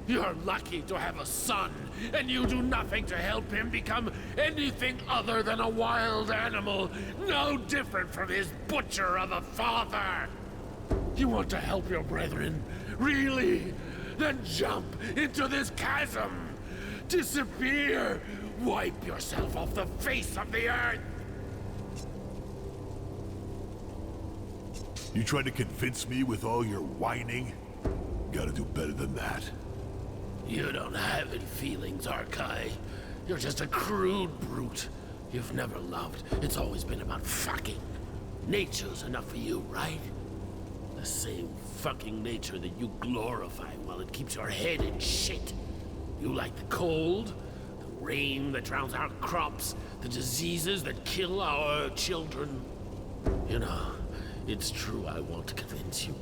You're lucky to have a son, and you do nothing to help him become anything other than a wild animal, no different from his butcher of a father. You want to help your brethren? Really? Then jump into this chasm. Disappear. Wipe yourself off the face of the earth. You trying to convince me with all your whining? Gotta do better than that. You don't have any feelings, Arkail. You're just a crude brute. You've never loved. It's always been about fucking. Nature's enough for you, right? The same fucking nature that you glorify while it keeps your head in shit. You like the cold, the rain that drowns our crops, the diseases that kill our children. You know, it's true I want to convince you.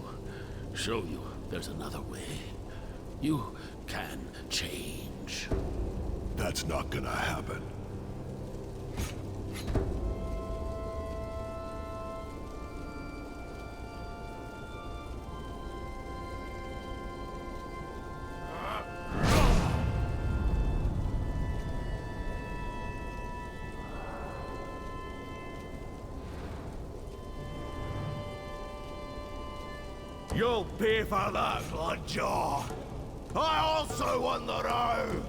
Show you there's another way. You can change. That's not gonna happen. You'll pay for that, Bloodjaw. I also want the row.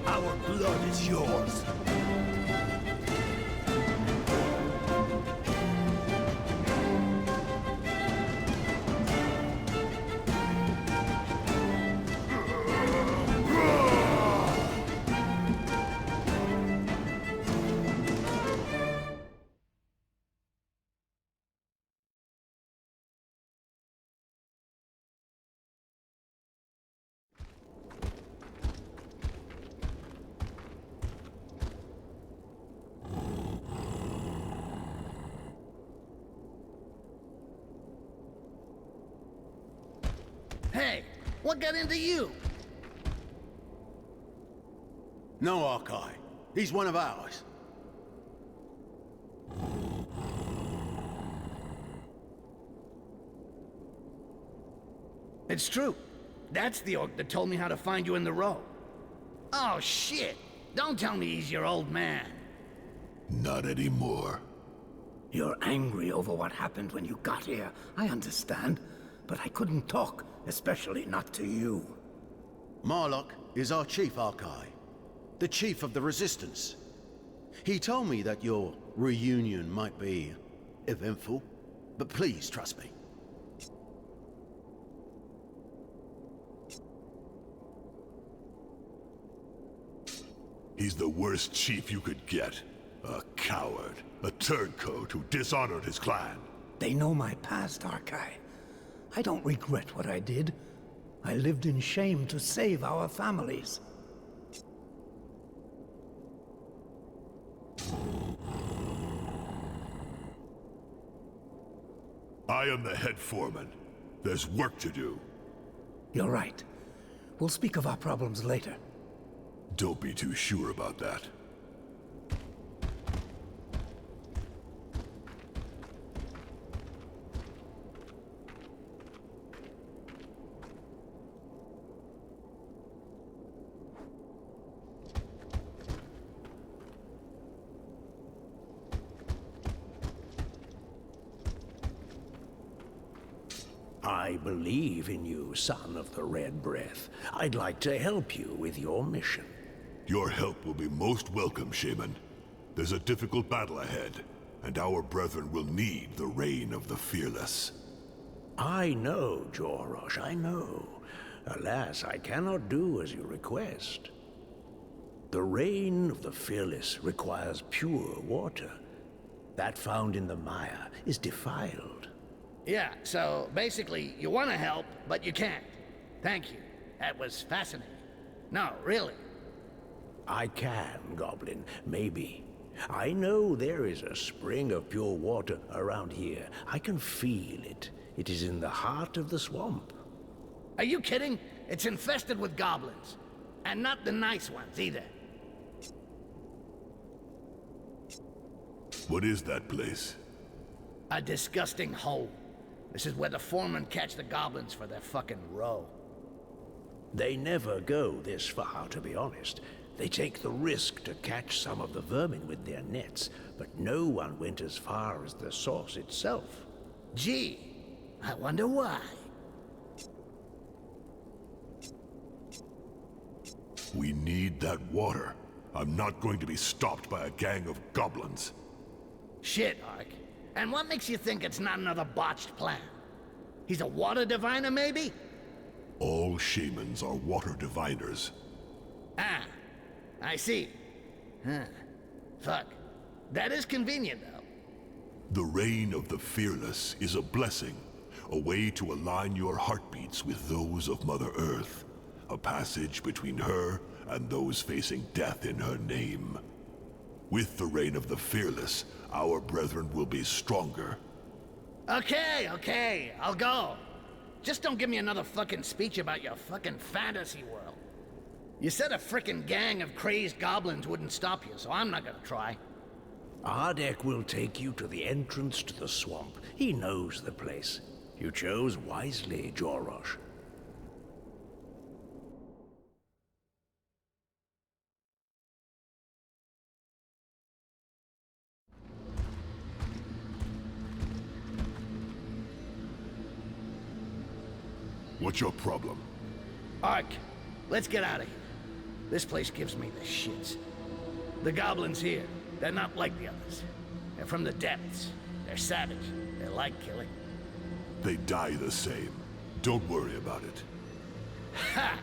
Our blood is yours. Hey, what got into you? No, Arkail. He's one of ours. It's true. That's the orc that told me how to find you in the row. Oh, shit. Don't tell me he's your old man. Not anymore. You're angry over what happened when you got here. I understand. But I couldn't talk, especially not to you. Marlock is our chief, Arkail. The chief of the Resistance. He told me that your reunion might be eventful, but please trust me. He's the worst chief you could get. A coward. A turncoat who dishonored his clan. They know my past, Arkail. I don't regret what I did. I lived in shame to save our families. I am the head foreman. There's work to do. You're right. We'll speak of our problems later. Don't be too sure about that. I believe in you, son of the Red Breath. I'd like to help you with your mission. Your help will be most welcome, shaman. There's a difficult battle ahead, and our brethren will need the reign of the fearless. I know, Gorash, I know. Alas, I cannot do as you request. The reign of the fearless requires pure water. That found in the mire is defiled. Yeah, so basically, you want to help, but you can't. Thank you. That was fascinating. No, really. I can, Goblin, maybe. I know there is a spring of pure water around here. I can feel it. It is in the heart of the swamp. Are you kidding? It's infested with goblins. And not the nice ones, either. What is that place? A disgusting hole. This is where the foremen catch the goblins for their fucking row. They never go this far, to be honest. They take the risk to catch some of the vermin with their nets, but no one went as far as the source itself. Gee, I wonder why. We need that water. I'm not going to be stopped by a gang of goblins. Shit, Ark. And what makes you think it's not another botched plan? He's a water diviner, maybe? All shamans are water diviners. Ah, I see. Huh. Fuck. That is convenient, though. The reign of the fearless is a blessing, a way to align your heartbeats with those of Mother Earth, a passage between her and those facing death in her name. With the reign of the fearless, our brethren will be stronger. Okay, I'll go. Just don't give me another fucking speech about your fucking fantasy world. You said a frickin' gang of crazed goblins wouldn't stop you, so I'm not gonna try. Ardek will take you to the entrance to the swamp. He knows the place. You chose wisely, Gorash. What's your problem? Ark, let's get out of here. This place gives me the shits. The goblins here, they're not like the others. They're from the depths. They're savage. They like killing. They die the same. Don't worry about it. Ha!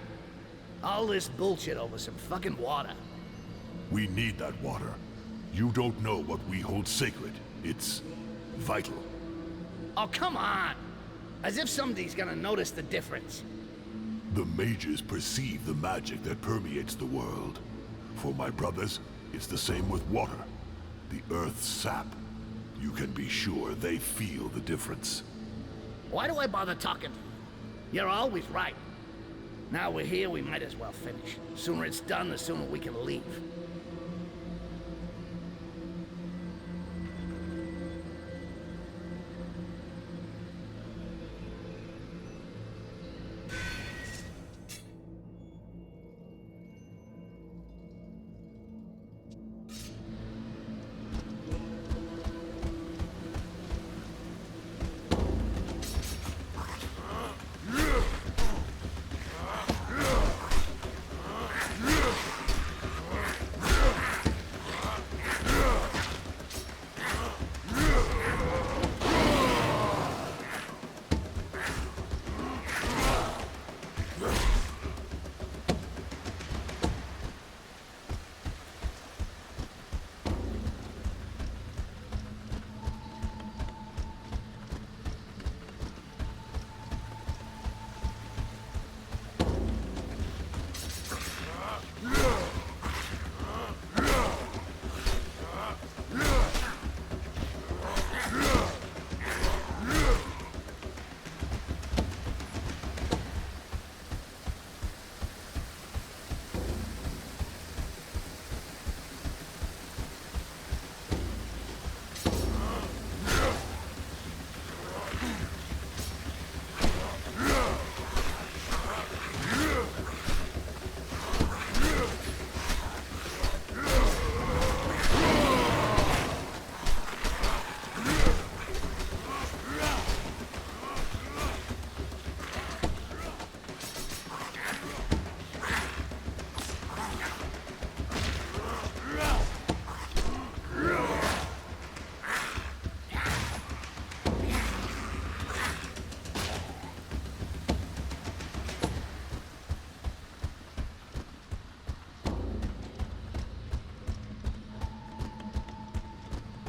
All this bullshit over some fucking water. We need that water. You don't know what we hold sacred. It's vital. Oh, come on! As if somebody's gonna notice the difference. The mages perceive the magic that permeates the world. For my brothers, it's the same with water. The earth's sap. You can be sure they feel the difference. Why do I bother talking to you? You're always right. Now we're here, we might as well finish. The sooner it's done, the sooner we can leave.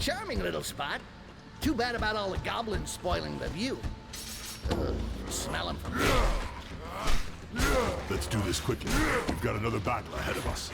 Charming little spot. Too bad about all the goblins spoiling the view. Smell them from here. Let's do this quickly. We've got another battle ahead of us.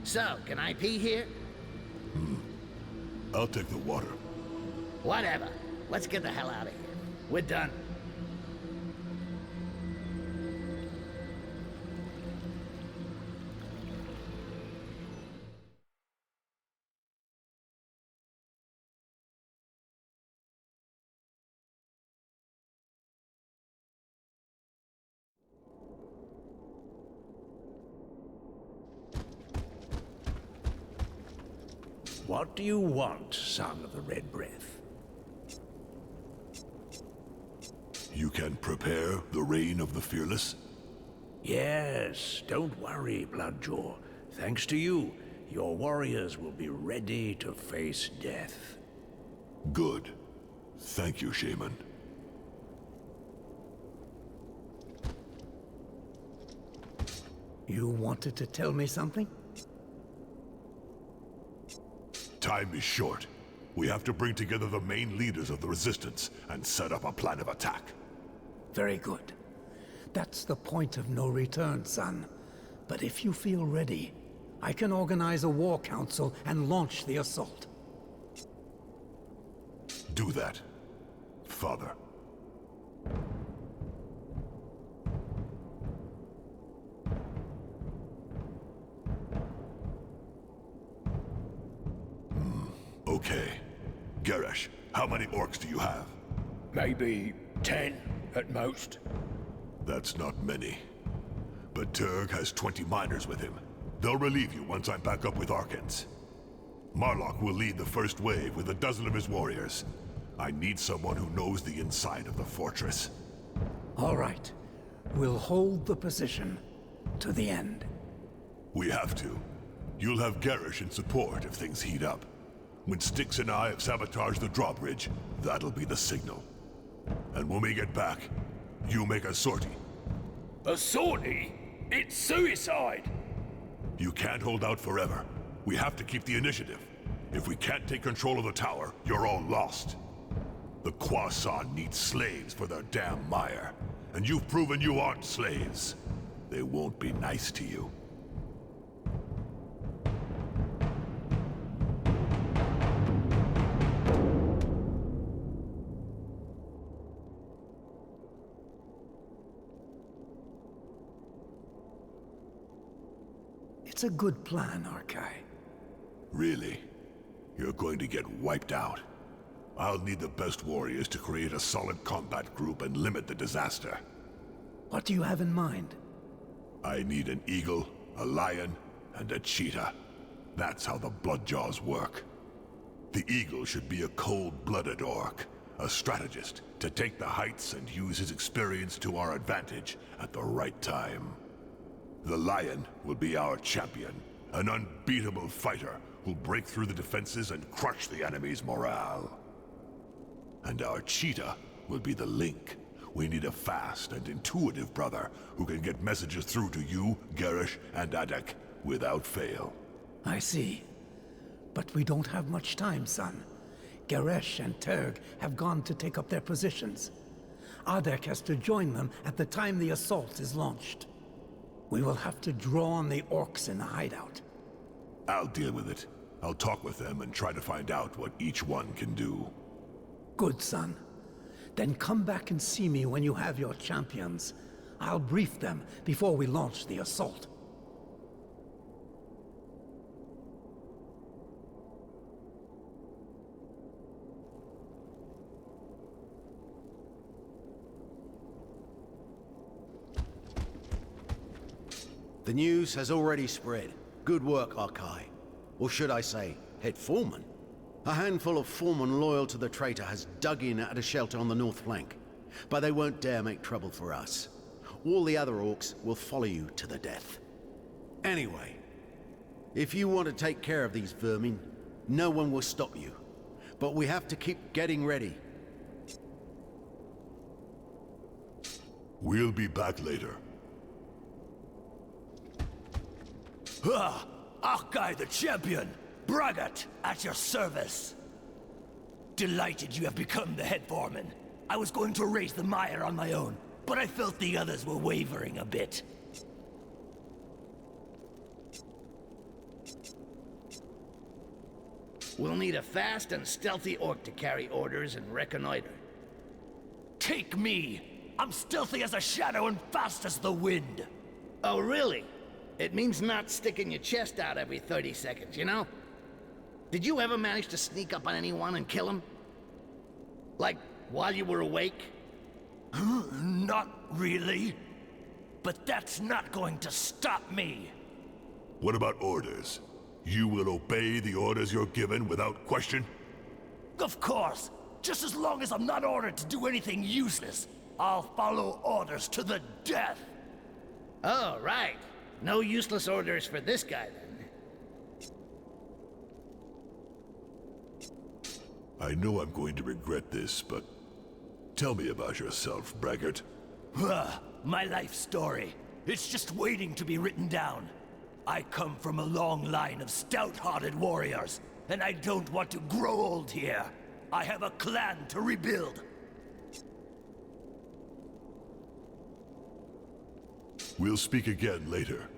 So, can I pee here? I'll take the water. Whatever. Let's get the hell out of here. We're done. What do you want, son of the Red Breath? You can prepare the reign of the fearless? Yes, don't worry, Bloodjaw. Thanks to you, your warriors will be ready to face death. Good. Thank you, shaman. You wanted to tell me something? Time is short. We have to bring together the main leaders of the resistance and set up a plan of attack. Very good. That's the point of no return, son. But if you feel ready, I can organize a war council and launch the assault. Do that, Father. Okay. Gorash, how many orcs do you have? Maybe 10 at most. That's not many. But Turg has 20 miners with him. They'll relieve you once I'm back up with Arkence. Marlock will lead the first wave with a dozen of his warriors. I need someone who knows the inside of the fortress. All right. We'll hold the position to the end. We have to. You'll have Gorash in support if things heat up. When Styx and I have sabotaged the drawbridge, that'll be the signal. And when we get back, you make a sortie. A sortie? It's suicide! You can't hold out forever. We have to keep the initiative. If we can't take control of the tower, you're all lost. The Croissant needs slaves for their damn mire. And you've proven you aren't slaves. They won't be nice to you. It's a good plan, Arkail. Really? You're going to get wiped out. I'll need the best warriors to create a solid combat group and limit the disaster. What do you have in mind? I need an eagle, a lion, and a cheetah. That's how the Bloodjaws work. The eagle should be a cold-blooded orc, a strategist to take the heights and use his experience to our advantage at the right time. The lion will be our champion, an unbeatable fighter who'll break through the defenses and crush the enemy's morale. And our cheetah will be the link. We need a fast and intuitive brother who can get messages through to you, Gorash, and Adek without fail. I see. But we don't have much time, son. Gorash and Turg have gone to take up their positions. Adek has to join them at the time the assault is launched. We will have to draw on the orcs in the hideout. I'll deal with it. I'll talk with them and try to find out what each one can do. Good, son. Then come back and see me when you have your champions. I'll brief them before we launch the assault. The news has already spread. Good work, Arkail. Or should I say, head foreman? A handful of foremen loyal to the traitor has dug in at a shelter on the north flank. But they won't dare make trouble for us. All the other orcs will follow you to the death. Anyway, if you want to take care of these vermin, no one will stop you. But we have to keep getting ready. We'll be back later. Ah, Arkail the champion! Braggart, at your service! Delighted you have become the head foreman. I was going to raise the mire on my own, but I felt the others were wavering a bit. We'll need a fast and stealthy orc to carry orders and reconnoiter. Take me! I'm stealthy as a shadow and fast as the wind! Oh, really? It means not sticking your chest out every 30 seconds, you know? Did you ever manage to sneak up on anyone and kill him? Like, while you were awake? Not really. But that's not going to stop me. What about orders? You will obey the orders you're given without question? Of course. Just as long as I'm not ordered to do anything useless, I'll follow orders to the death. Oh, right. No useless orders for this guy, then. I know I'm going to regret this, but tell me about yourself, Braggart. My life story. It's just waiting to be written down. I come from a long line of stout-hearted warriors, and I don't want to grow old here. I have a clan to rebuild. We'll speak again later.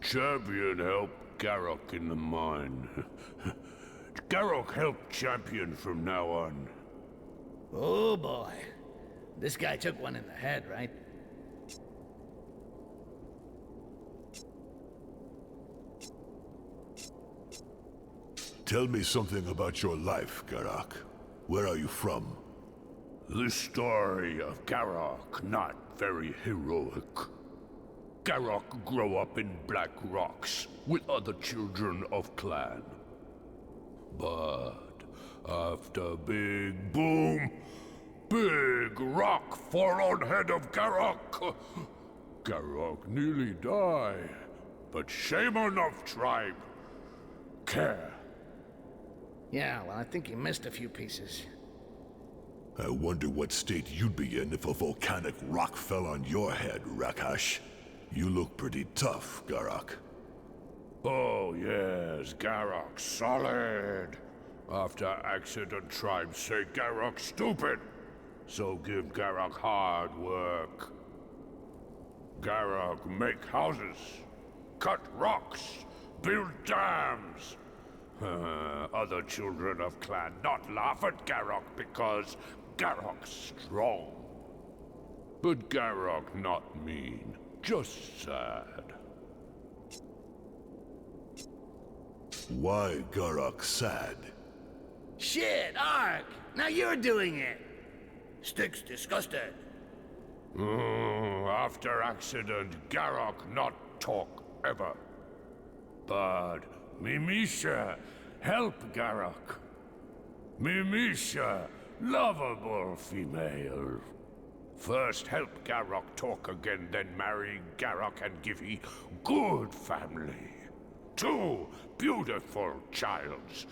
Champion helped Garrock in the mine. Garrock helped Champion from now on. Oh boy. This guy took one in the head, right? Tell me something about your life, Garrock. Where are you from? The story of Garrock, not very heroic. Garrock grew up in Black Rocks with other children of clan. But after big boom, big rock fall on head of Garrock. Garrock nearly die, but shaman of tribe care. Yeah, well, I think you missed a few pieces. I wonder what state you'd be in if a volcanic rock fell on your head, Rakash. You look pretty tough, Garrock. Oh yes, Garrock solid. After accident tribes say Garrock stupid, so give Garrock hard work. Garrock make houses, cut rocks, build dams. Other children of clan not laugh at Garrock because Garrock's strong. But Garrock not mean, just sad. Why Garrock sad? Shit, Ark! Now you're doing it! Styx disgusted. After accident, Garrock not talk ever. But Mimisha help Garrock. Mimisha, lovable female. First help Garrock talk again, then marry Garrock and give he good family. 2 beautiful childs.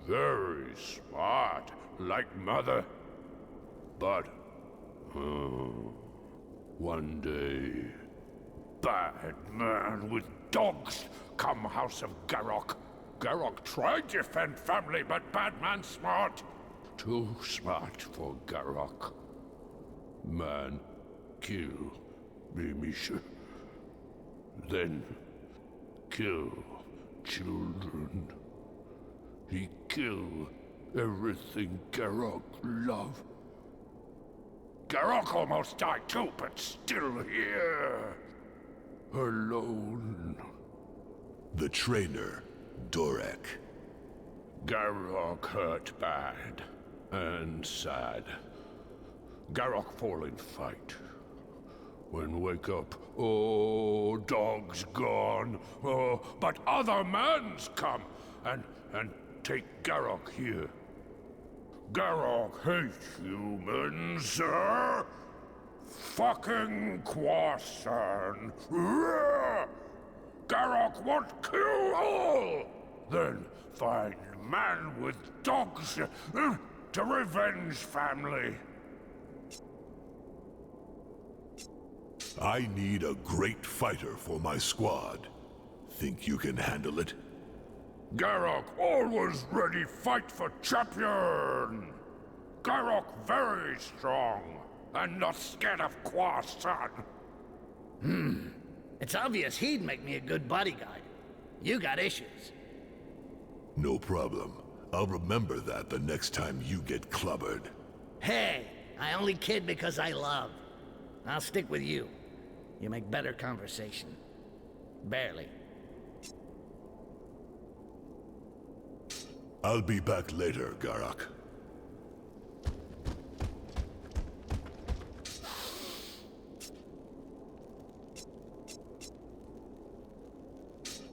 Very smart, like mother. But, one day, bad man with dogs come house of Garrock. Garrock tried to defend family, but bad man smart. Too smart for Garrock. Man kill Mimisha. Then kill children. He kill everything Garrock love. Garrock almost died too, but still here. Alone. The trainer, Dorek. Garrock hurt bad. And sad. Garrock fall in fight. When wake up, oh, dog's gone. Oh, but other mans come and take Garrock here. Garrock hates humans, fucking Quasan. Garrock want kill all. Then find man with dogs to revenge family. I need a great fighter for my squad. Think you can handle it? Garrock always ready fight for champion. Garrock very strong and not scared of Quasan. It's obvious he'd make me a good bodyguard. You got issues. No problem. I'll remember that the next time you get clubbered. Hey, I only kid because I love. I'll stick with you. You make better conversation. Barely. I'll be back later, Garrock.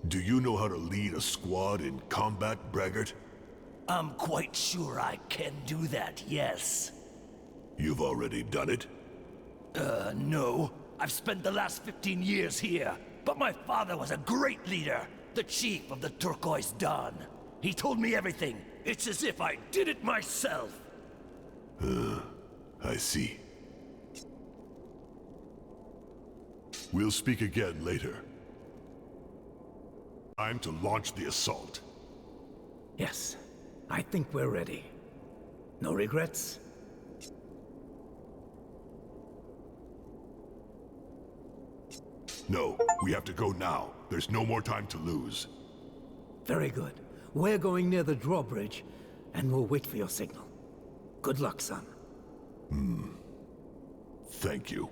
Do you know how to lead a squad in combat, braggart? I'm quite sure I can do that, yes. You've already done it? No. I've spent the last 15 years here, but my father was a great leader, the chief of the Turquoise Dawn. He told me everything. It's as if I did it myself. I see. We'll speak again later. Time to launch the assault. Yes, I think we're ready. No regrets? No, we have to go now. There's no more time to lose. Very good. We're going near the drawbridge, and we'll wait for your signal. Good luck, son. Thank you.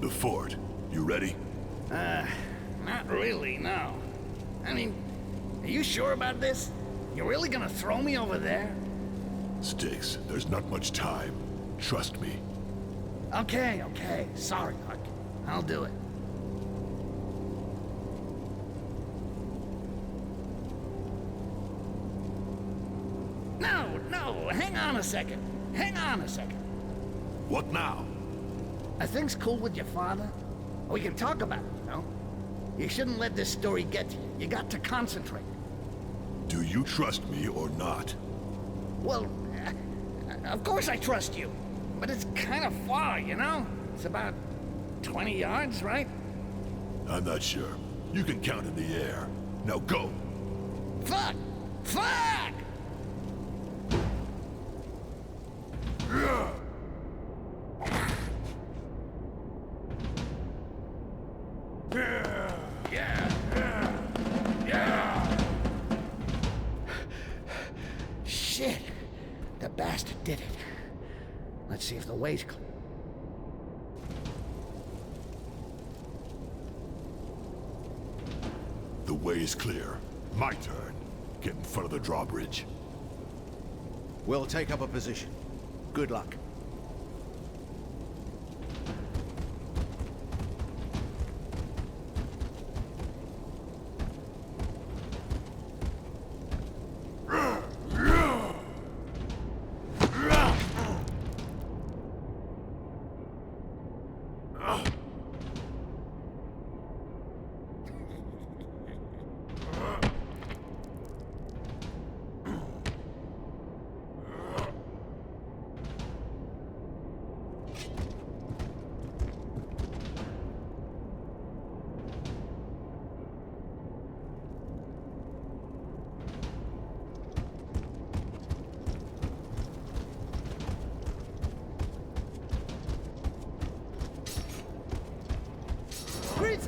The fort. You ready? Not really, no. I mean, are you sure about this? You really gonna throw me over there? Sticks, there's not much time. Trust me. Okay. Sorry, Ark. I'll do it. No, hang on a second. What now? Are things cool with your father? We can talk about it, you know? You shouldn't let this story get to you. You got to concentrate. Do you trust me or not? Well, of course I trust you. But it's kind of far, you know? It's about 20 yards, right? I'm not sure. You can count in the air. Now go! Fuck! Shit! The bastard did it. Let's see if the way's clear. The way is clear. My turn. Get in front of the drawbridge. We'll take up a position. Good luck.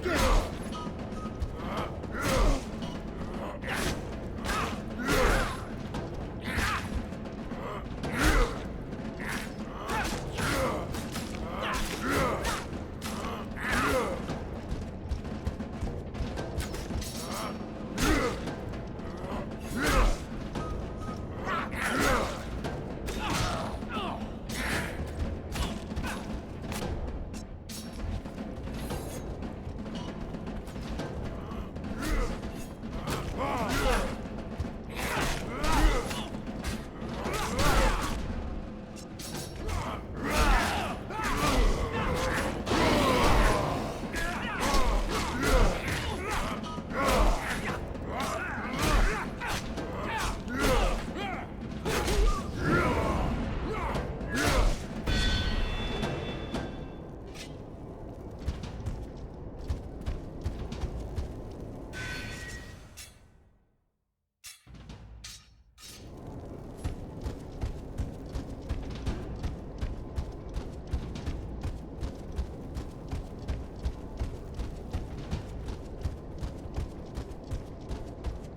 Greenskin!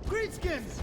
Greenskins!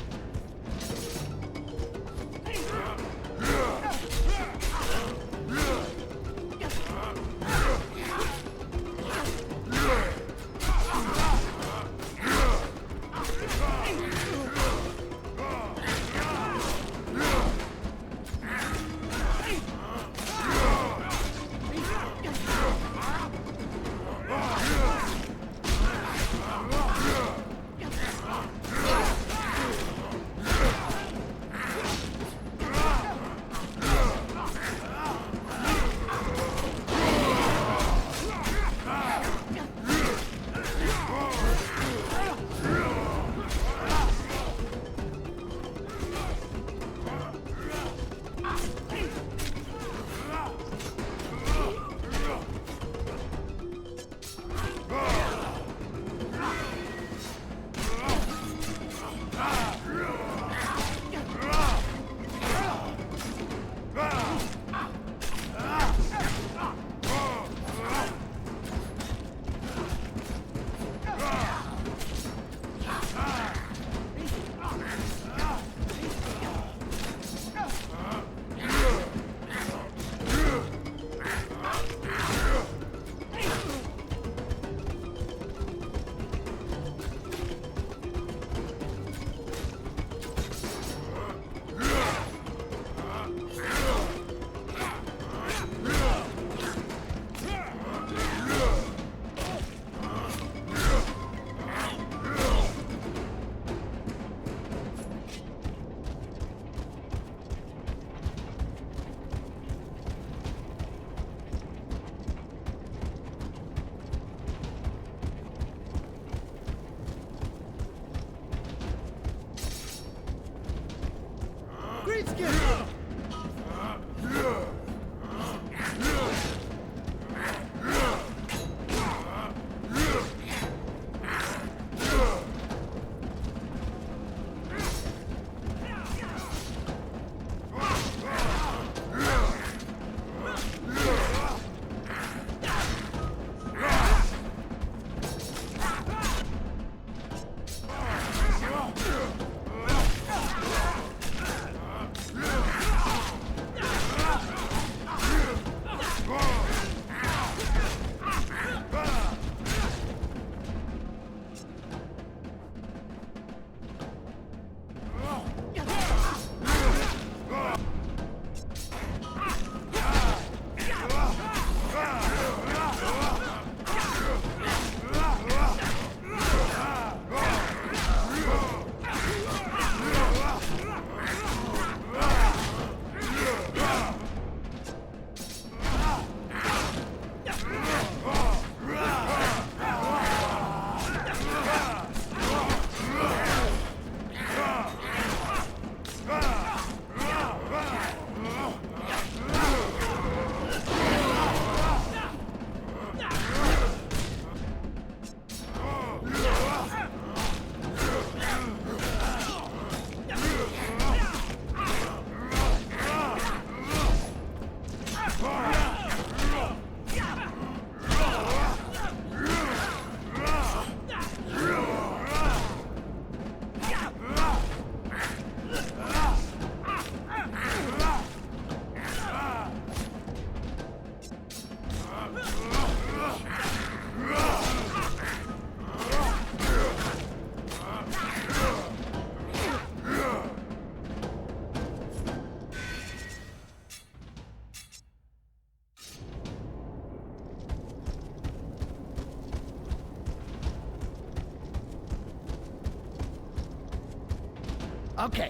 Okay,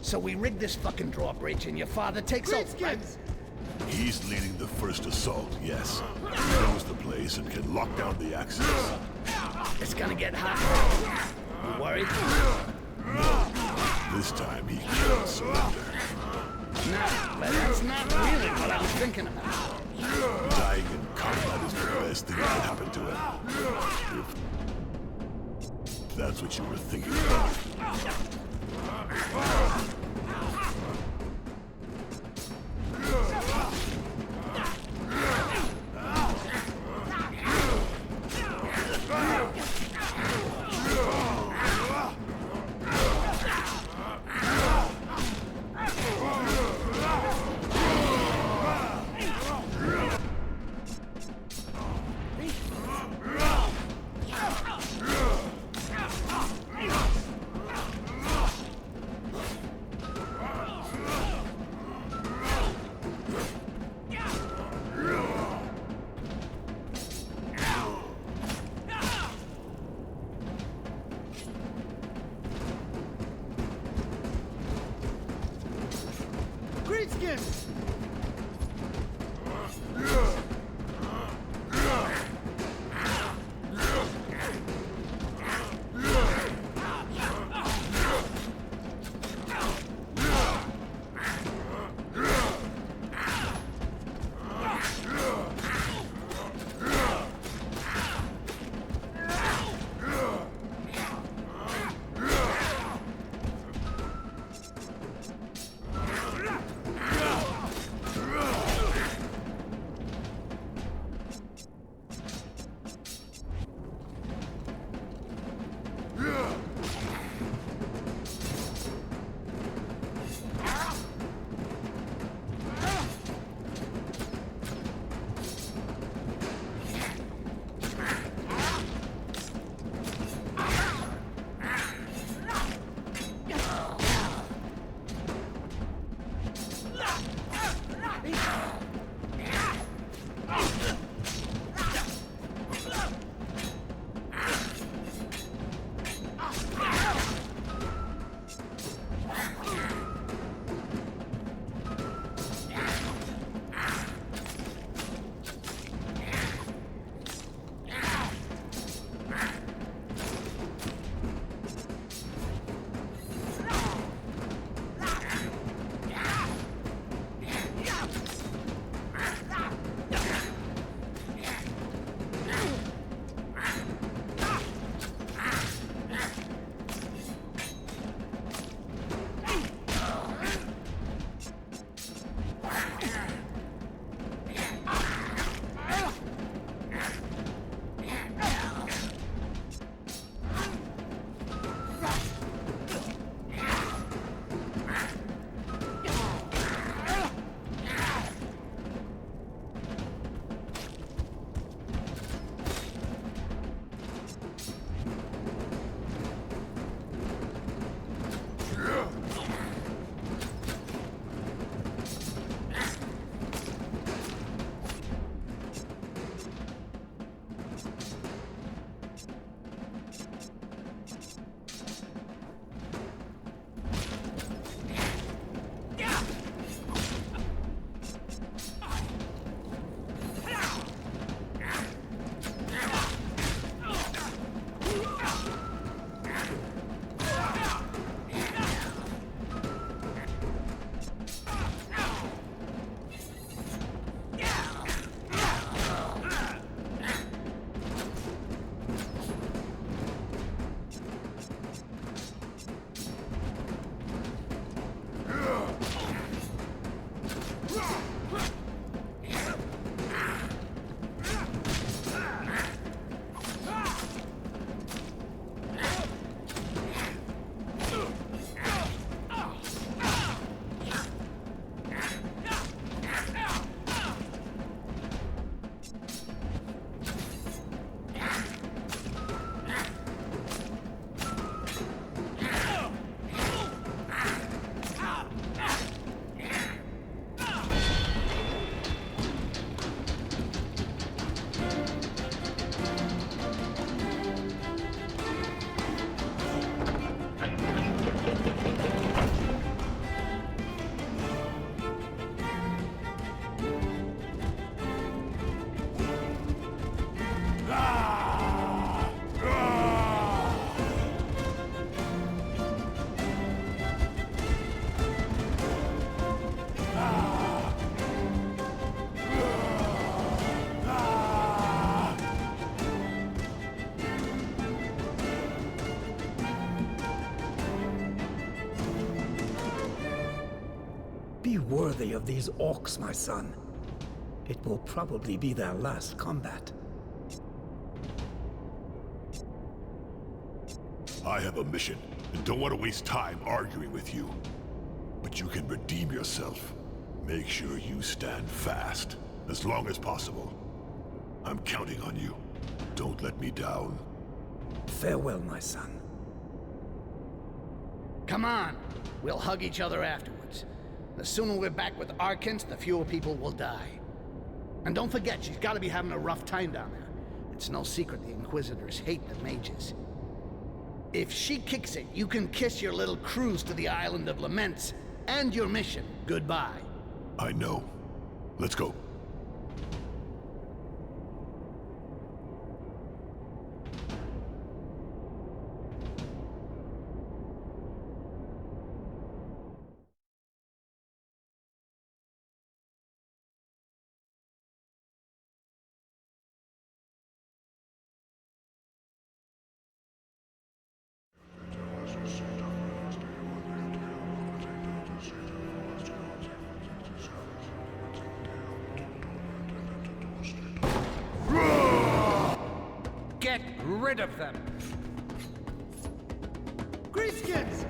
so we rig this fucking drawbridge and your father takes over, right? He's leading the first assault, yes. He knows the place and can lock down the access. It's gonna get hot. You worried? No. This time he can't surrender. No, but that's not really what I was thinking about. Dying in combat is the best thing that can happen to him. If that's what you were thinking about. Be worthy of these orcs, my son. It will probably be their last combat. I have a mission, and don't want to waste time arguing with you. But you can redeem yourself. Make sure you stand fast, as long as possible. I'm counting on you. Don't let me down. Farewell, my son. Come on! We'll hug each other afterwards. The sooner we're back with Arkence, the fewer people will die. And don't forget, she's gotta be having a rough time down there. It's no secret the Inquisitors hate the mages. If she kicks it, you can kiss your little cruise to the island of Laments, and your mission goodbye. I know. Let's go. Get rid of them! Greaskins!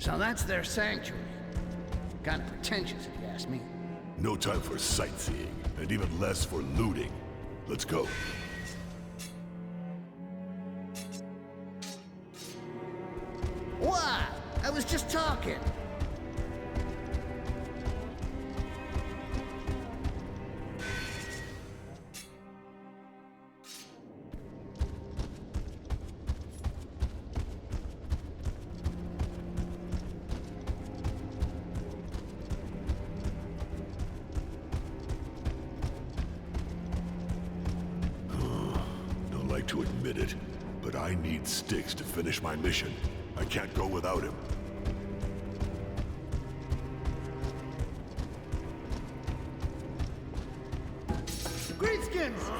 So that's their sanctuary. Kind of pretentious, if you ask me. No time for sightseeing, and even less for looting. Let's go. What? I was just talking. To admit it, but I need Styx to finish my mission. I can't go without him. Greatskins!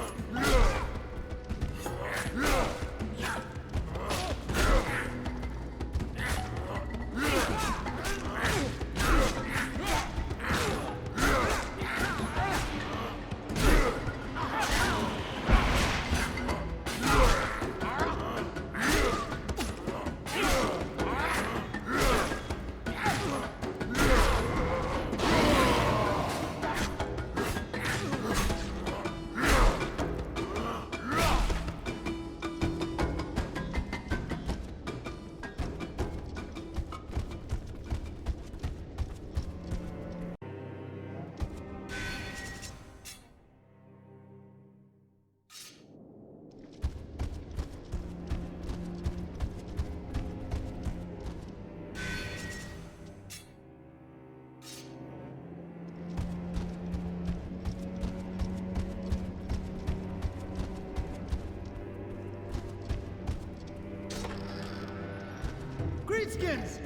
Greatskins!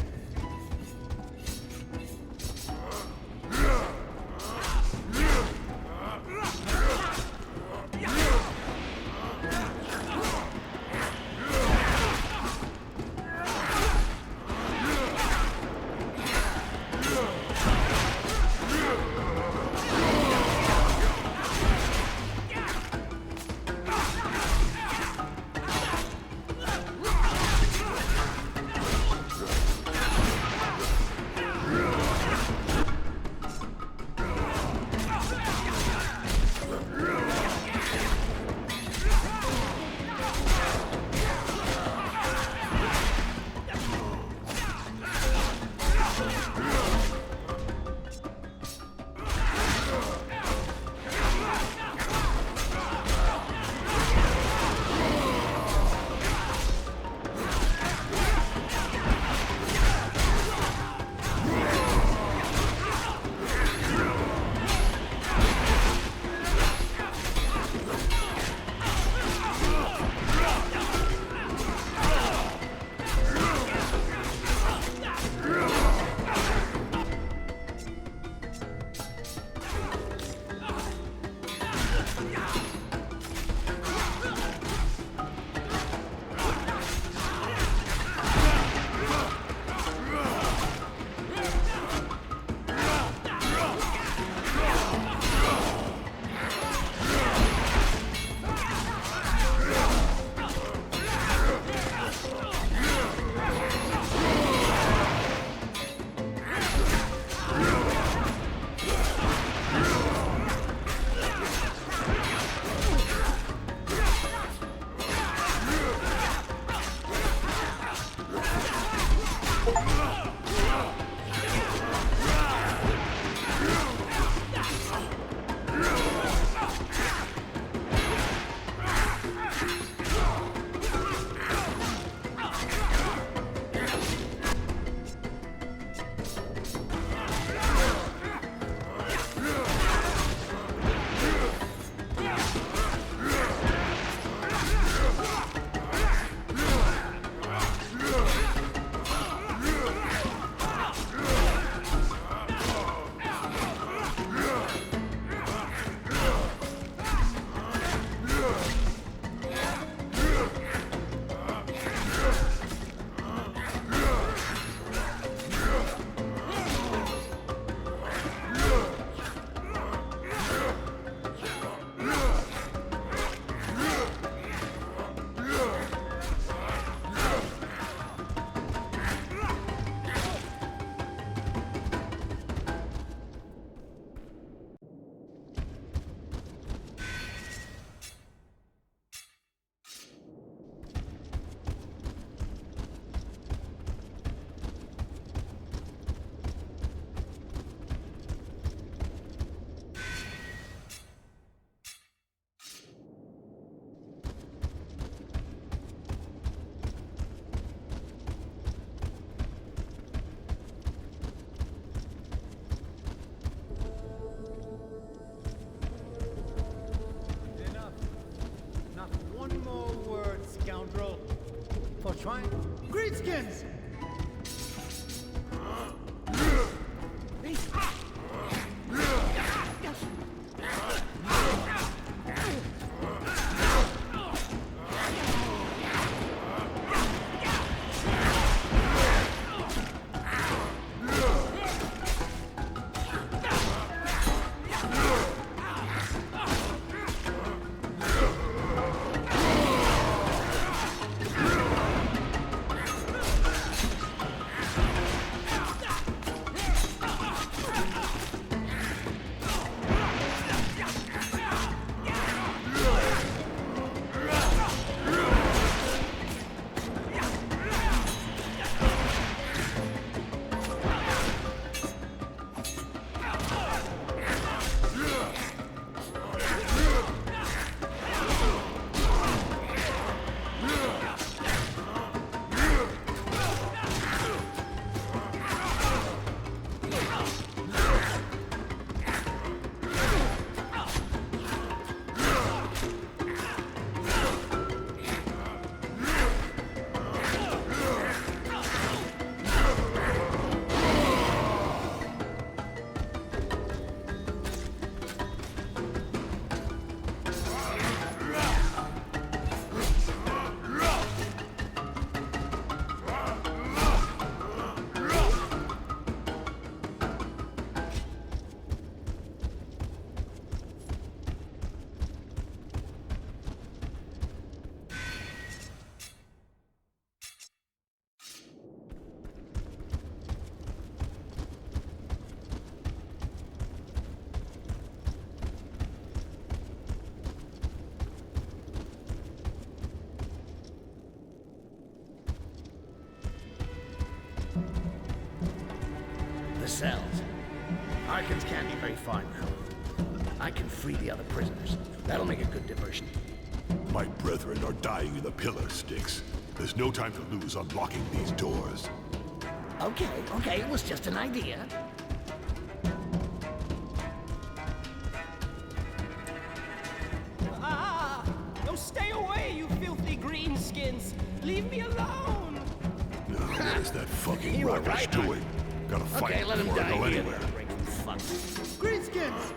One more word, scoundrel. For trying... Greenskins! The cells. Arkence can't be very far now. I can free the other prisoners. That'll make a good diversion. My brethren are dying in the pillar, Styx. There's no time to lose unlocking these doors. Okay, it was just an idea. No, stay away, you filthy greenskins! Leave me alone! What is that fucking You were rubbish right, doing? Gotta fight Okay, let him before I die go here. anywhere. Greenskins!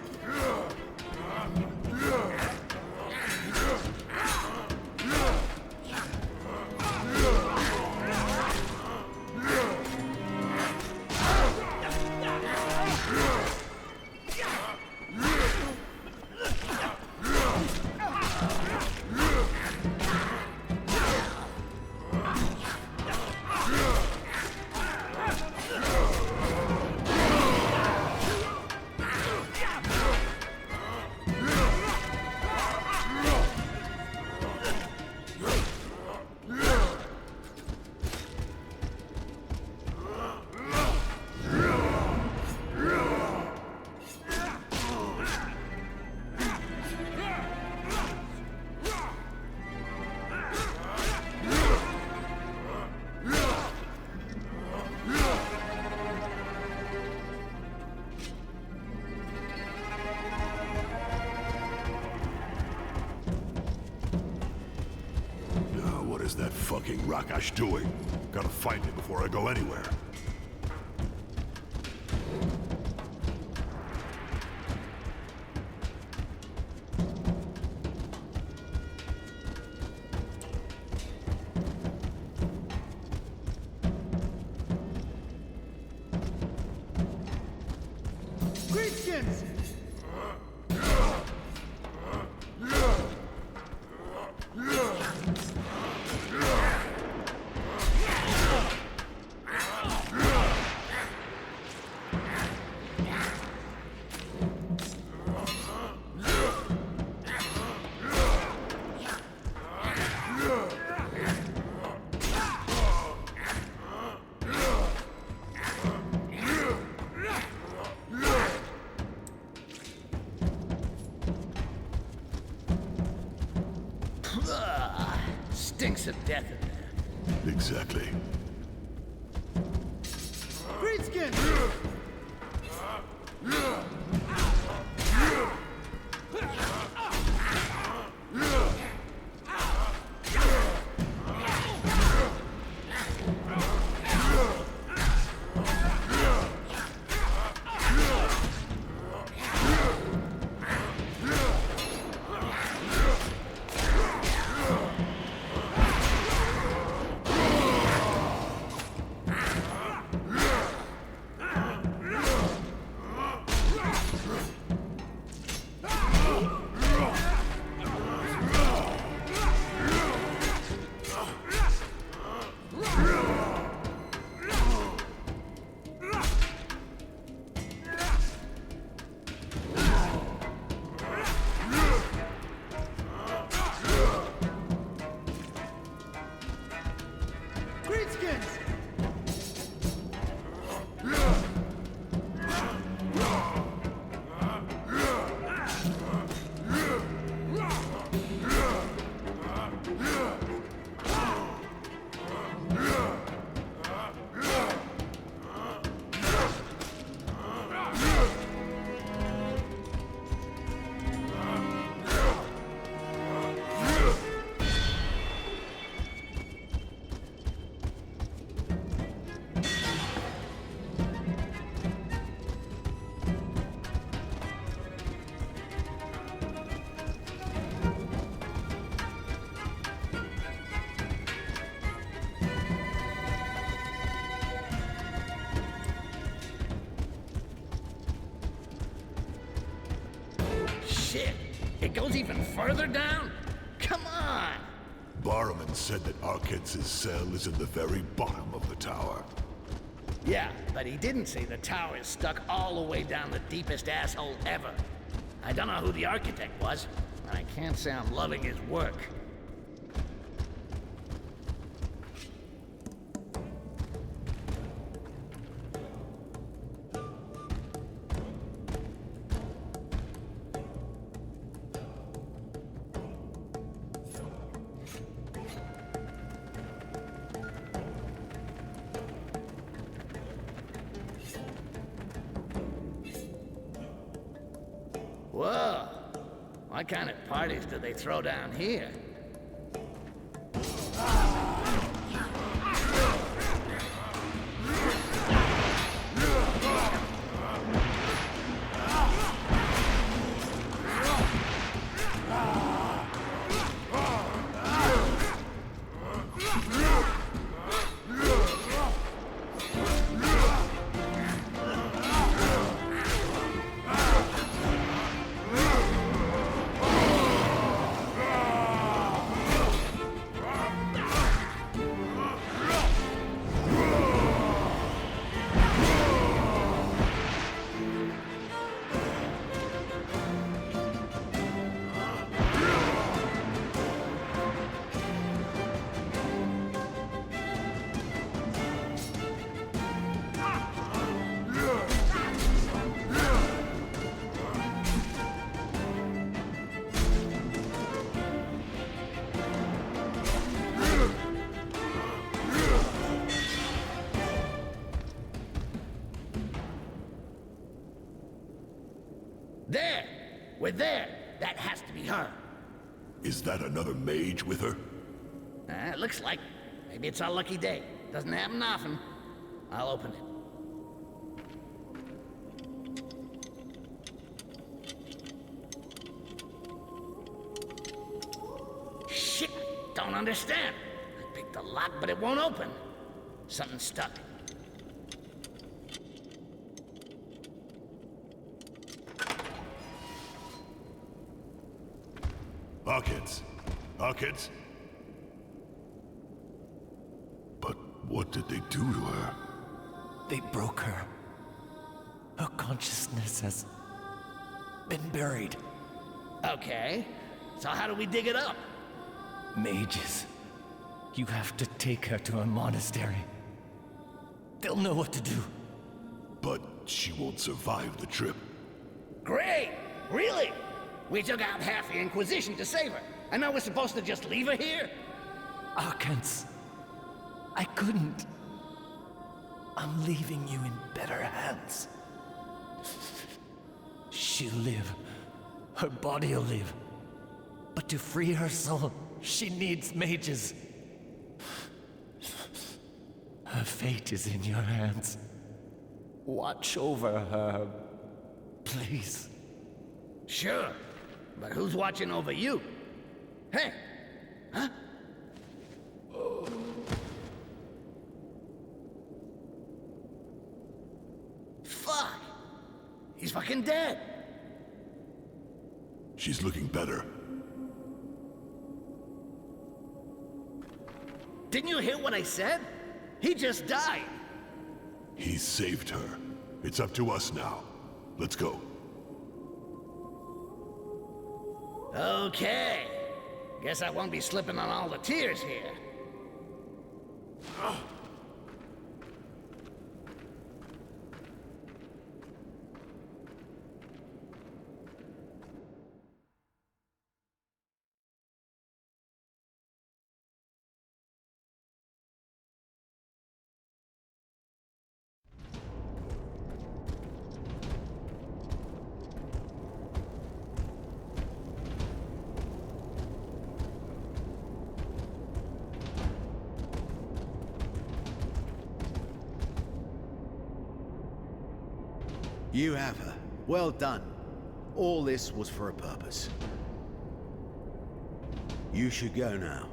What is that fucking Rakash doing? Gotta find him before I go anywhere. Greenskins! Stinks of death in there. Exactly. Greenskins! further down? Come on! Barimen said that Arkence's cell is in the very bottom of the tower. Yeah, but he didn't say the tower is stuck all the way down the deepest asshole ever. I don't know who the architect was. I can't say I'm loving his work. Whoa! What kind of parties do they throw down here? There! We're there! That has to be her. Is that another mage with her? It looks like. Maybe it's our lucky day. Doesn't happen often. I'll open it. Shit! Don't understand. I picked the lock, but it won't open. Something's stuck. Arkence. Arkence? But what did they do to her? They broke her. Her consciousness has been buried. Okay. So how do we dig it up? Mages. You have to take her to a monastery. They'll know what to do. But she won't survive the trip. Great! Really? We took out half the Inquisition to save her, and now we're supposed to just leave her here? Arkence, I couldn't. I'm leaving you in better hands. She'll live. Her body'll live. But to free her soul, she needs mages. Her fate is in your hands. Watch over her, please. Sure. But who's watching over you? Hey! Huh? Fuck! He's fucking dead! She's looking better. Didn't you hear what I said? He just died! He saved her. It's up to us now. Let's go. Okay. Guess I won't be slipping on all the tears here. You have her. Well done. All this was for a purpose. You should go now.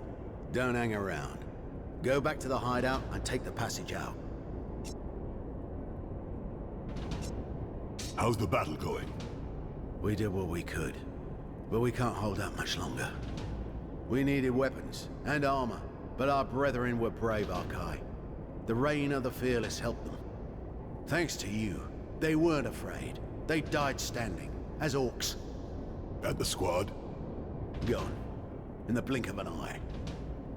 Don't hang around. Go back to the hideout and take the passage out. How's the battle going? We did what we could. but we can't hold out much longer. We needed weapons and armor, but our brethren were brave, Arkail. The reign of the fearless helped them. Thanks to you, they weren't afraid. They died standing, as orcs. And the squad? Gone. In the blink of an eye.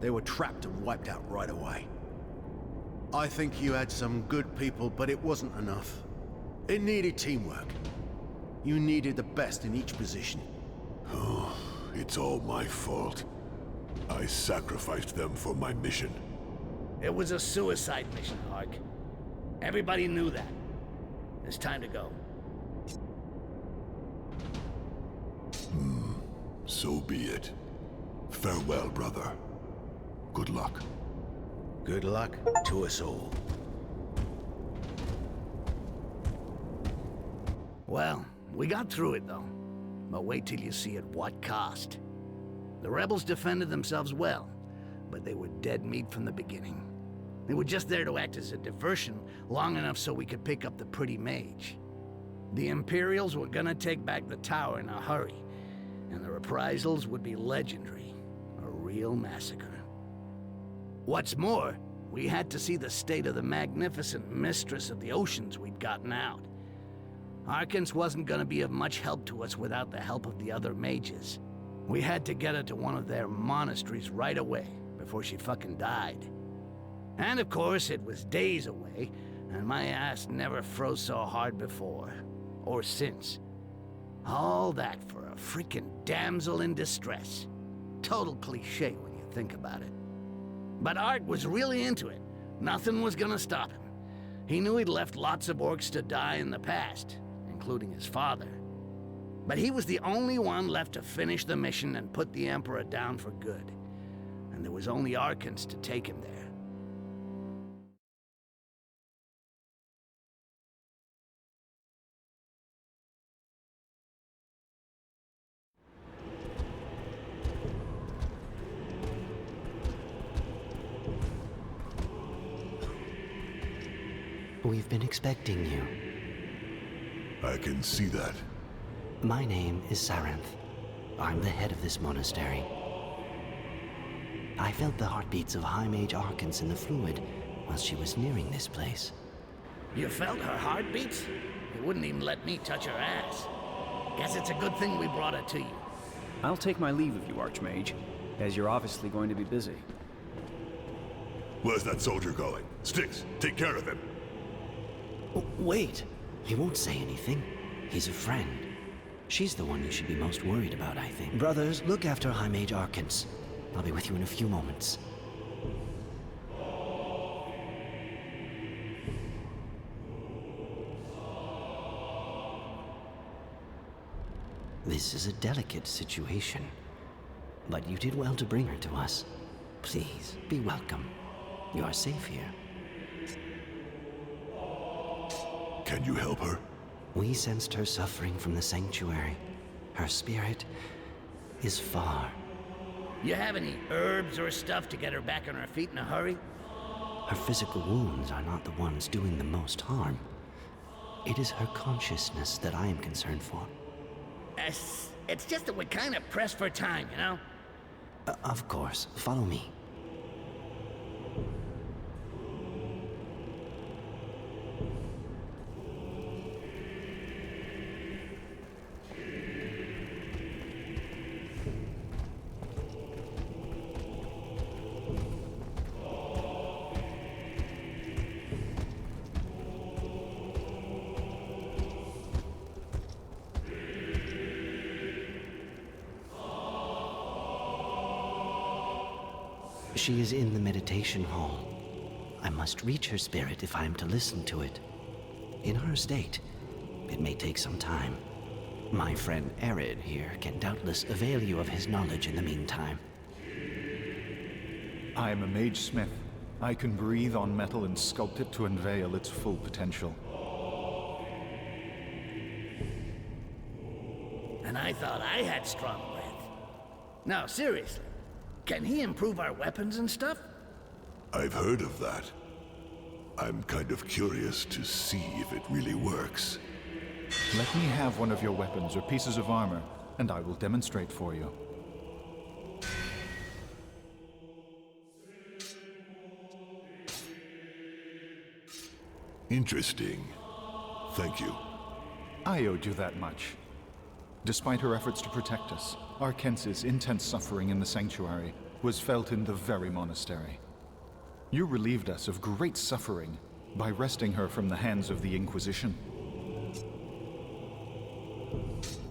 They were trapped and wiped out right away. I think you had some good people, but it wasn't enough. It needed teamwork. You needed the best in each position. Oh, it's all my fault. I sacrificed them for my mission. It was a suicide mission, Ark. Everybody knew that. It's time to go. So be it. Farewell, brother. Good luck. Good luck to us all. Well, we got through it though. But wait till you see at what cost. The rebels defended themselves well, but they were dead meat from the beginning. They were just there to act as a diversion long enough so we could pick up the pretty mage. The Imperials were gonna take back the tower in a hurry, and the reprisals would be legendary. A real massacre. What's more, we had to see the state of the magnificent mistress of the oceans we'd gotten out. Arkence wasn't gonna be of much help to us without the help of the other mages. We had to get her to one of their monasteries right away, before she fucking died. And of course, it was days away, and my ass never froze so hard before. Or since. All that for a freaking damsel in distress. Total cliche when you think about it. But Ark was really into it. Nothing was gonna stop him. He knew he'd left lots of orcs to die in the past, including his father. But he was the only one left to finish the mission and put the Emperor down for good. And there was only Arkence to take him there. We've been expecting you. I can see that. My name is Saranth. I'm the head of this monastery. I felt the heartbeats of High Mage Arkence in the fluid while she was nearing this place. You felt her heartbeats? You wouldn't even let me touch her ass. Guess it's a good thing we brought her to you. I'll take my leave of you, Archmage, as you're obviously going to be busy. Where's that soldier going? Styx, take care of him. Wait, he won't say anything. He's a friend. She's the one you should be most worried about, I think. Brothers, look after High Mage Arkence. I'll be with you in a few moments. This is a delicate situation, but you did well to bring her to us. Please, be welcome. You are safe here. Can you help her? We sensed her suffering from the sanctuary. Her spirit is far. You have any herbs or stuff to get her back on her feet in a hurry? Her physical wounds are not the ones doing the most harm. It is her consciousness that I am concerned for. It's just that we're kind of pressed for time, you know? Of course. Follow me. She is in the meditation hall. I must reach her spirit if I am to listen to it. In her state, it may take some time. My friend Arin here can doubtless avail you of his knowledge in the meantime. I am a mage smith. I can breathe on metal and sculpt it to unveil its full potential. And I thought I had strong breath. No, seriously. Can he improve our weapons and stuff? I've heard of that. I'm kind of curious to see if it really works. Let me have one of your weapons or pieces of armor. and I will demonstrate for you. Interesting. Thank you. I owed you that much. Despite her efforts to protect us, Arkence's intense suffering in the sanctuary was felt in the very monastery. You relieved us of great suffering by wresting her from the hands of the Inquisition.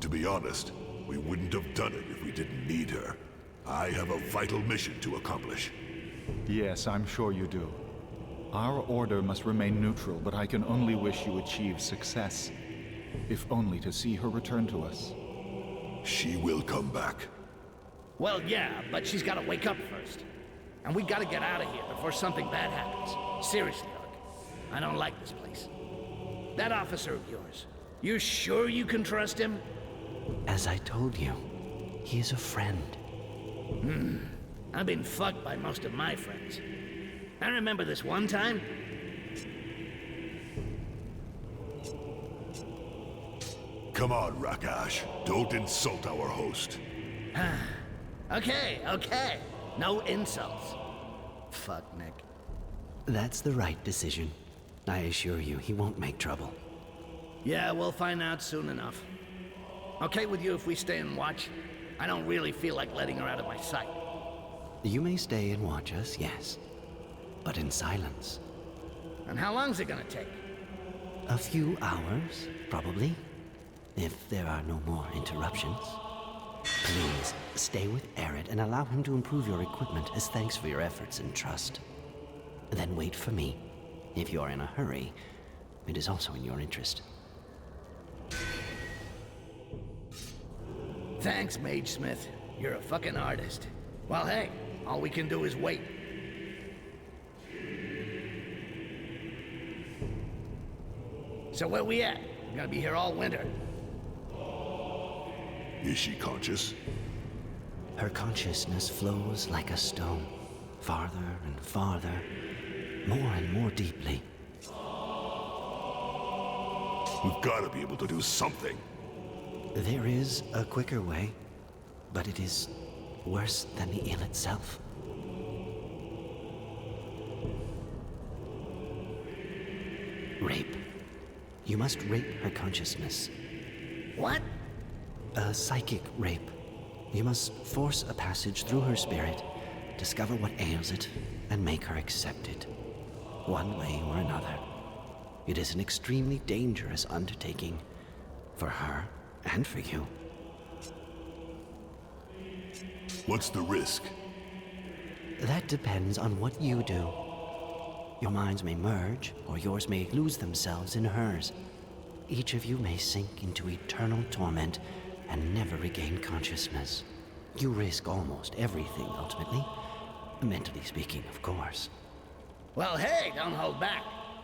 To be honest, we wouldn't have done it if we didn't need her. I have a vital mission to accomplish. Yes, I'm sure you do. Our order must remain neutral, but I can only wish you achieve success, if only to see her return to us. She will come back. Well, yeah, but she's gotta wake up first. And we gotta get out of here before something bad happens. Seriously, Ark. I don't like this place. That officer of yours, you sure you can trust him? As I told you, he is a friend. I've been fucked by most of my friends. I remember this one time. Come on, Rakash. Don't insult our host. Okay. No insults. Fuck, Nick. That's the right decision. I assure you, he won't make trouble. Yeah, we'll find out soon enough. Okay with you if we stay and watch? I don't really feel like letting her out of my sight. You may stay and watch us, yes. But in silence. And how long's it gonna take? A few hours, probably. If there are no more interruptions. Please, stay with Arin and allow him to improve your equipment as thanks for your efforts and trust. Then wait for me. If you're in a hurry, it is also in your interest. Thanks, Mage Smith. You're a fucking artist. Well, hey, all we can do is wait. So where we at? We're gonna be here all winter. Is she conscious? Her consciousness flows like a stone, farther and farther, more and more deeply. We've got to be able to do something. There is a quicker way, but it is worse than the ill itself. Rape. You must rape her consciousness. What? A psychic rape. You must force a passage through her spirit, discover what ails it, and make her accept it. One way or another. It is an extremely dangerous undertaking. For her, and for you. What's the risk? That depends on what you do. Your minds may merge, or yours may lose themselves in hers. Each of you may sink into eternal torment and never regain consciousness. You risk almost everything, ultimately. Mentally speaking, of course. Well, hey, don't hold back.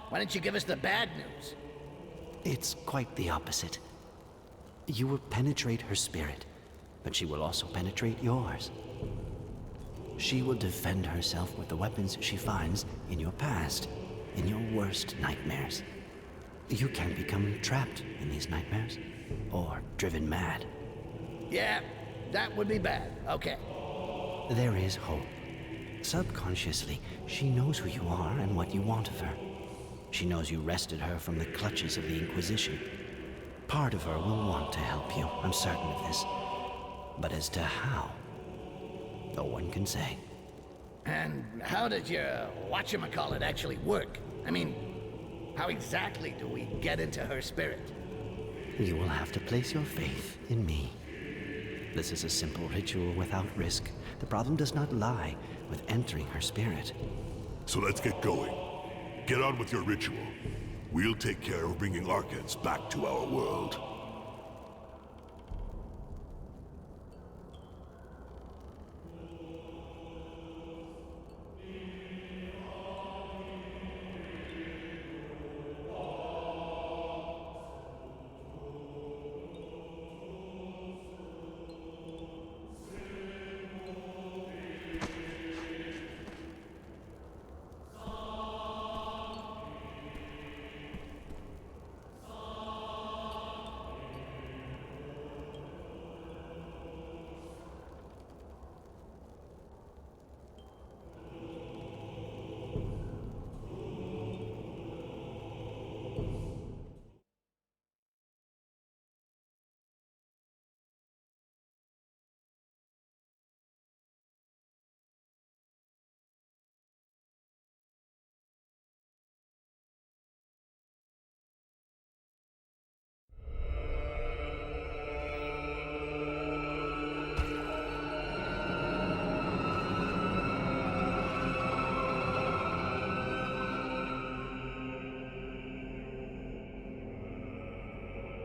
Why don't you give us the bad news? It's quite the opposite. You will penetrate her spirit, but she will also penetrate yours. She will defend herself with the weapons she finds in your past, in your worst nightmares. You can become trapped in these nightmares, or driven mad. Yeah, that would be bad. Okay. There is hope. Subconsciously, she knows who you are and what you want of her. She knows you wrested her from the clutches of the Inquisition. Part of her will want to help you, I'm certain of this. But as to how, no one can say. And how does your whatchamacallit actually work? I mean, how exactly do we get into her spirit? You will have to place your faith in me. This is a simple ritual without risk. The problem does not lie with entering her spirit. So let's get going. Get on with your ritual. We'll take care of bringing Arkence back to our world.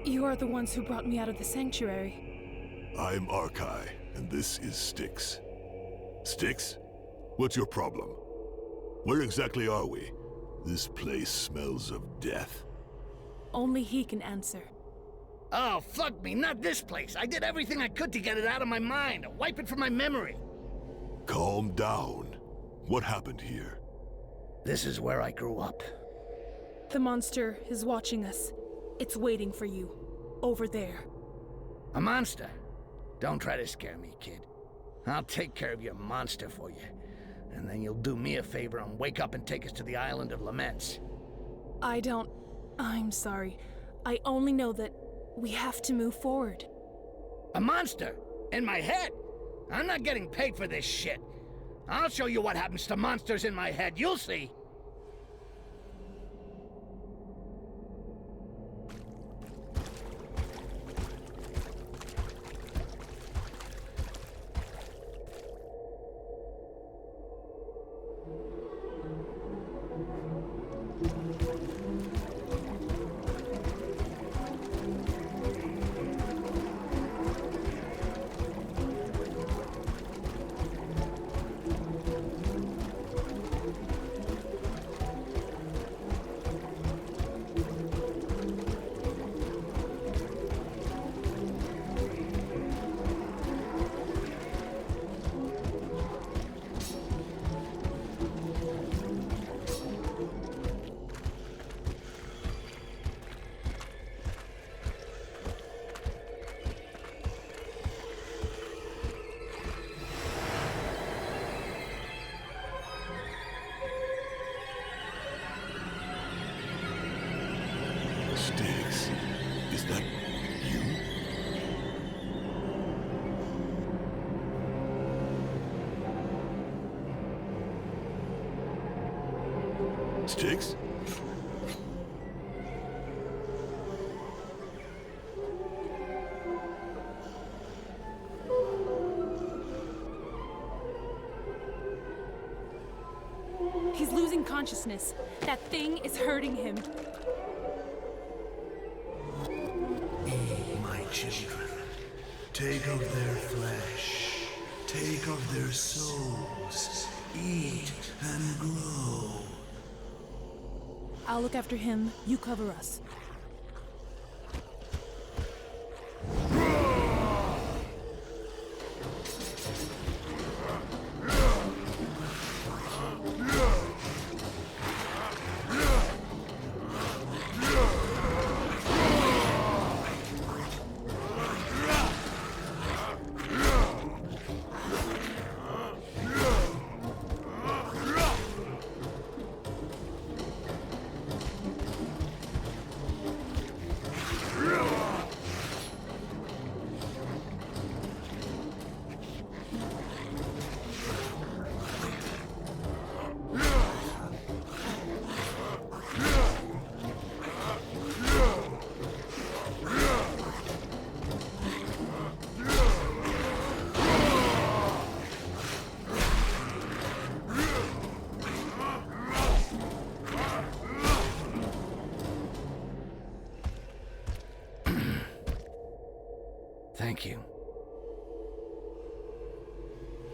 You are the ones who brought me out of the sanctuary. I'm Arkail, and this is Styx. Styx? What's your problem? Where exactly are we? This place smells of death. Only he can answer. Oh, fuck me, not this place. I did everything I could to get it out of my mind, wipe it from my memory. Calm down. What happened here? This is where I grew up. The monster is watching us. It's waiting for you. Over there. A monster? Don't try to scare me, kid. I'll take care of your monster for you. And then you'll do me a favor and wake up and take us to the island of laments. I'm sorry. I only know that we have to move forward. A monster? In my head? I'm not getting paid for this shit. I'll show you what happens to monsters in my head. You'll see. Styx, is that you? Styx? He's losing consciousness. That thing is hurting him. My children, take of their flesh, take of their souls, eat and grow. I'll look after him. You cover us. Thank you.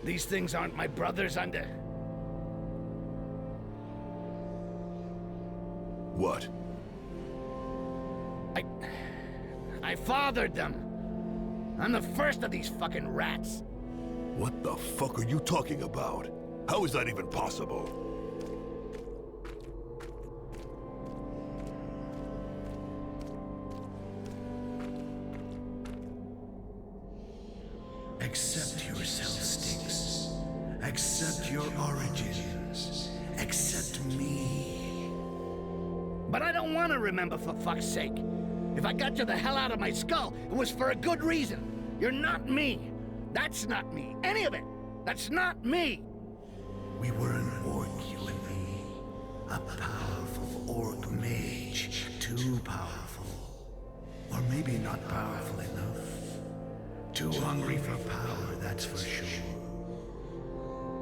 These things aren't my brothers under. What? I fathered them. I'm the first of these fucking rats. What the fuck are you talking about? How is that even possible? Accept yourself, Styx. Accept your origins. Accept me. But I don't want to remember, for fuck's sake. If I got you the hell out of my skull, it was for a good reason. You're not me. That's not me. Any of it. That's not me. We were an orc, you and me. A powerful orc mage. Too powerful. Or maybe not powerful enough. Too hungry for power, that's for sure.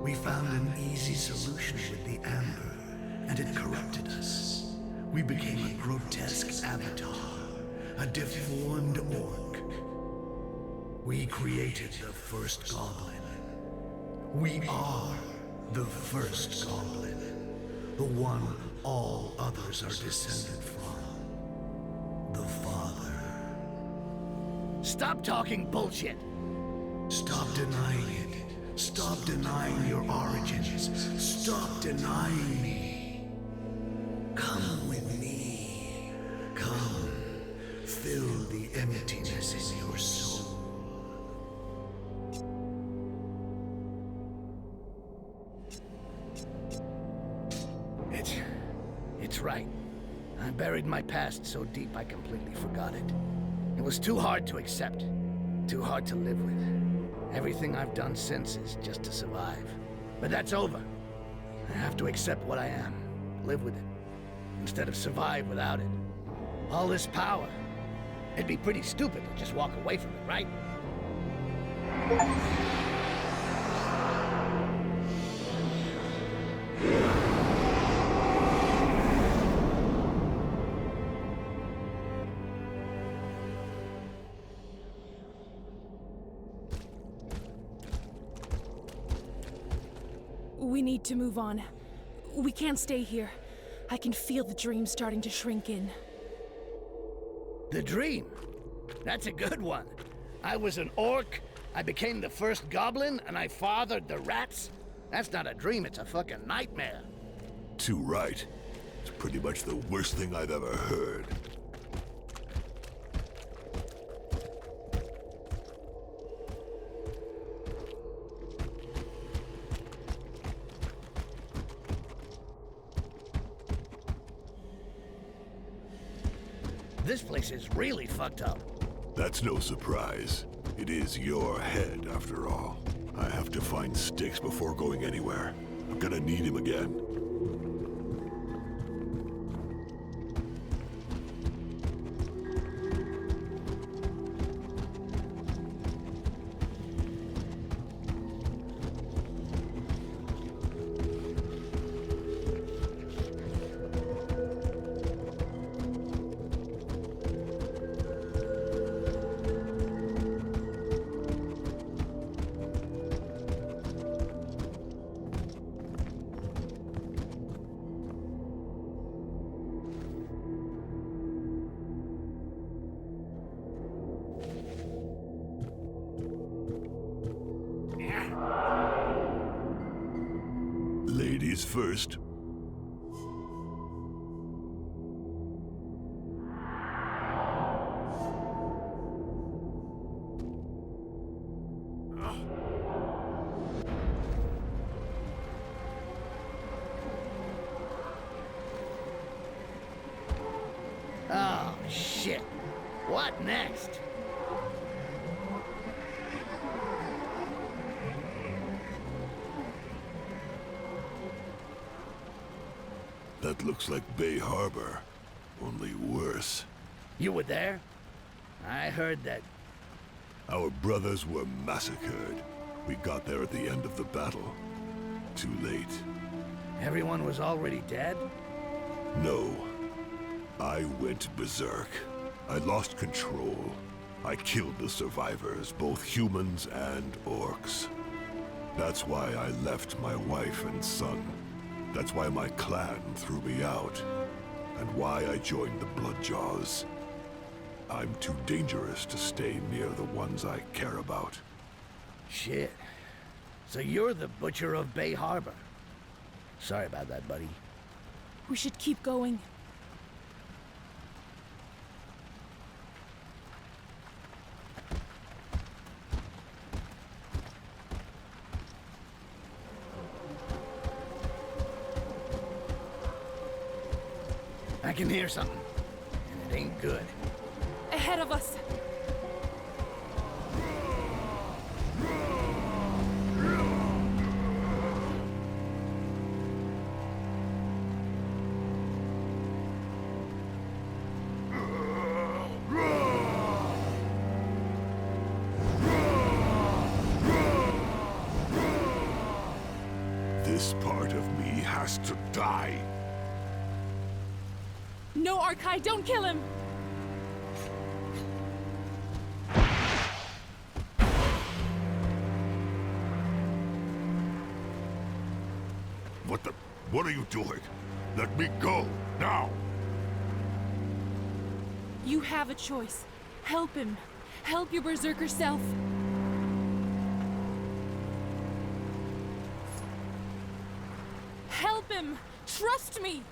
We found an easy solution with the amber, and it corrupted us. We became a grotesque avatar, a deformed orc. We created the first goblin. We are the first goblin. The one all others are descended from. The Father. Stop talking bullshit. Stop denying it. Stop denying your origins. Stop denying me. Come with me. Come. Fill the emptiness in your soul. It's right. I buried my past so deep I completely forgot it. It was too hard to accept. Too hard to live with. Everything I've done since is just to survive. But that's over. I have to accept what I am. Live with it. Instead of survive without it. All this power. It'd be pretty stupid to just walk away from it, right? We need to move on. We can't stay here. I can feel the dream starting to shrink in. The dream? That's a good one. I was an orc, I became the first goblin, and I fathered the rats? That's not a dream, it's a fucking nightmare. Too right. It's pretty much the worst thing I've ever heard. This place is really fucked up. That's no surprise. It is your head, after all. I have to find Styx before going anywhere. I'm gonna need him again. Ladies first. Oh, shit. What next? That looks like Bay Harbor, only worse. You were there? I heard that. Our brothers were massacred. We got there at the end of the battle. Too late. Everyone was already dead? No. I went berserk. I lost control. I killed the survivors, both humans and orcs. That's why I left my wife and son. That's why my clan threw me out. And why I joined the Bloodjaws. I'm too dangerous to stay near the ones I care about. Shit. So you're the Butcher of Bay Harbor. Sorry about that, buddy. We should keep going. I can hear something, and it ain't good. Ahead of us! This part of me has to die. No, Arkail, don't kill him! What are you doing? Let me go, now! You have a choice. Help him. Help your berserker self. Help him! Trust me!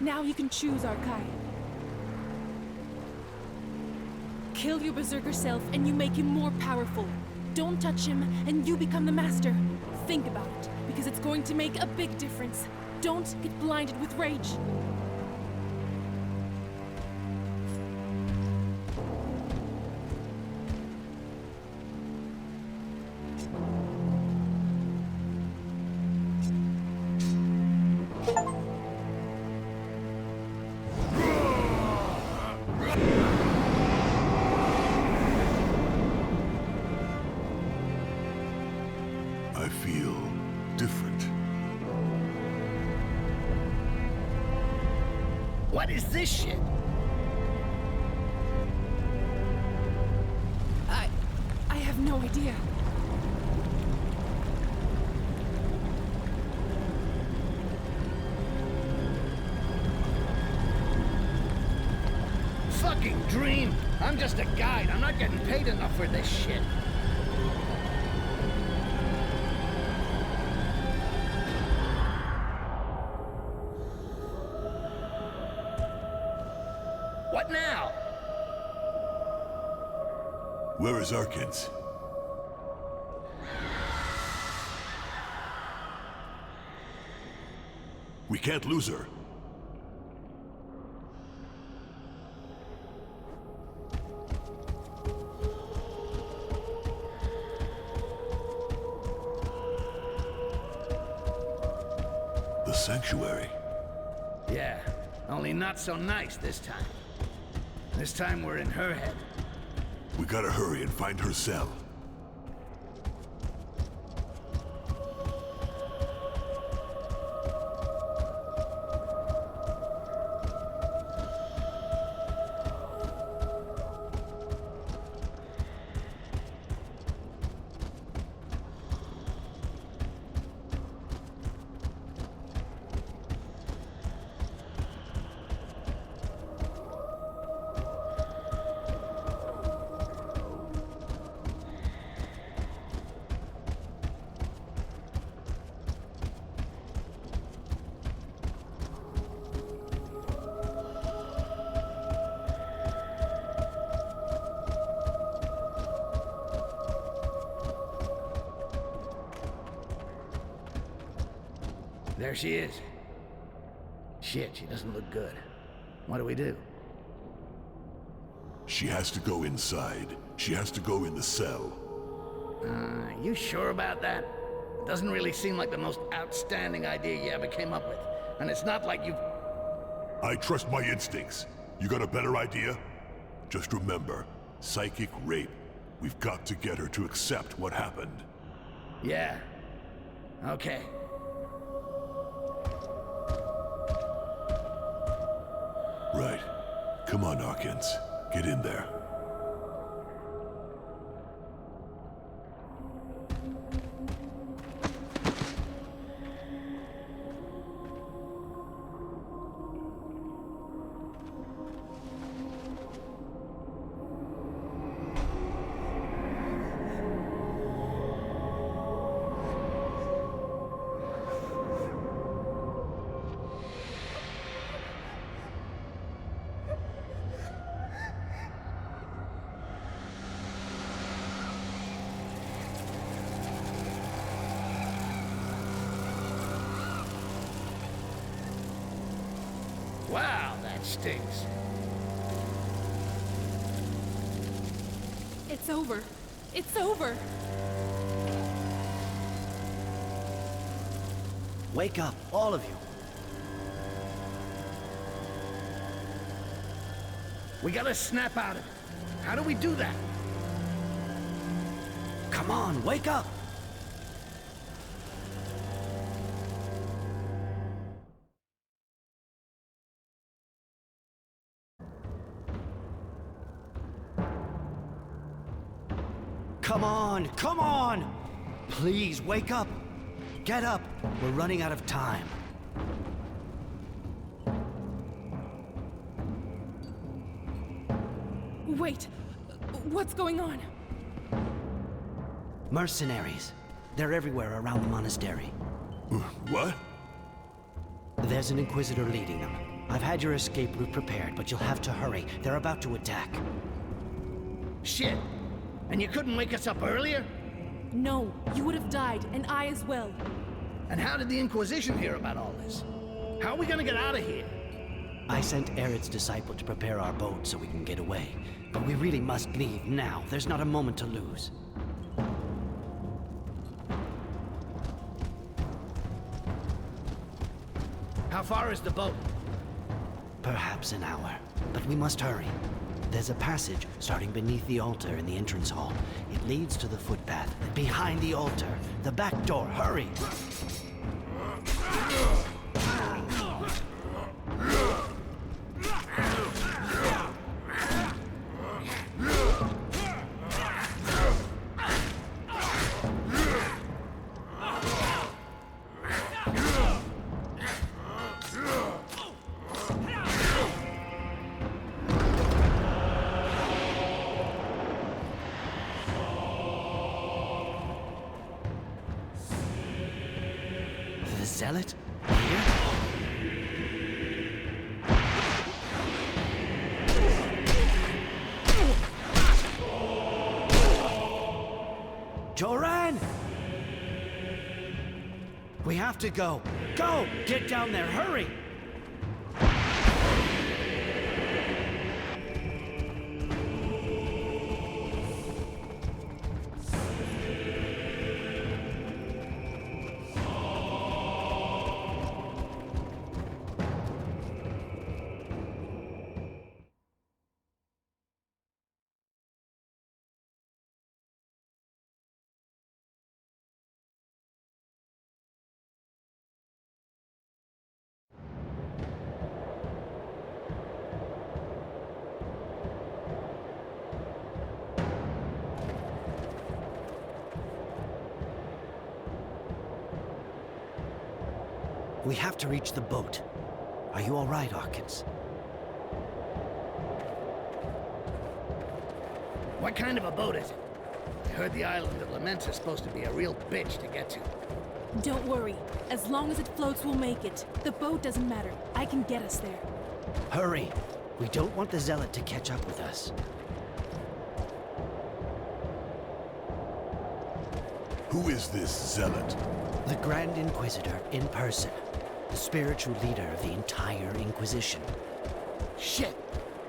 Now you can choose, Arkail. Kill your berserker self and you make him more powerful. Don't touch him and you become the master. Think about it, because it's going to make a big difference. Don't get blinded with rage. I feel different. What is this shit? I have no idea. Fucking dream! I'm just a guide. I'm not getting paid enough for this shit. What now? Where is Arkence? We can't lose her. The sanctuary. Yeah, only not so nice this time. This time we're in her head. We gotta hurry and find her cell. There she is. Shit, she doesn't look good. What do we do? She has to go inside. She has to go in the cell. You sure about that? Doesn't really seem like the most outstanding idea you ever came up with. And it's not like you've... I trust my instincts. You got a better idea? Just remember, psychic rape. We've got to get her to accept what happened. Yeah. Okay. Right. Come on, Arkence. Get in there. Wow, that stinks. It's over. It's over. Wake up, all of you. We gotta snap out of it. How do we do that? Come on, wake up! Come on, come on! Please, wake up! Get up! We're running out of time. Wait, what's going on? Mercenaries. They're everywhere around the monastery. What? There's an Inquisitor leading them. I've had your escape route prepared, but you'll have to hurry. They're about to attack. Shit! And you couldn't wake us up earlier? No, you would have died, and I as well. And how did the Inquisition hear about all this? How are we gonna get out of here? I sent Arid's disciple to prepare our boat so we can get away. But we really must leave now. There's not a moment to lose. How far is the boat? Perhaps an hour. But we must hurry. There's a passage starting beneath the altar in the entrance hall. It leads to the footpath. Behind the altar. The back door. Hurry! Zealot? Here? Joran! We have to go. Go! Get down there, hurry! We have to reach the boat. Are you all right, Arkence? What kind of a boat is it? I heard the island of Laments is supposed to be a real bitch to get to. Don't worry. As long as it floats, we'll make it. The boat doesn't matter. I can get us there. Hurry! We don't want the Zealot to catch up with us. Who is this Zealot? The Grand Inquisitor in person. The spiritual leader of the entire Inquisition. Shit!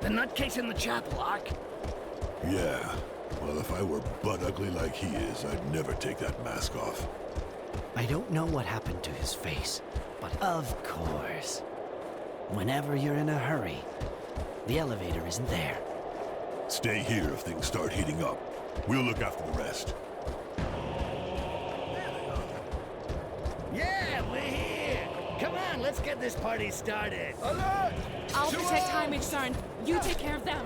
The nutcase in the chapel, Ark. Yeah. Well, if I were butt ugly like he is, I'd never take that mask off. I don't know what happened to his face, but of course. Whenever you're in a hurry, the elevator isn't there. Stay here if things start heating up. We'll look after the rest. Yeah, we're here! Come on, let's get this party started. Alert! I'll protect High Mage Sarn. You take care of them.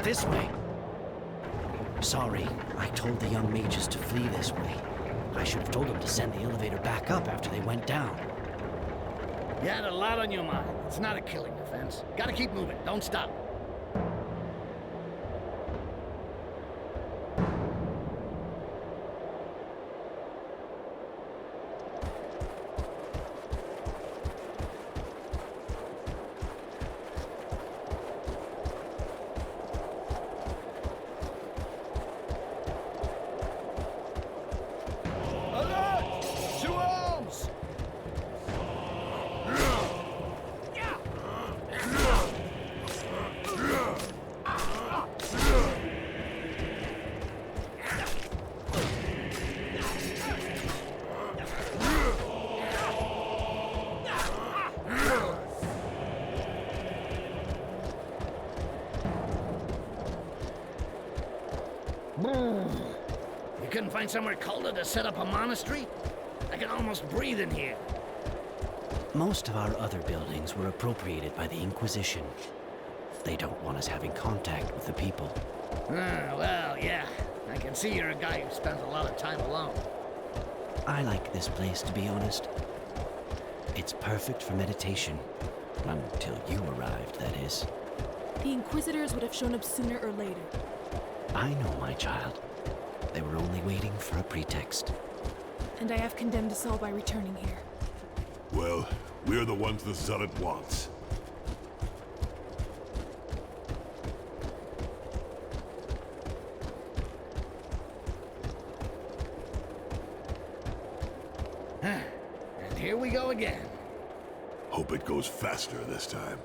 This way. Sorry, I told the young mages to flee this way. I should have told them to send the elevator back up after they went down. You had a lot on your mind. It's not a killing offense. Gotta keep moving. Don't stop. You couldn't find somewhere colder to set up a monastery? I can almost breathe in here. Most of our other buildings were appropriated by the Inquisition. They don't want us having contact with the people. Well, yeah. I can see you're a guy who spends a lot of time alone. I like this place, to be honest. It's perfect for meditation. Until you arrived, that is. The Inquisitors would have shown up sooner or later. I know, my child. They were only waiting for a pretext. And I have condemned us all by returning here. Well, we're the ones the Zealot wants. And here we go again. Hope it goes faster this time.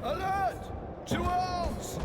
Alert! To arms!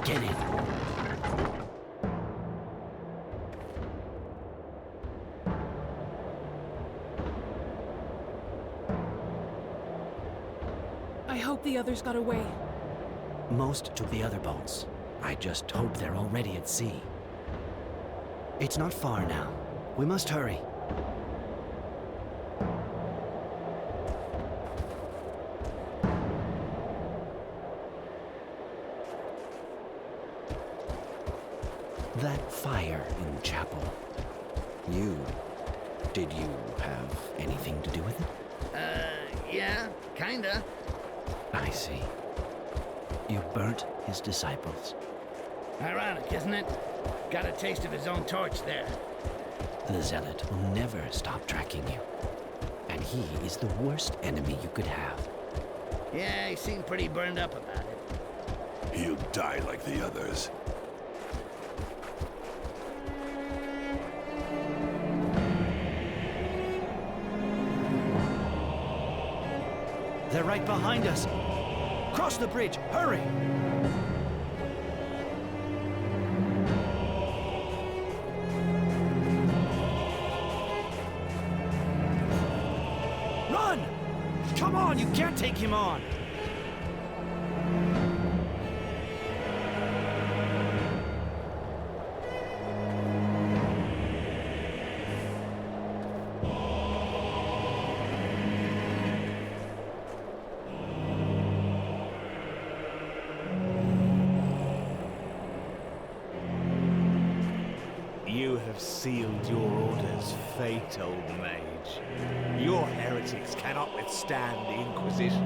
Get in. I hope the others got away. Most took the other boats. I just hope they're already at sea. It's not far now. We must hurry. That fire in chapel. Did you have anything to do with it? Yeah, kinda. I see. You burnt his disciples. Ironic, isn't it? Got a taste of his own torch there. The Zealot will never stop tracking you. And he is the worst enemy you could have. Yeah, he seemed pretty burned up about it. He'll die like the others. They're right behind us. Cross the bridge, hurry! Run! Come on, you can't take him on! You have sealed your order's fate, old mage. Your heretics cannot withstand the Inquisition.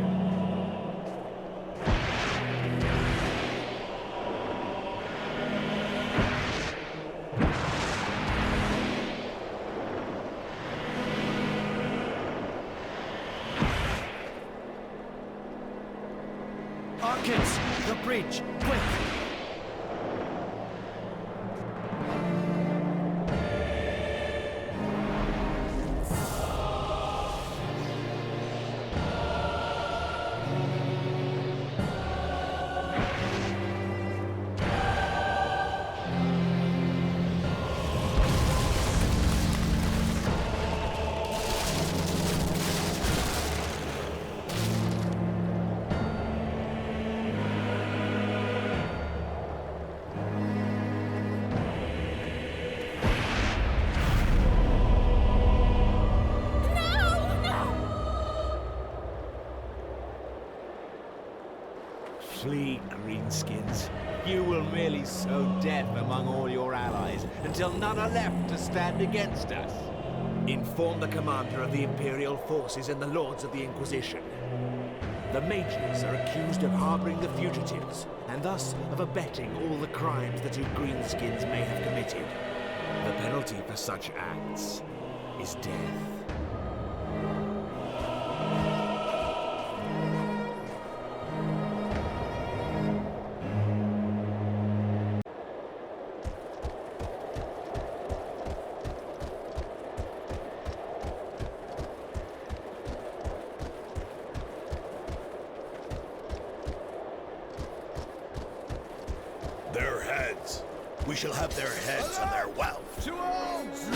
Arkence, the bridge, quick! Flee, greenskins. You will merely sow death among all your allies until none are left to stand against us. Inform the commander of the Imperial forces and the Lords of the Inquisition. The mages are accused of harboring the fugitives, and thus of abetting all the crimes that you greenskins may have committed. The penalty for such acts is death. Their heads. We shall have their heads and their wealth. To arms!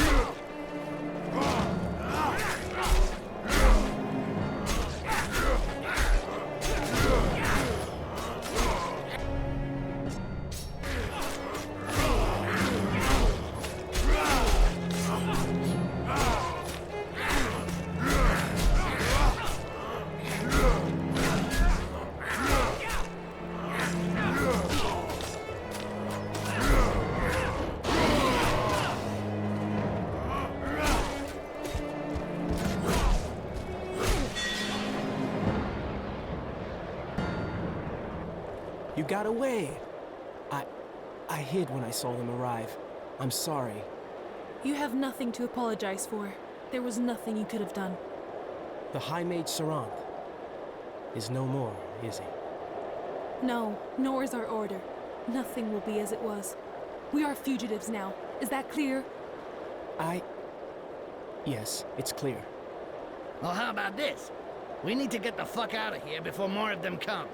You got away. I hid when I saw them arrive. I'm sorry. You have nothing to apologize for. There was nothing you could have done. The High Mage Sarant is no more, is he? No, nor is our order. Nothing will be as it was. We are fugitives now. Is that clear? Yes, it's clear. Well, how about this? We need to get the fuck out of here before more of them come.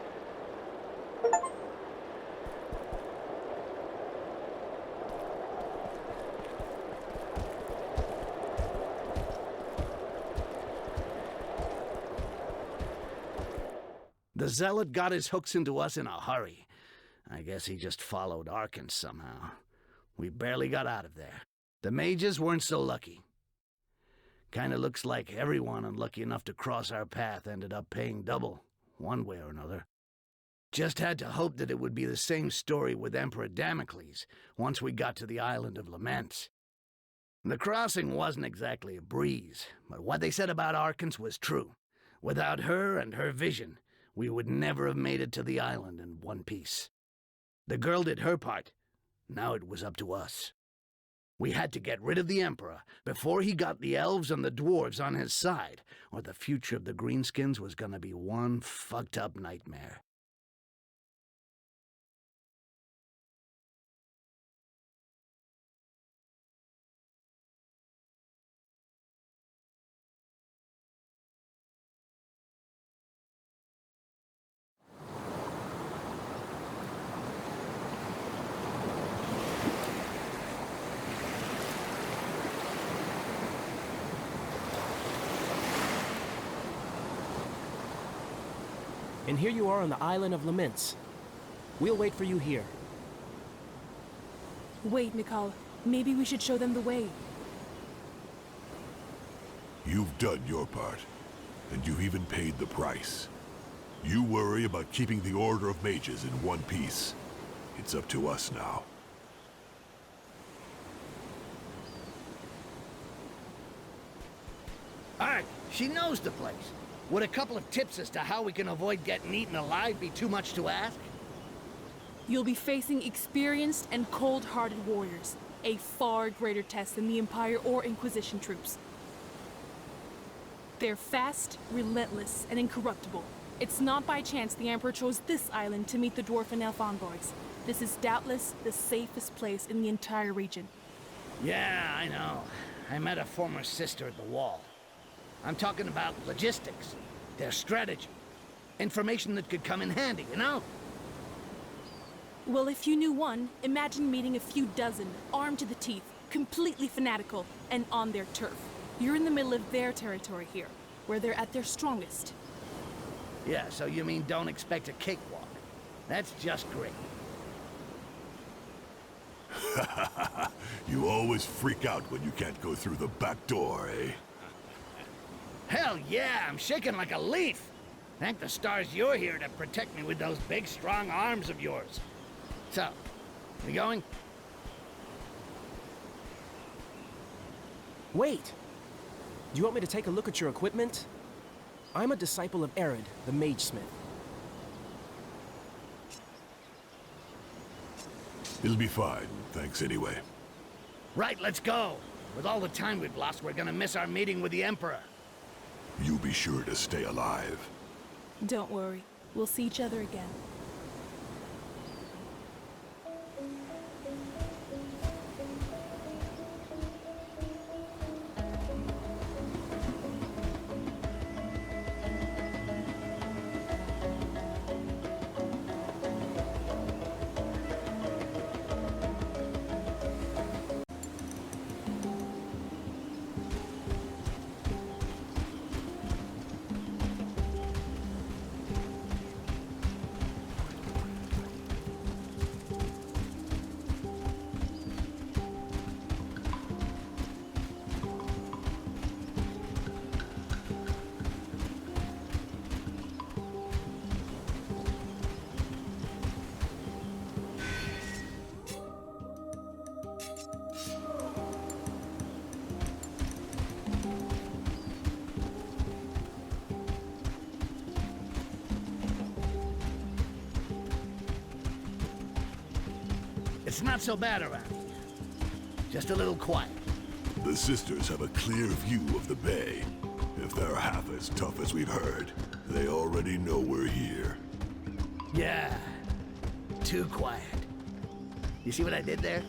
The Zealot got his hooks into us in a hurry. I guess he just followed Arkence somehow. We barely got out of there. The mages weren't so lucky. Kinda looks like everyone unlucky enough to cross our path ended up paying double, one way or another. Just had to hope that it would be the same story with Emperor Damocles once we got to the island of Laments. The crossing wasn't exactly a breeze, but what they said about Arkence was true. Without her and her vision, we would never have made it to the island in one piece. The girl did her part. Now it was up to us. We had to get rid of the Emperor before he got the elves and the dwarves on his side, or the future of the Greenskins was gonna be one fucked up nightmare. And here you are on the island of Laments. We'll wait for you here. Wait, Mikal. Maybe we should show them the way. You've done your part, and you've even paid the price. You worry about keeping the Order of Mages in one piece. It's up to us now. Alright, she knows the place. Would a couple of tips as to how we can avoid getting eaten alive be too much to ask? You'll be facing experienced and cold-hearted warriors. A far greater test than the Empire or Inquisition troops. They're fast, relentless, and incorruptible. It's not by chance the Emperor chose this island to meet the dwarf and elf envoys. This is doubtless the safest place in the entire region. Yeah, I know. I met a former sister at the Wall. I'm talking about logistics, their strategy, information that could come in handy, you know? Well, if you knew one, imagine meeting a few dozen, armed to the teeth, completely fanatical, and on their turf. You're in the middle of their territory here, where they're at their strongest. Yeah, so you mean don't expect a cakewalk. That's just great. You always freak out when you can't go through the back door, eh? Hell yeah, I'm shaking like a leaf. Thank the stars you're here to protect me with those big, strong arms of yours. So, we going? Wait! Do you want me to take a look at your equipment? I'm a disciple of Arin, the Magesmith. It'll be fine, thanks anyway. Right, let's go. With all the time we've lost, we're gonna miss our meeting with the Emperor. You be sure to stay alive. Don't worry. We'll see each other again. It's not so bad around here. Just a little quiet. The sisters have a clear view of the bay. If they're half as tough as we've heard, they already know we're here. Yeah, too quiet. You see what I did there?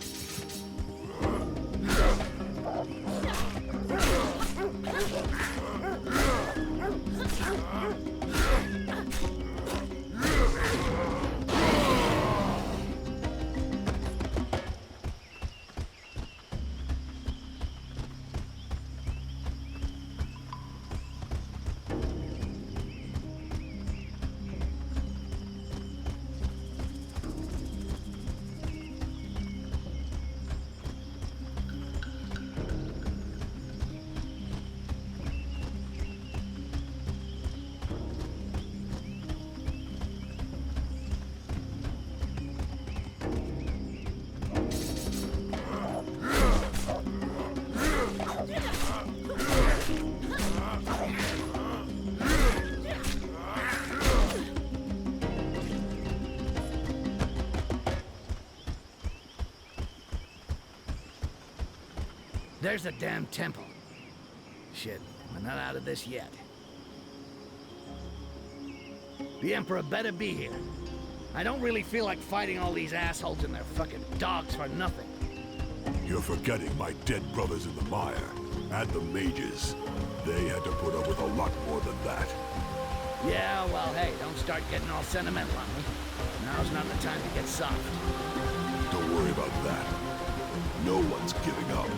There's the damn temple. Shit, we're not out of this yet. The Emperor better be here. I don't really feel like fighting all these assholes and their fucking dogs for nothing. You're forgetting my dead brothers in the mire, and the mages. They had to put up with a lot more than that. Yeah, well, hey, don't start getting all sentimental on me. Now's not the time to get soft. Don't worry about that. No one's giving up.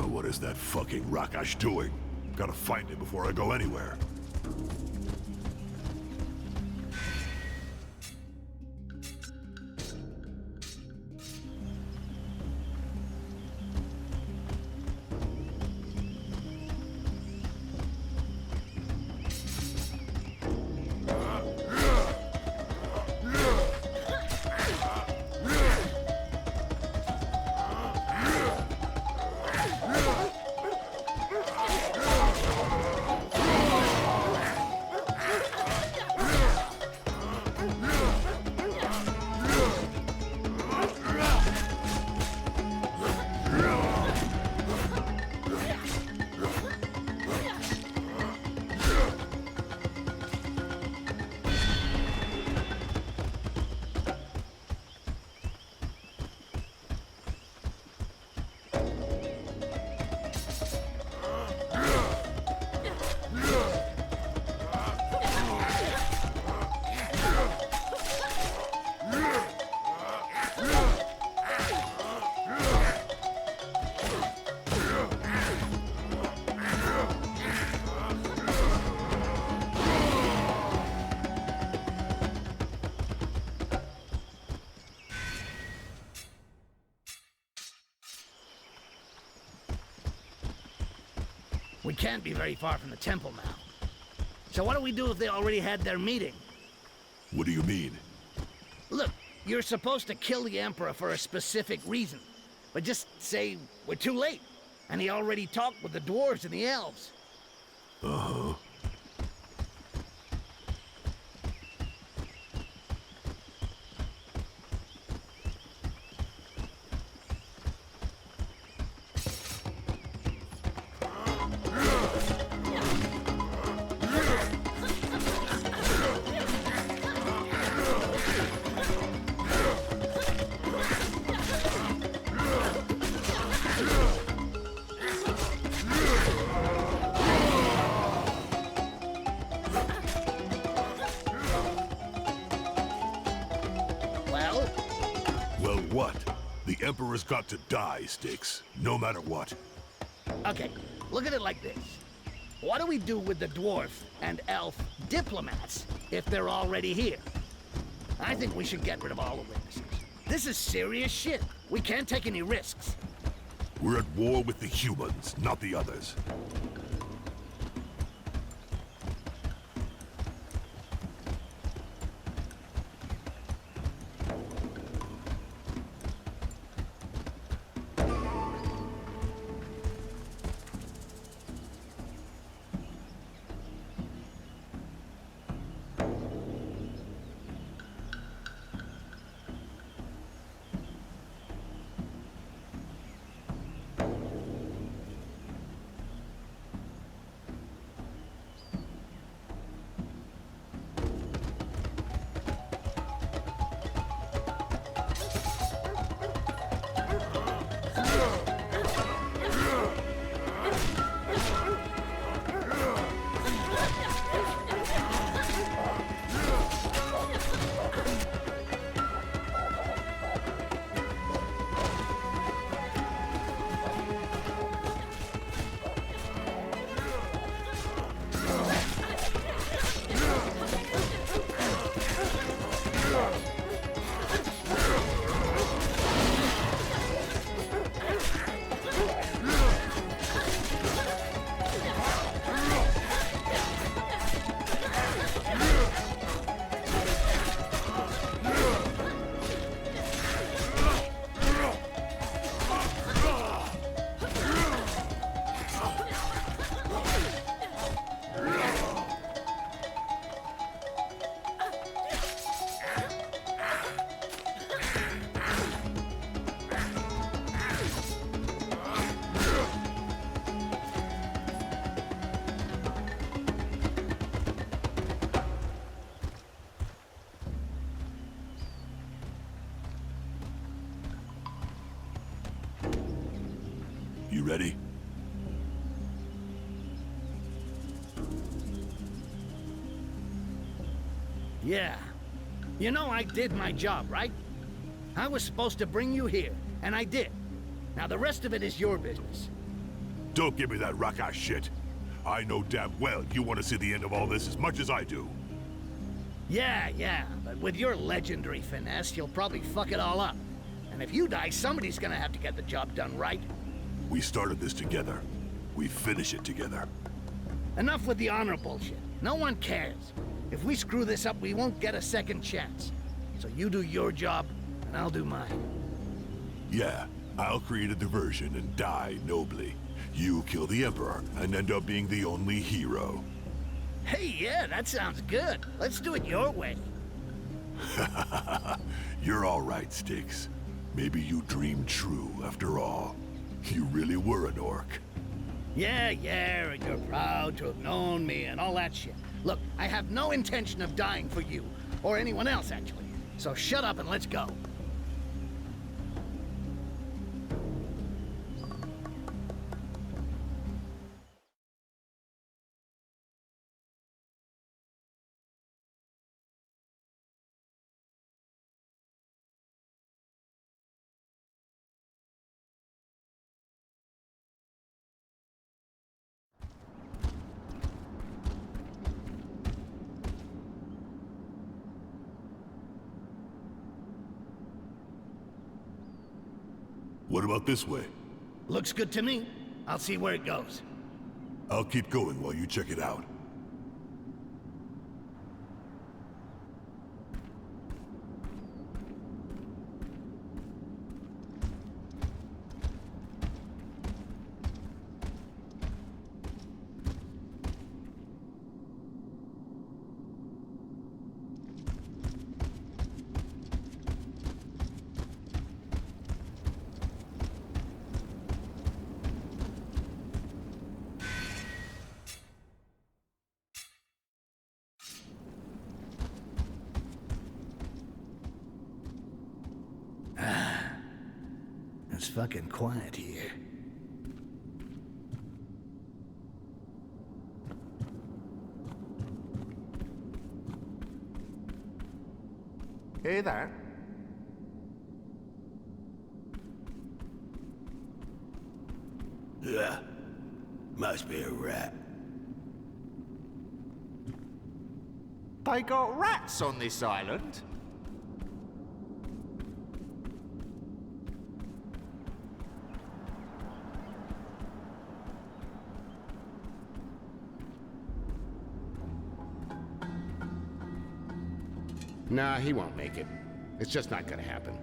What is that fucking Rakash doing? Gotta find him before I go anywhere. We can't be very far from the temple now. So what do we do if they already had their meeting? What do you mean? Look, you're supposed to kill the Emperor for a specific reason. But just say we're too late, and he already talked with the dwarves and the elves. Uh-huh. Emperor's got to die, Styx. No matter what. Okay, look at it like this. What do we do with the dwarf and elf diplomats if they're already here? I think we should get rid of all the witnesses. This is serious shit. We can't take any risks. We're at war with the humans, not the others. You ready? Yeah. You know I did my job, right? I was supposed to bring you here, and I did. Now the rest of it is your business. Don't give me that rock-ass shit. I know damn well you want to see the end of all this as much as I do. Yeah, but with your legendary finesse, you'll probably fuck it all up. And if you die, somebody's gonna have to get the job done right. We started this together. We finish it together. Enough with the honor bullshit. No one cares. If we screw this up, we won't get a second chance. So you do your job, and I'll do mine. Yeah, I'll create a diversion and die nobly. You kill the Emperor and end up being the only hero. Hey, yeah, that sounds good. Let's do it your way. You're all right, Styx. Maybe you dreamed true after all. You really were an orc. Yeah, and you're proud to have known me and all that shit. Look, I have no intention of dying for you, or anyone else, actually. So shut up and let's go. What about this way? Looks good to me. I'll see where it goes. I'll keep going while you check it out. It's fucking quiet here. Hey there. Yeah. Must be a rat. They got rats on this island? Nah, he won't make it. It's just not gonna happen.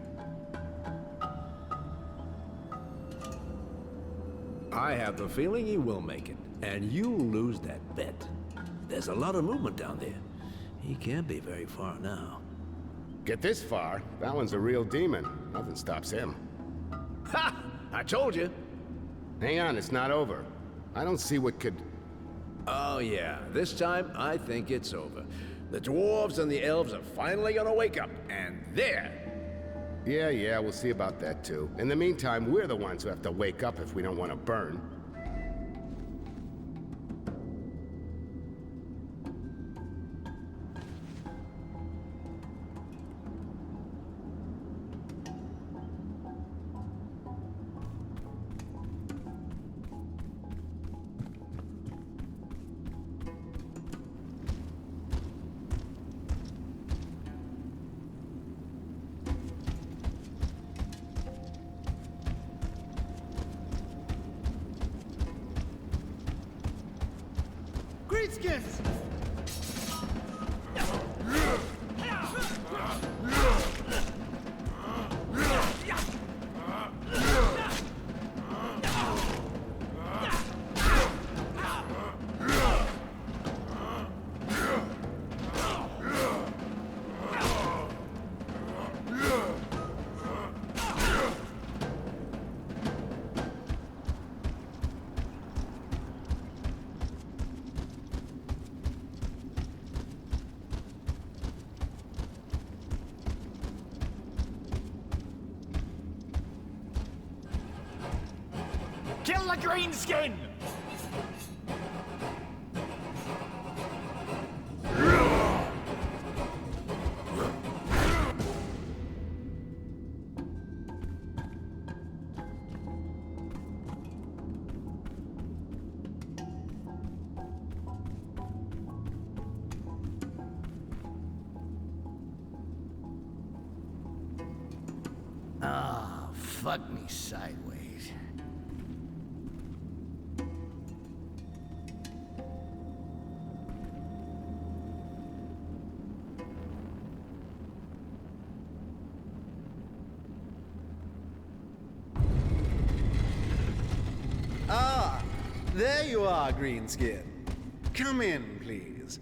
I have the feeling he will make it, and you'll lose that bet. There's a lot of movement down there. He can't be very far now. Get this far, that one's a real demon. Nothing stops him. Ha! I told you. Hang on, it's not over. I don't see what could... Oh yeah, this time I think it's over. The dwarves and the elves are finally gonna wake up, and there! Yeah, we'll see about that too. In the meantime, we're the ones who have to wake up if we don't want to burn. Greetskins! Kill the greenskin! Ah, fuck me sideways. Ah, there you are, Greenskin. Come in, please.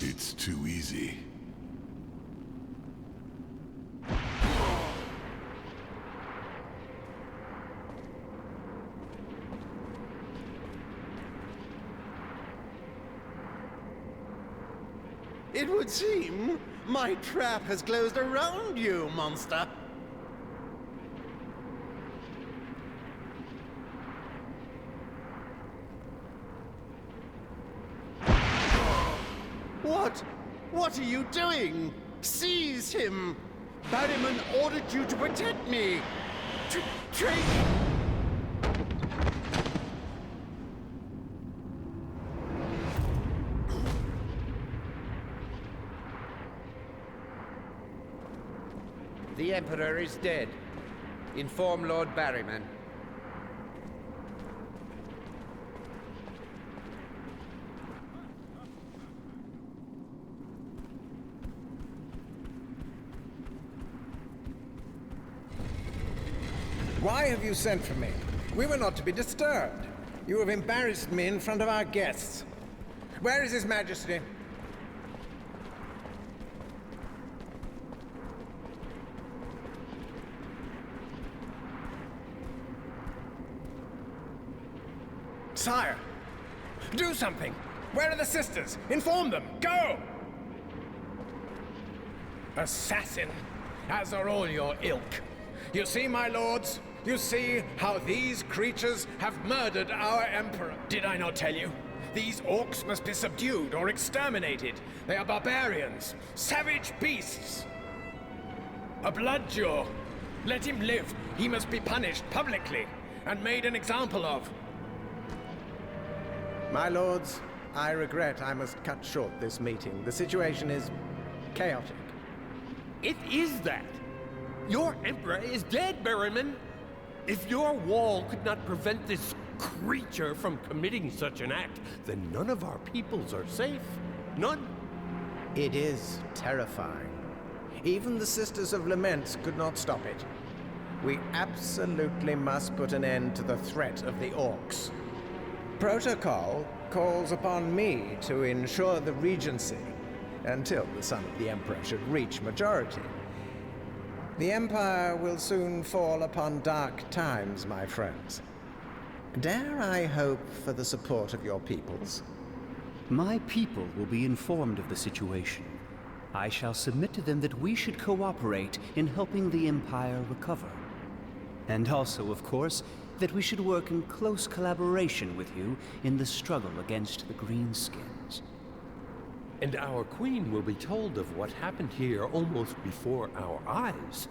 It's too easy. It would seem my trap has closed around you, monster. What are you doing? Seize him! Barimen ordered you to protect me! The Emperor is dead. Inform Lord Barimen. Why have you sent for me? We were not to be disturbed. You have embarrassed me in front of our guests. Where is His Majesty? Sire! Do something! Where are the sisters? Inform them! Go! Assassin! As are all your ilk. You see, my lords, You see how these creatures have murdered our Emperor. Did I not tell you? These orcs must be subdued or exterminated. They are barbarians, savage beasts. A bloodjaw. Let him live. He must be punished publicly and made an example of. My lords, I regret I must cut short this meeting. The situation is chaotic. It is that. Your Emperor is dead, Barimen. If your wall could not prevent this creature from committing such an act, then none of our peoples are safe. None. It is terrifying. Even the Sisters of Laments could not stop it. We absolutely must put an end to the threat of the orcs. Protocol calls upon me to ensure the regency until the son of the Emperor should reach majority. The Empire will soon fall upon dark times, my friends. Dare I hope for the support of your peoples? My people will be informed of the situation. I shall submit to them that we should cooperate in helping the Empire recover. And also, of course, that we should work in close collaboration with you in the struggle against the Greenskins. And our queen will be told of what happened here almost before our eyes.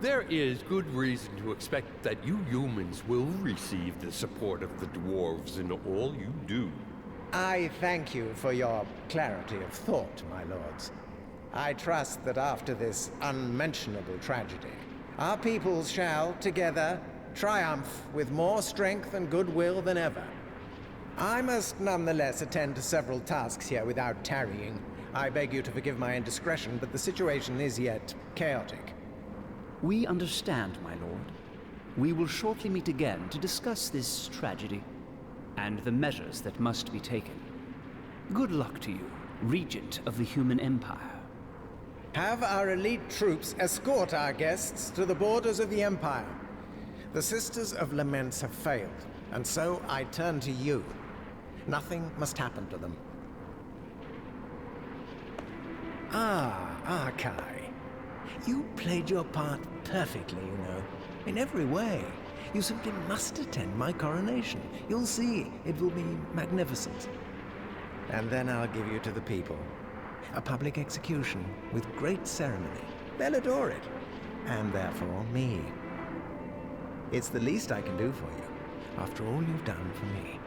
There is good reason to expect that you humans will receive the support of the dwarves in all you do. I thank you for your clarity of thought, my lords. I trust that after this unmentionable tragedy, our peoples shall, together, triumph with more strength and goodwill than ever. I must nonetheless attend to several tasks here without tarrying. I beg you to forgive my indiscretion, but the situation is yet chaotic. We understand, my lord. We will shortly meet again to discuss this tragedy and the measures that must be taken. Good luck to you, Regent of the Human Empire. Have our elite troops escort our guests to the borders of the Empire. The Sisters of Laments have failed, and so I turn to you. Nothing must happen to them. Arkail. You played your part perfectly, you know. In every way. You simply must attend my coronation. You'll see, it will be magnificent. And then I'll give you to the people. A public execution with great ceremony. They'll adore it. And therefore, me. It's the least I can do for you, after all you've done for me.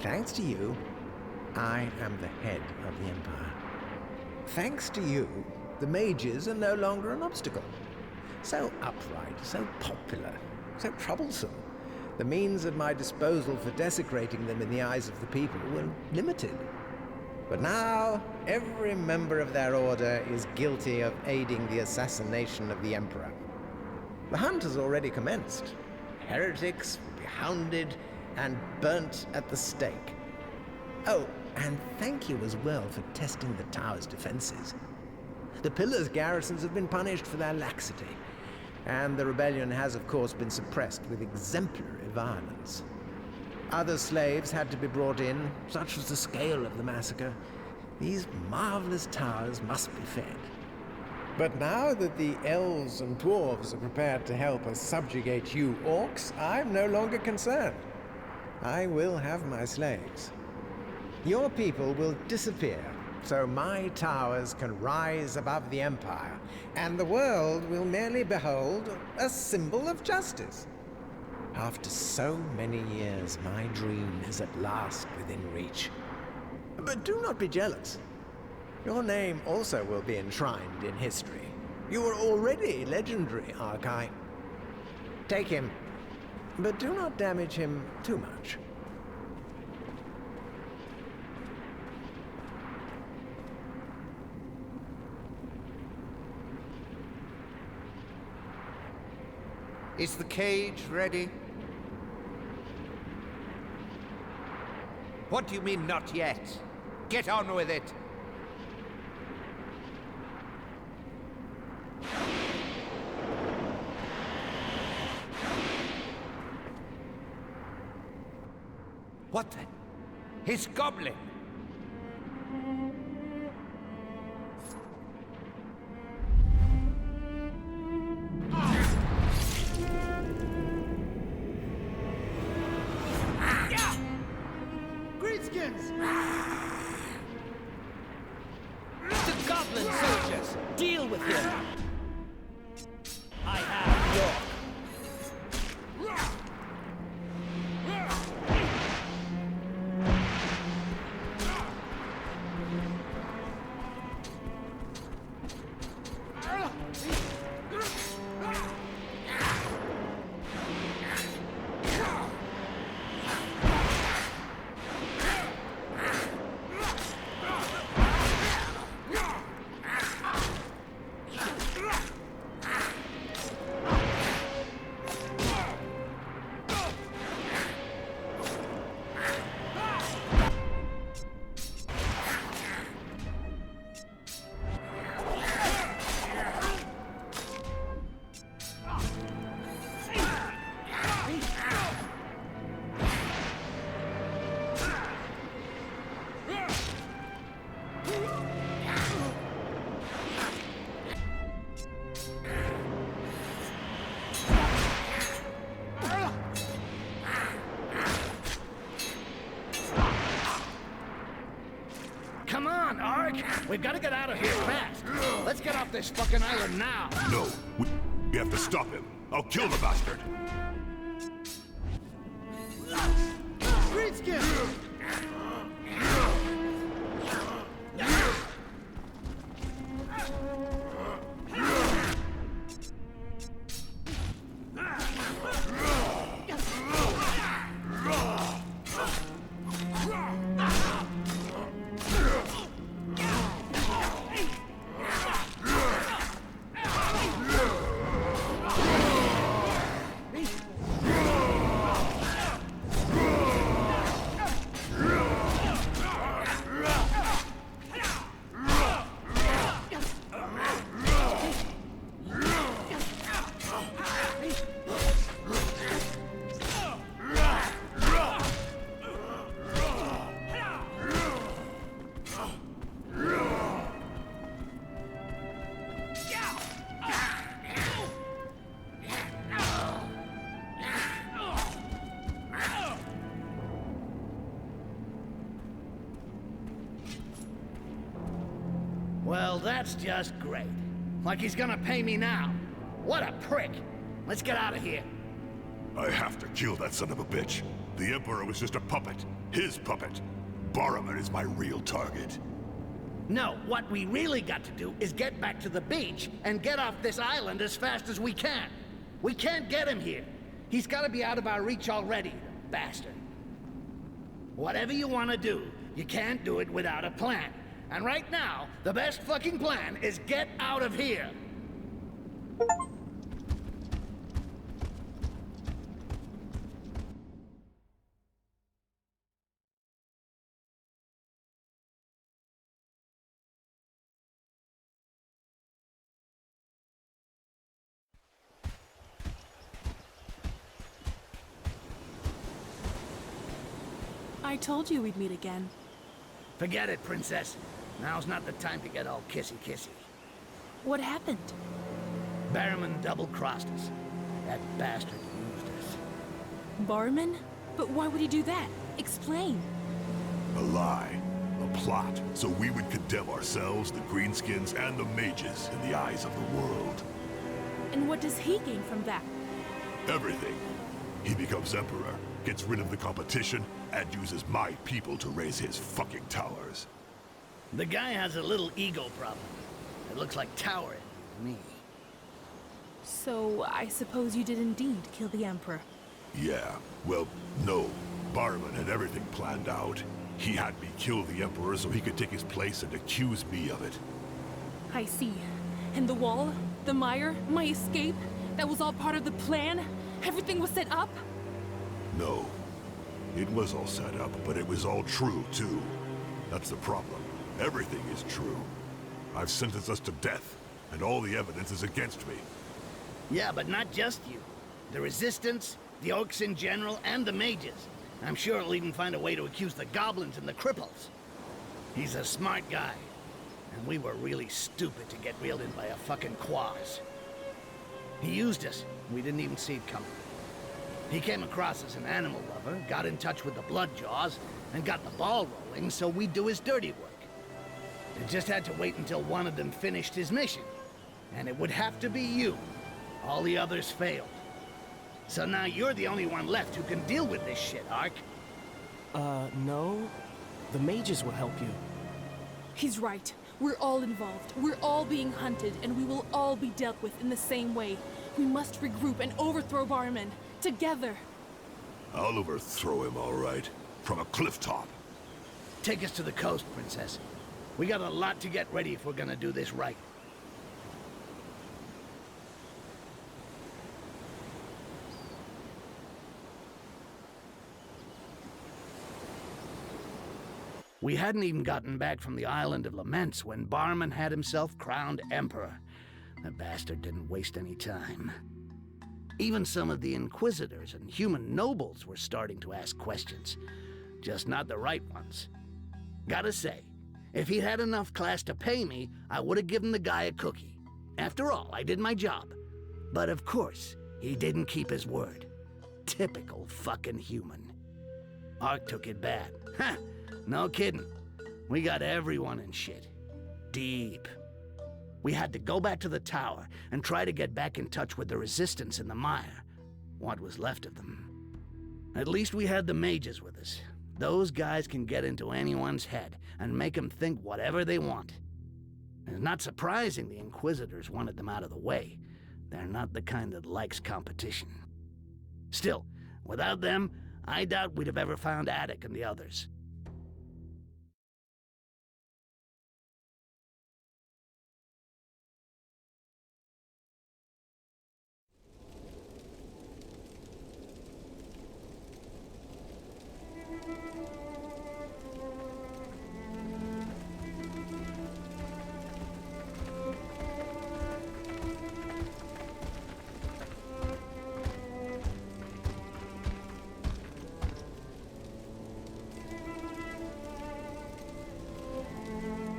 Thanks to you, I am the head of the Empire. Thanks to you, the mages are no longer an obstacle. So upright, so popular, so troublesome. The means at my disposal for desecrating them in the eyes of the people were limited. But now, every member of their order is guilty of aiding the assassination of the Emperor. The hunt has already commenced. Heretics will be hounded and burnt at the stake. Oh, and thank you as well for testing the tower's defenses. The Pillar's garrisons have been punished for their laxity, and the rebellion has, of course, been suppressed with exemplary violence. Other slaves had to be brought in, such was the scale of the massacre. These marvelous towers must be fed. But now that the elves and dwarves are prepared to help us subjugate you orcs, I'm no longer concerned. I will have my slaves. Your people will disappear, so my towers can rise above the Empire, and the world will merely behold a symbol of justice. After so many years, my dream is at last within reach. But do not be jealous. Your name also will be enshrined in history. You are already legendary, Arkail. Take him, but do not damage him too much. Is the cage ready? What do you mean, not yet? Get on with it! What then? His goblin! The Goblin soldiers! Deal with him! I have York. Come on, Ark! We've got to get out of here fast. Let's get off this fucking island now. No, we have to stop him. I'll kill the bastard. Greenskin! Well, that's just great. Like he's gonna pay me now. What a prick! Let's get out of here. I have to kill that son of a bitch. The Emperor was just a puppet. His puppet. Barimen is my real target. No, what we really got to do is get back to the beach and get off this island as fast as we can. We can't get him here. He's gotta be out of our reach already, the bastard. Whatever you want to do, you can't do it without a plan. And right now, the best fucking plan is get out of here. I told you we'd meet again. Forget it, Princess. Now's not the time to get all kissy-kissy. What happened? Barimen double-crossed us. That bastard used us. Barimen? But why would he do that? Explain. A lie. A plot. So we would condemn ourselves, the greenskins, and the mages in the eyes of the world. And what does he gain from that? Everything. He becomes Emperor, gets rid of the competition, and uses my people to raise his fucking towers. The guy has a little ego problem. It looks like towering to me. So, I suppose you did indeed kill the Emperor. Yeah, well, no. Barimen had everything planned out. He had me kill the Emperor so he could take his place and accuse me of it. I see. And the wall? The mire? My escape? That was all part of the plan? Everything was set up? No. It was all set up, but it was all true, too. That's the problem. Everything is true. I've sentenced us to death, and all the evidence is against me. Yeah, but not just you. The Resistance, the Orcs in general, and the mages. I'm sure he'll even find a way to accuse the Goblins and the Cripples. He's a smart guy. And we were really stupid to get reeled in by a fucking quaz. He used us. We didn't even see it coming. He came across as an animal lover, got in touch with the Bloodjaws, and got the ball rolling so we'd do his dirty work. It just had to wait until one of them finished his mission. And it would have to be you. All the others failed. So now you're the only one left who can deal with this shit, Ark. No. The mages will help you. He's right. We're all involved. We're all being hunted, and we will all be dealt with in the same way. We must regroup and overthrow Barimen. Together. I'll overthrow him, all right. From a cliff top. Take us to the coast, Princess. We got a lot to get ready if we're gonna do this right. We hadn't even gotten back from the island of laments when Barimen had himself crowned emperor. The bastard didn't waste any time. Even some of the inquisitors and human nobles were starting to ask questions. Just not the right ones. Gotta say, if he had enough class to pay me, I would have given the guy a cookie. After all, I did my job. But of course, he didn't keep his word. Typical fucking human. Ark took it bad. Ha! No kidding. We got everyone in shit. Deep. We had to go back to the tower and try to get back in touch with the resistance in the mire. What was left of them. At least we had the mages with us. Those guys can get into anyone's head and make them think whatever they want. It's not surprising the Inquisitors wanted them out of the way. They're not the kind that likes competition. Still, without them, I doubt we'd have ever found Attic and the others.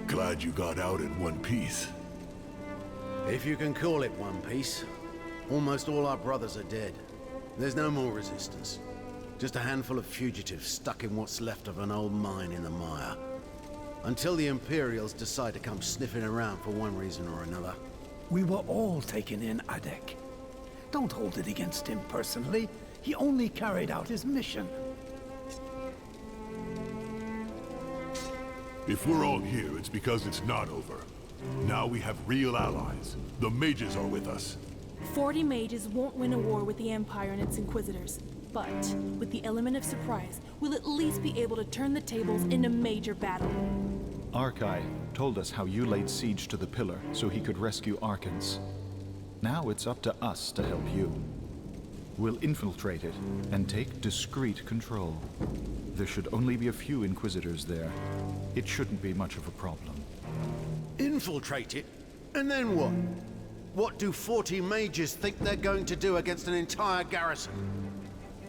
Glad you got out in one piece. If you can call it one piece. Almost all our brothers are dead. There's no more resistance. Just a handful of fugitives stuck in what's left of an old mine in the mire. Until the Imperials decide to come sniffing around for one reason or another. We were all taken in, Adek. Don't hold it against him personally. He only carried out his mission. If we're all here, it's because it's not over. Now we have real allies. The mages are with us. 40 mages won't win a war with the Empire and its Inquisitors. But, with the element of surprise, we'll at least be able to turn the tables in a major battle. Arkail told us how you laid siege to the pillar so he could rescue Arkence. Now it's up to us to help you. We'll infiltrate it and take discreet control. There should only be a few Inquisitors there. It shouldn't be much of a problem. Infiltrate it? And then what? What do 40 mages think they're going to do against an entire garrison?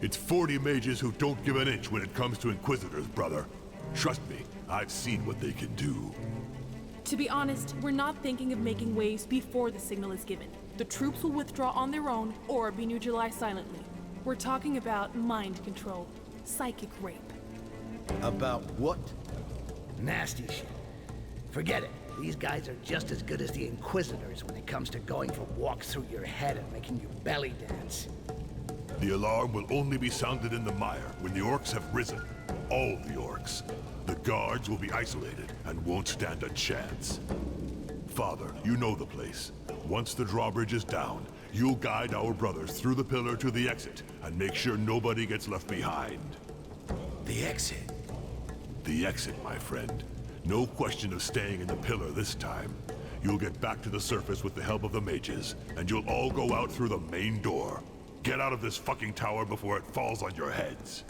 It's 40 mages who don't give an inch when it comes to Inquisitors, brother. Trust me, I've seen what they can do. To be honest, we're not thinking of making waves before the signal is given. The troops will withdraw on their own or be neutralized silently. We're talking about mind control, psychic rape. About what? Nasty shit. Forget it. These guys are just as good as the Inquisitors when it comes to going for walks through your head and making you belly dance. The alarm will only be sounded in the mire when the Orcs have risen. All the Orcs. The guards will be isolated and won't stand a chance. Father, you know the place. Once the drawbridge is down, you'll guide our brothers through the pillar to the exit and make sure nobody gets left behind. The exit? The exit, my friend. No question of staying in the pillar this time. You'll get back to the surface with the help of the mages, and you'll all go out through the main door. Get out of this fucking tower before it falls on your heads.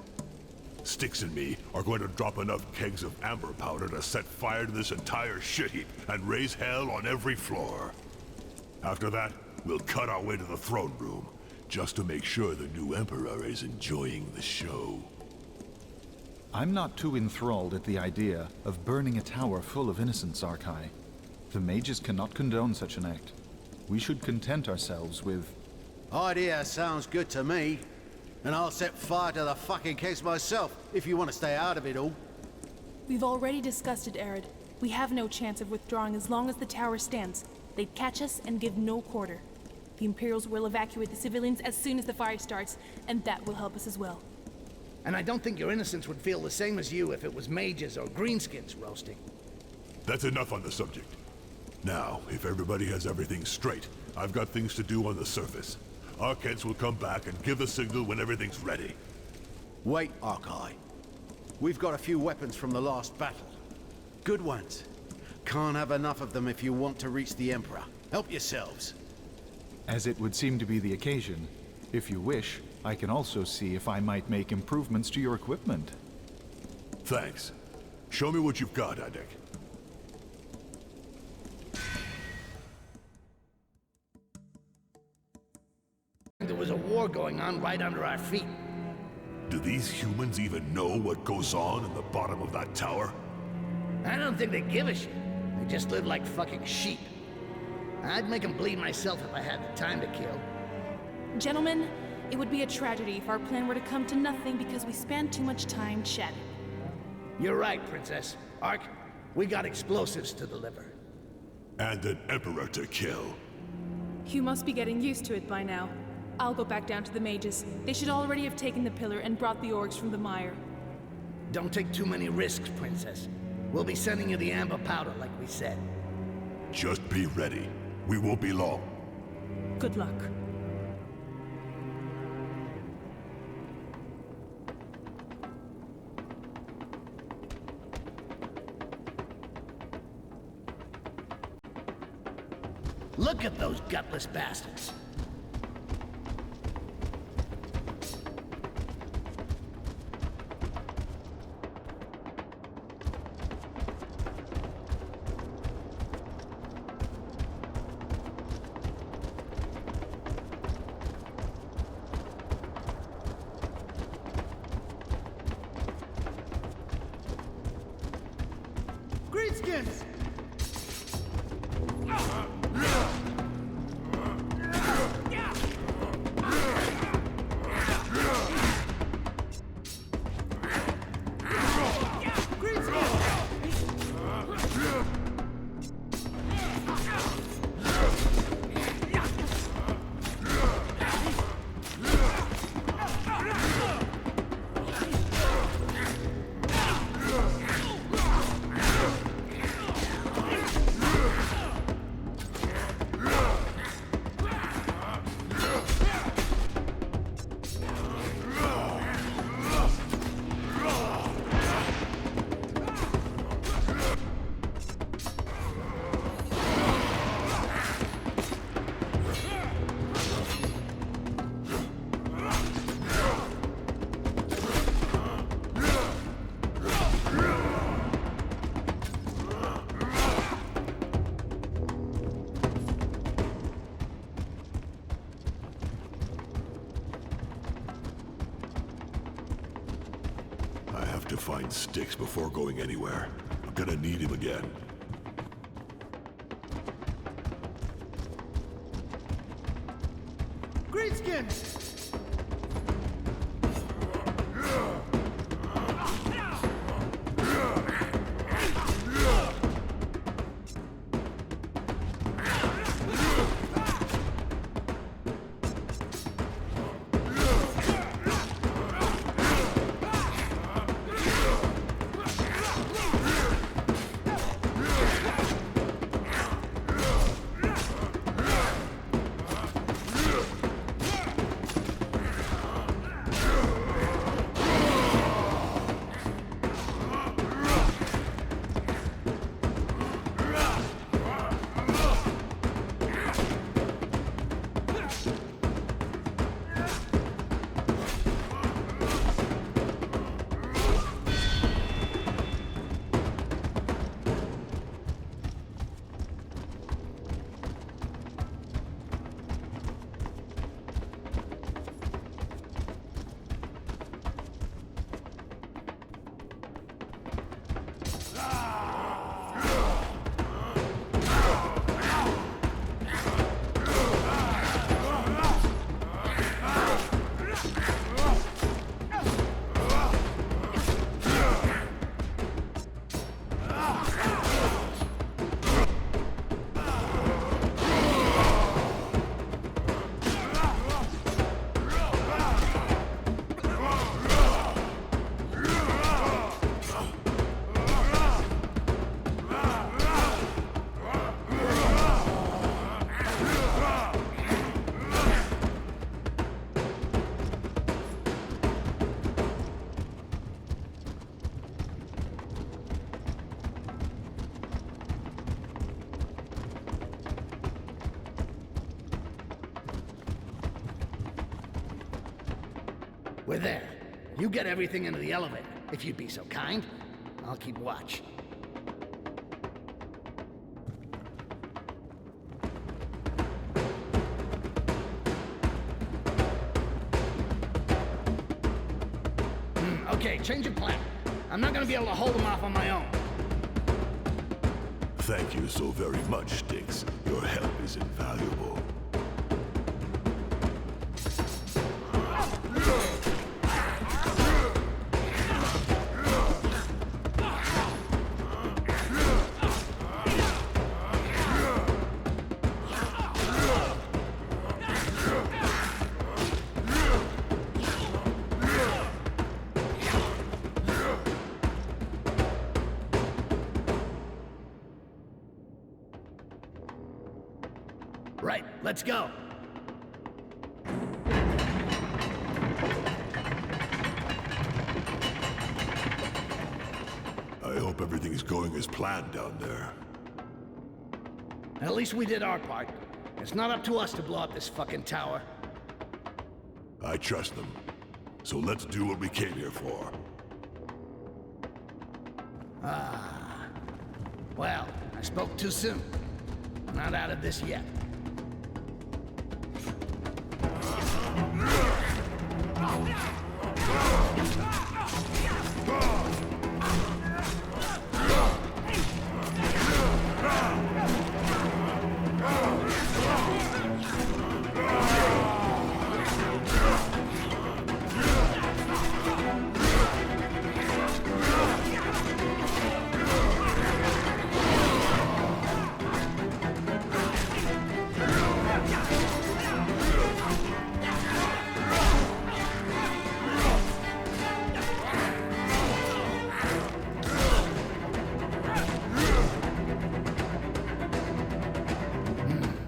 Styx and me are going to drop enough kegs of amber powder to set fire to this entire shit heap and raise hell on every floor. After that, we'll cut our way to the throne room, just to make sure the new Emperor is enjoying the show. I'm not too enthralled at the idea of burning a tower full of innocents, Arkail. The mages cannot condone such an act. We should content ourselves with... Idea sounds good to me. And I'll set fire to the fucking case myself, if you want to stay out of it all. We've already discussed it, Arin. We have no chance of withdrawing as long as the tower stands. They'd catch us and give no quarter. The Imperials will evacuate the civilians as soon as the fire starts, and that will help us as well. And I don't think your innocents would feel the same as you if it was mages or greenskins roasting. That's enough on the subject. Now, if everybody has everything straight, I've got things to do on the surface. Arkence will come back and give the signal when everything's ready. Wait, Arkail. We've got a few weapons from the last battle. Good ones. Can't have enough of them if you want to reach the Emperor. Help yourselves. As it would seem to be the occasion, if you wish, I can also see if I might make improvements to your equipment. Thanks. Show me what you've got, Adek. There was a war going on right under our feet. Do these humans even know what goes on in the bottom of that tower? I don't think they give a shit. They just live like fucking sheep. I'd make them bleed myself if I had the time to kill. Gentlemen, it would be a tragedy if our plan were to come to nothing because we spent too much time chatting. You're right, Princess. Ark, we got explosives to deliver. And an Emperor to kill. You must be getting used to it by now. I'll go back down to the mages. They should already have taken the pillar and brought the orcs from the mire. Don't take too many risks, Princess. We'll be sending you the amber powder like we said. Just be ready. We won't be long. Good luck. Look at those gutless bastards. Greenskins! To find Styx before going anywhere. I'm gonna need him again. Greenskins! We're there. You get everything into the elevator, if you'd be so kind. I'll keep watch. Okay, change of plan. I'm not gonna be able to hold them off on my own. Thank you so very much, Stinks. Your help is invaluable. Right, let's go. I hope everything is going as planned down there. At least we did our part. It's not up to us to blow up this fucking tower. I trust them. So let's do what we came here for. Ah. Well, I spoke too soon. We're not out of this yet.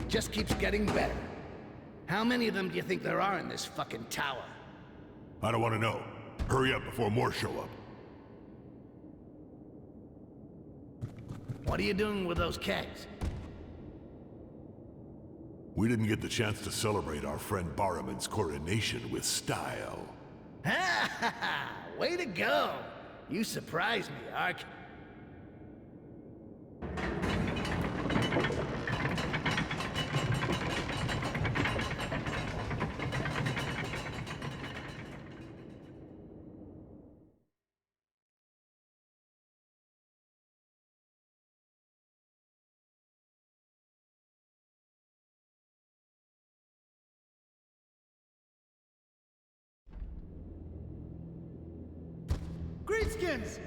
Just keeps getting better. How many of them do you think there are in this fucking tower? I don't want to know. Hurry up before more show up. What are you doing with those kegs? We didn't get the chance to celebrate our friend Barimen's coronation with style. Ha ha ha! Way to go! You surprised me, Ark. Greenskins!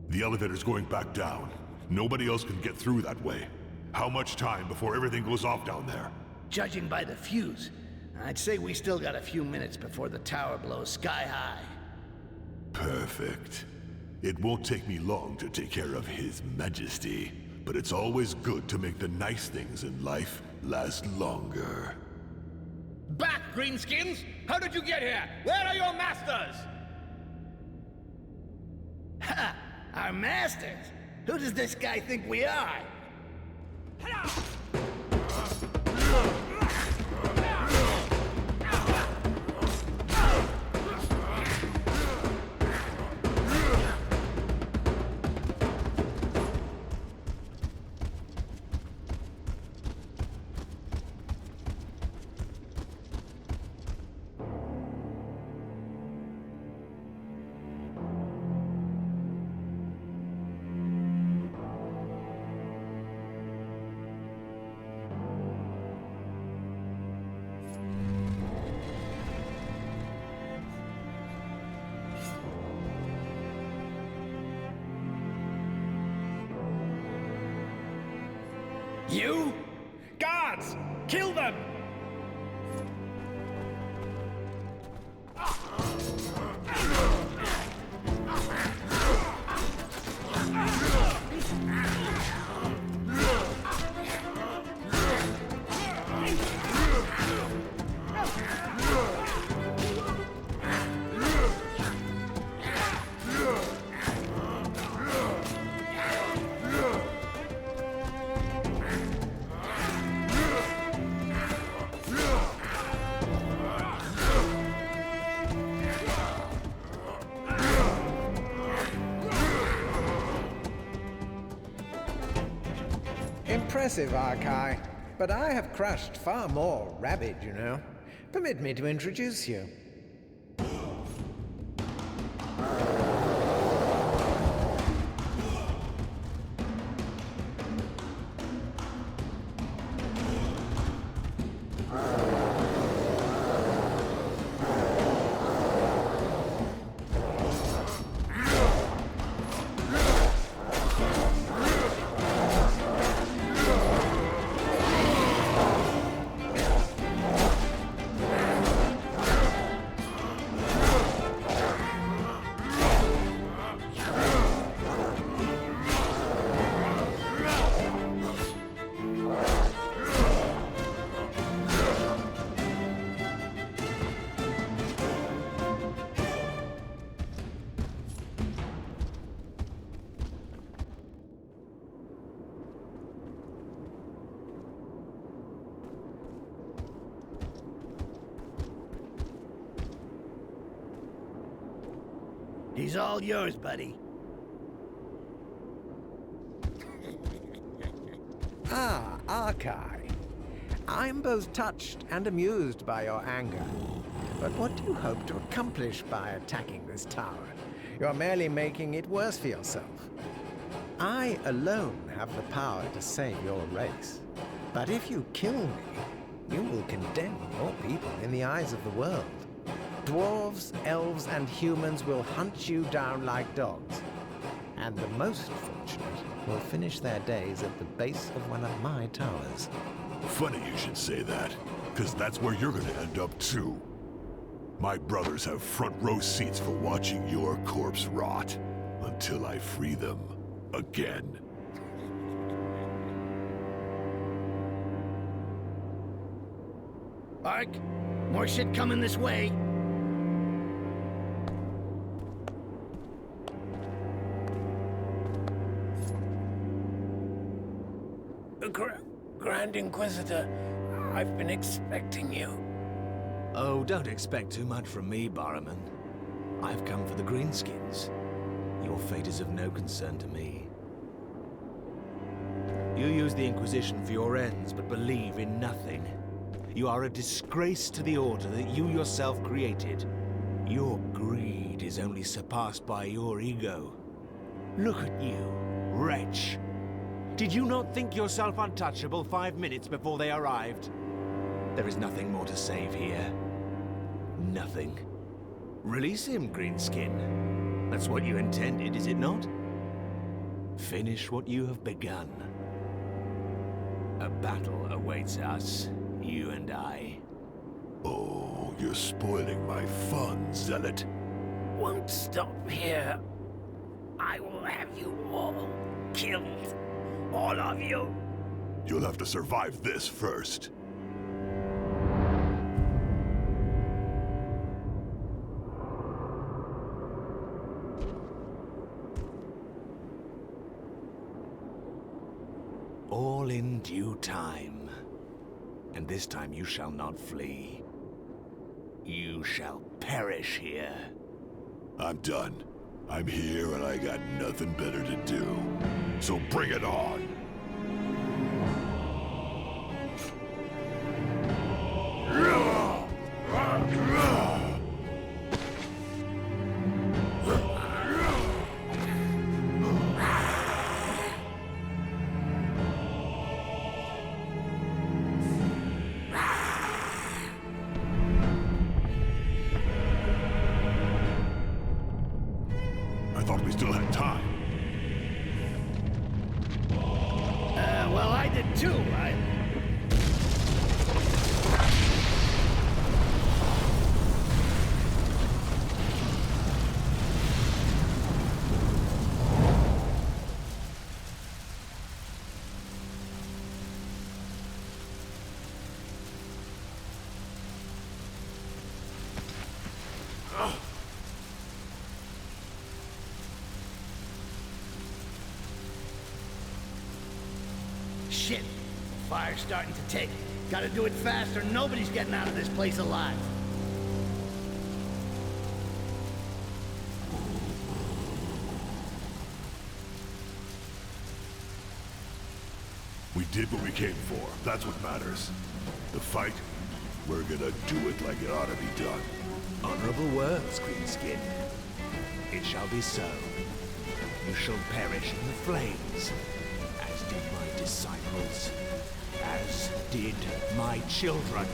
The elevator's going back down. Nobody else can get through that way. How much time before everything goes off down there? Judging by the fuse, I'd say we still got a few minutes before the tower blows sky high. Perfect. It won't take me long to take care of His Majesty, but it's always good to make the nice things in life last longer. Back, Greenskins! How did you get here? Where are your masters? Ha! Our masters? Who does this guy think we are? You? Guards! Kill them! impressive, Arkail. But I have crushed far more rabid, you know. Permit me to introduce you. He's all yours, buddy. Ah, Arkail. I'm both touched and amused by your anger. But what do you hope to accomplish by attacking this tower? You're merely making it worse for yourself. I alone have the power to save your race. But if you kill me, you will condemn your people in the eyes of the world. Dwarves, elves, and humans will hunt you down like dogs. And the most fortunate will finish their days at the base of one of my towers. Funny you should say that, because that's where you're gonna end up too. My brothers have front row seats for watching your corpse rot, until I free them again. Ark, more shit coming this way. Grand Inquisitor, I've been expecting you. Oh, don't expect too much from me, Barimen. I've come for the Greenskins. Your fate is of no concern to me. You use the Inquisition for your ends, but believe in nothing. You are a disgrace to the Order that you yourself created. Your greed is only surpassed by your ego. Look at you, wretch. Did you not think yourself untouchable 5 minutes before they arrived? There is nothing more to save here. Nothing. Release him, Greenskin. That's what you intended, is it not? Finish what you have begun. A battle awaits us, you and I. Oh, you're spoiling my fun, Zealot. Won't stop here. I will have you all killed. All of you. You'll have to survive this first. All in due time. And this time you shall not flee. You shall perish here. I'm done. I'm here and I got nothing better to do. So bring it on! I thought we still had time. Well, I did too. Shit. Fire's starting to take. Gotta do it fast or nobody's getting out of this place alive. We did what we came for. That's what matters. The fight, we're gonna do it like it ought to be done. Honorable words, Greenskin. It shall be so. You shall perish in the flames, as did my disciples, as did my children.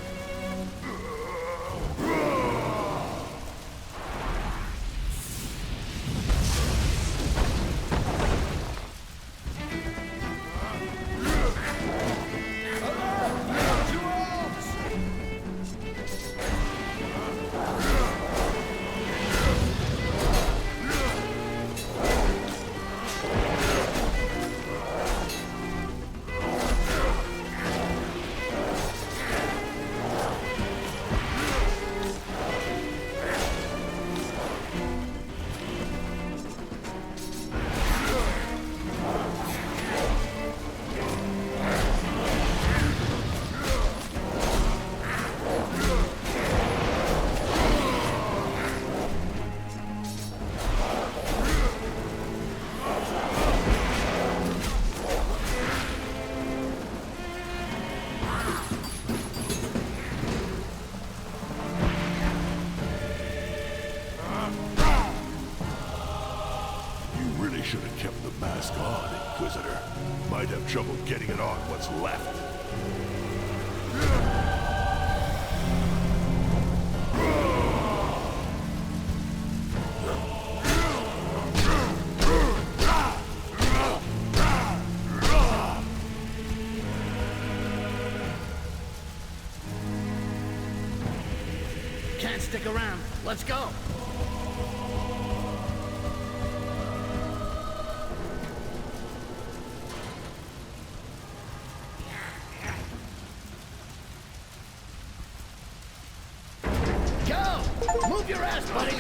Should have kept the mask on, Inquisitor. Might have trouble getting it on what's left. Can't stick around. Let's go. Move your ass, buddy!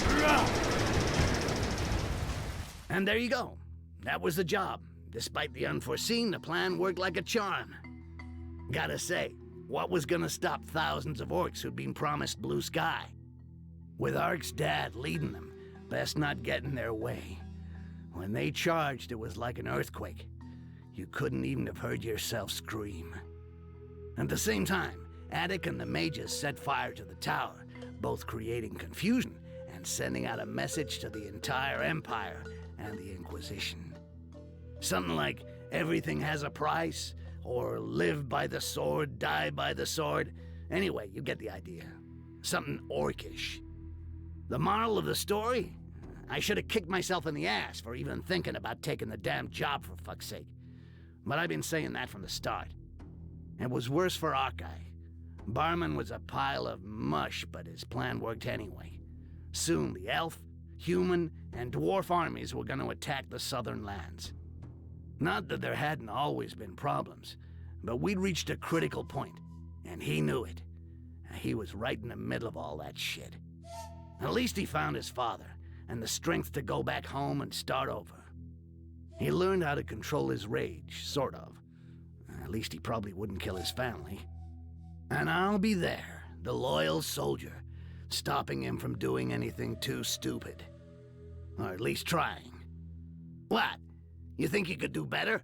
And there you go. That was the job. Despite the unforeseen, the plan worked like a charm. Gotta say, what was gonna stop thousands of orcs who'd been promised blue sky? With Ark's dad leading them, best not get in their way. When they charged, it was like an earthquake. You couldn't even have heard yourself scream. At the same time, Attic and the mages set fire to the tower, both creating confusion and sending out a message to the entire Empire and the Inquisition. Something like, everything has a price, or live by the sword, die by the sword. Anyway, you get the idea. Something orcish. The moral of the story? I should have kicked myself in the ass for even thinking about taking the damn job, for fuck's sake. But I've been saying that from the start. It was worse for Arkail. Barimen was a pile of mush, but his plan worked anyway. Soon the elf, human, and dwarf armies were going to attack the southern lands. Not that there hadn't always been problems, but we'd reached a critical point, and he knew it. He was right in the middle of all that shit. At least he found his father, and the strength to go back home and start over. He learned how to control his rage, sort of. At least he probably wouldn't kill his family. And I'll be there, the loyal soldier, stopping him from doing anything too stupid. Or at least trying. What? You think you could do better?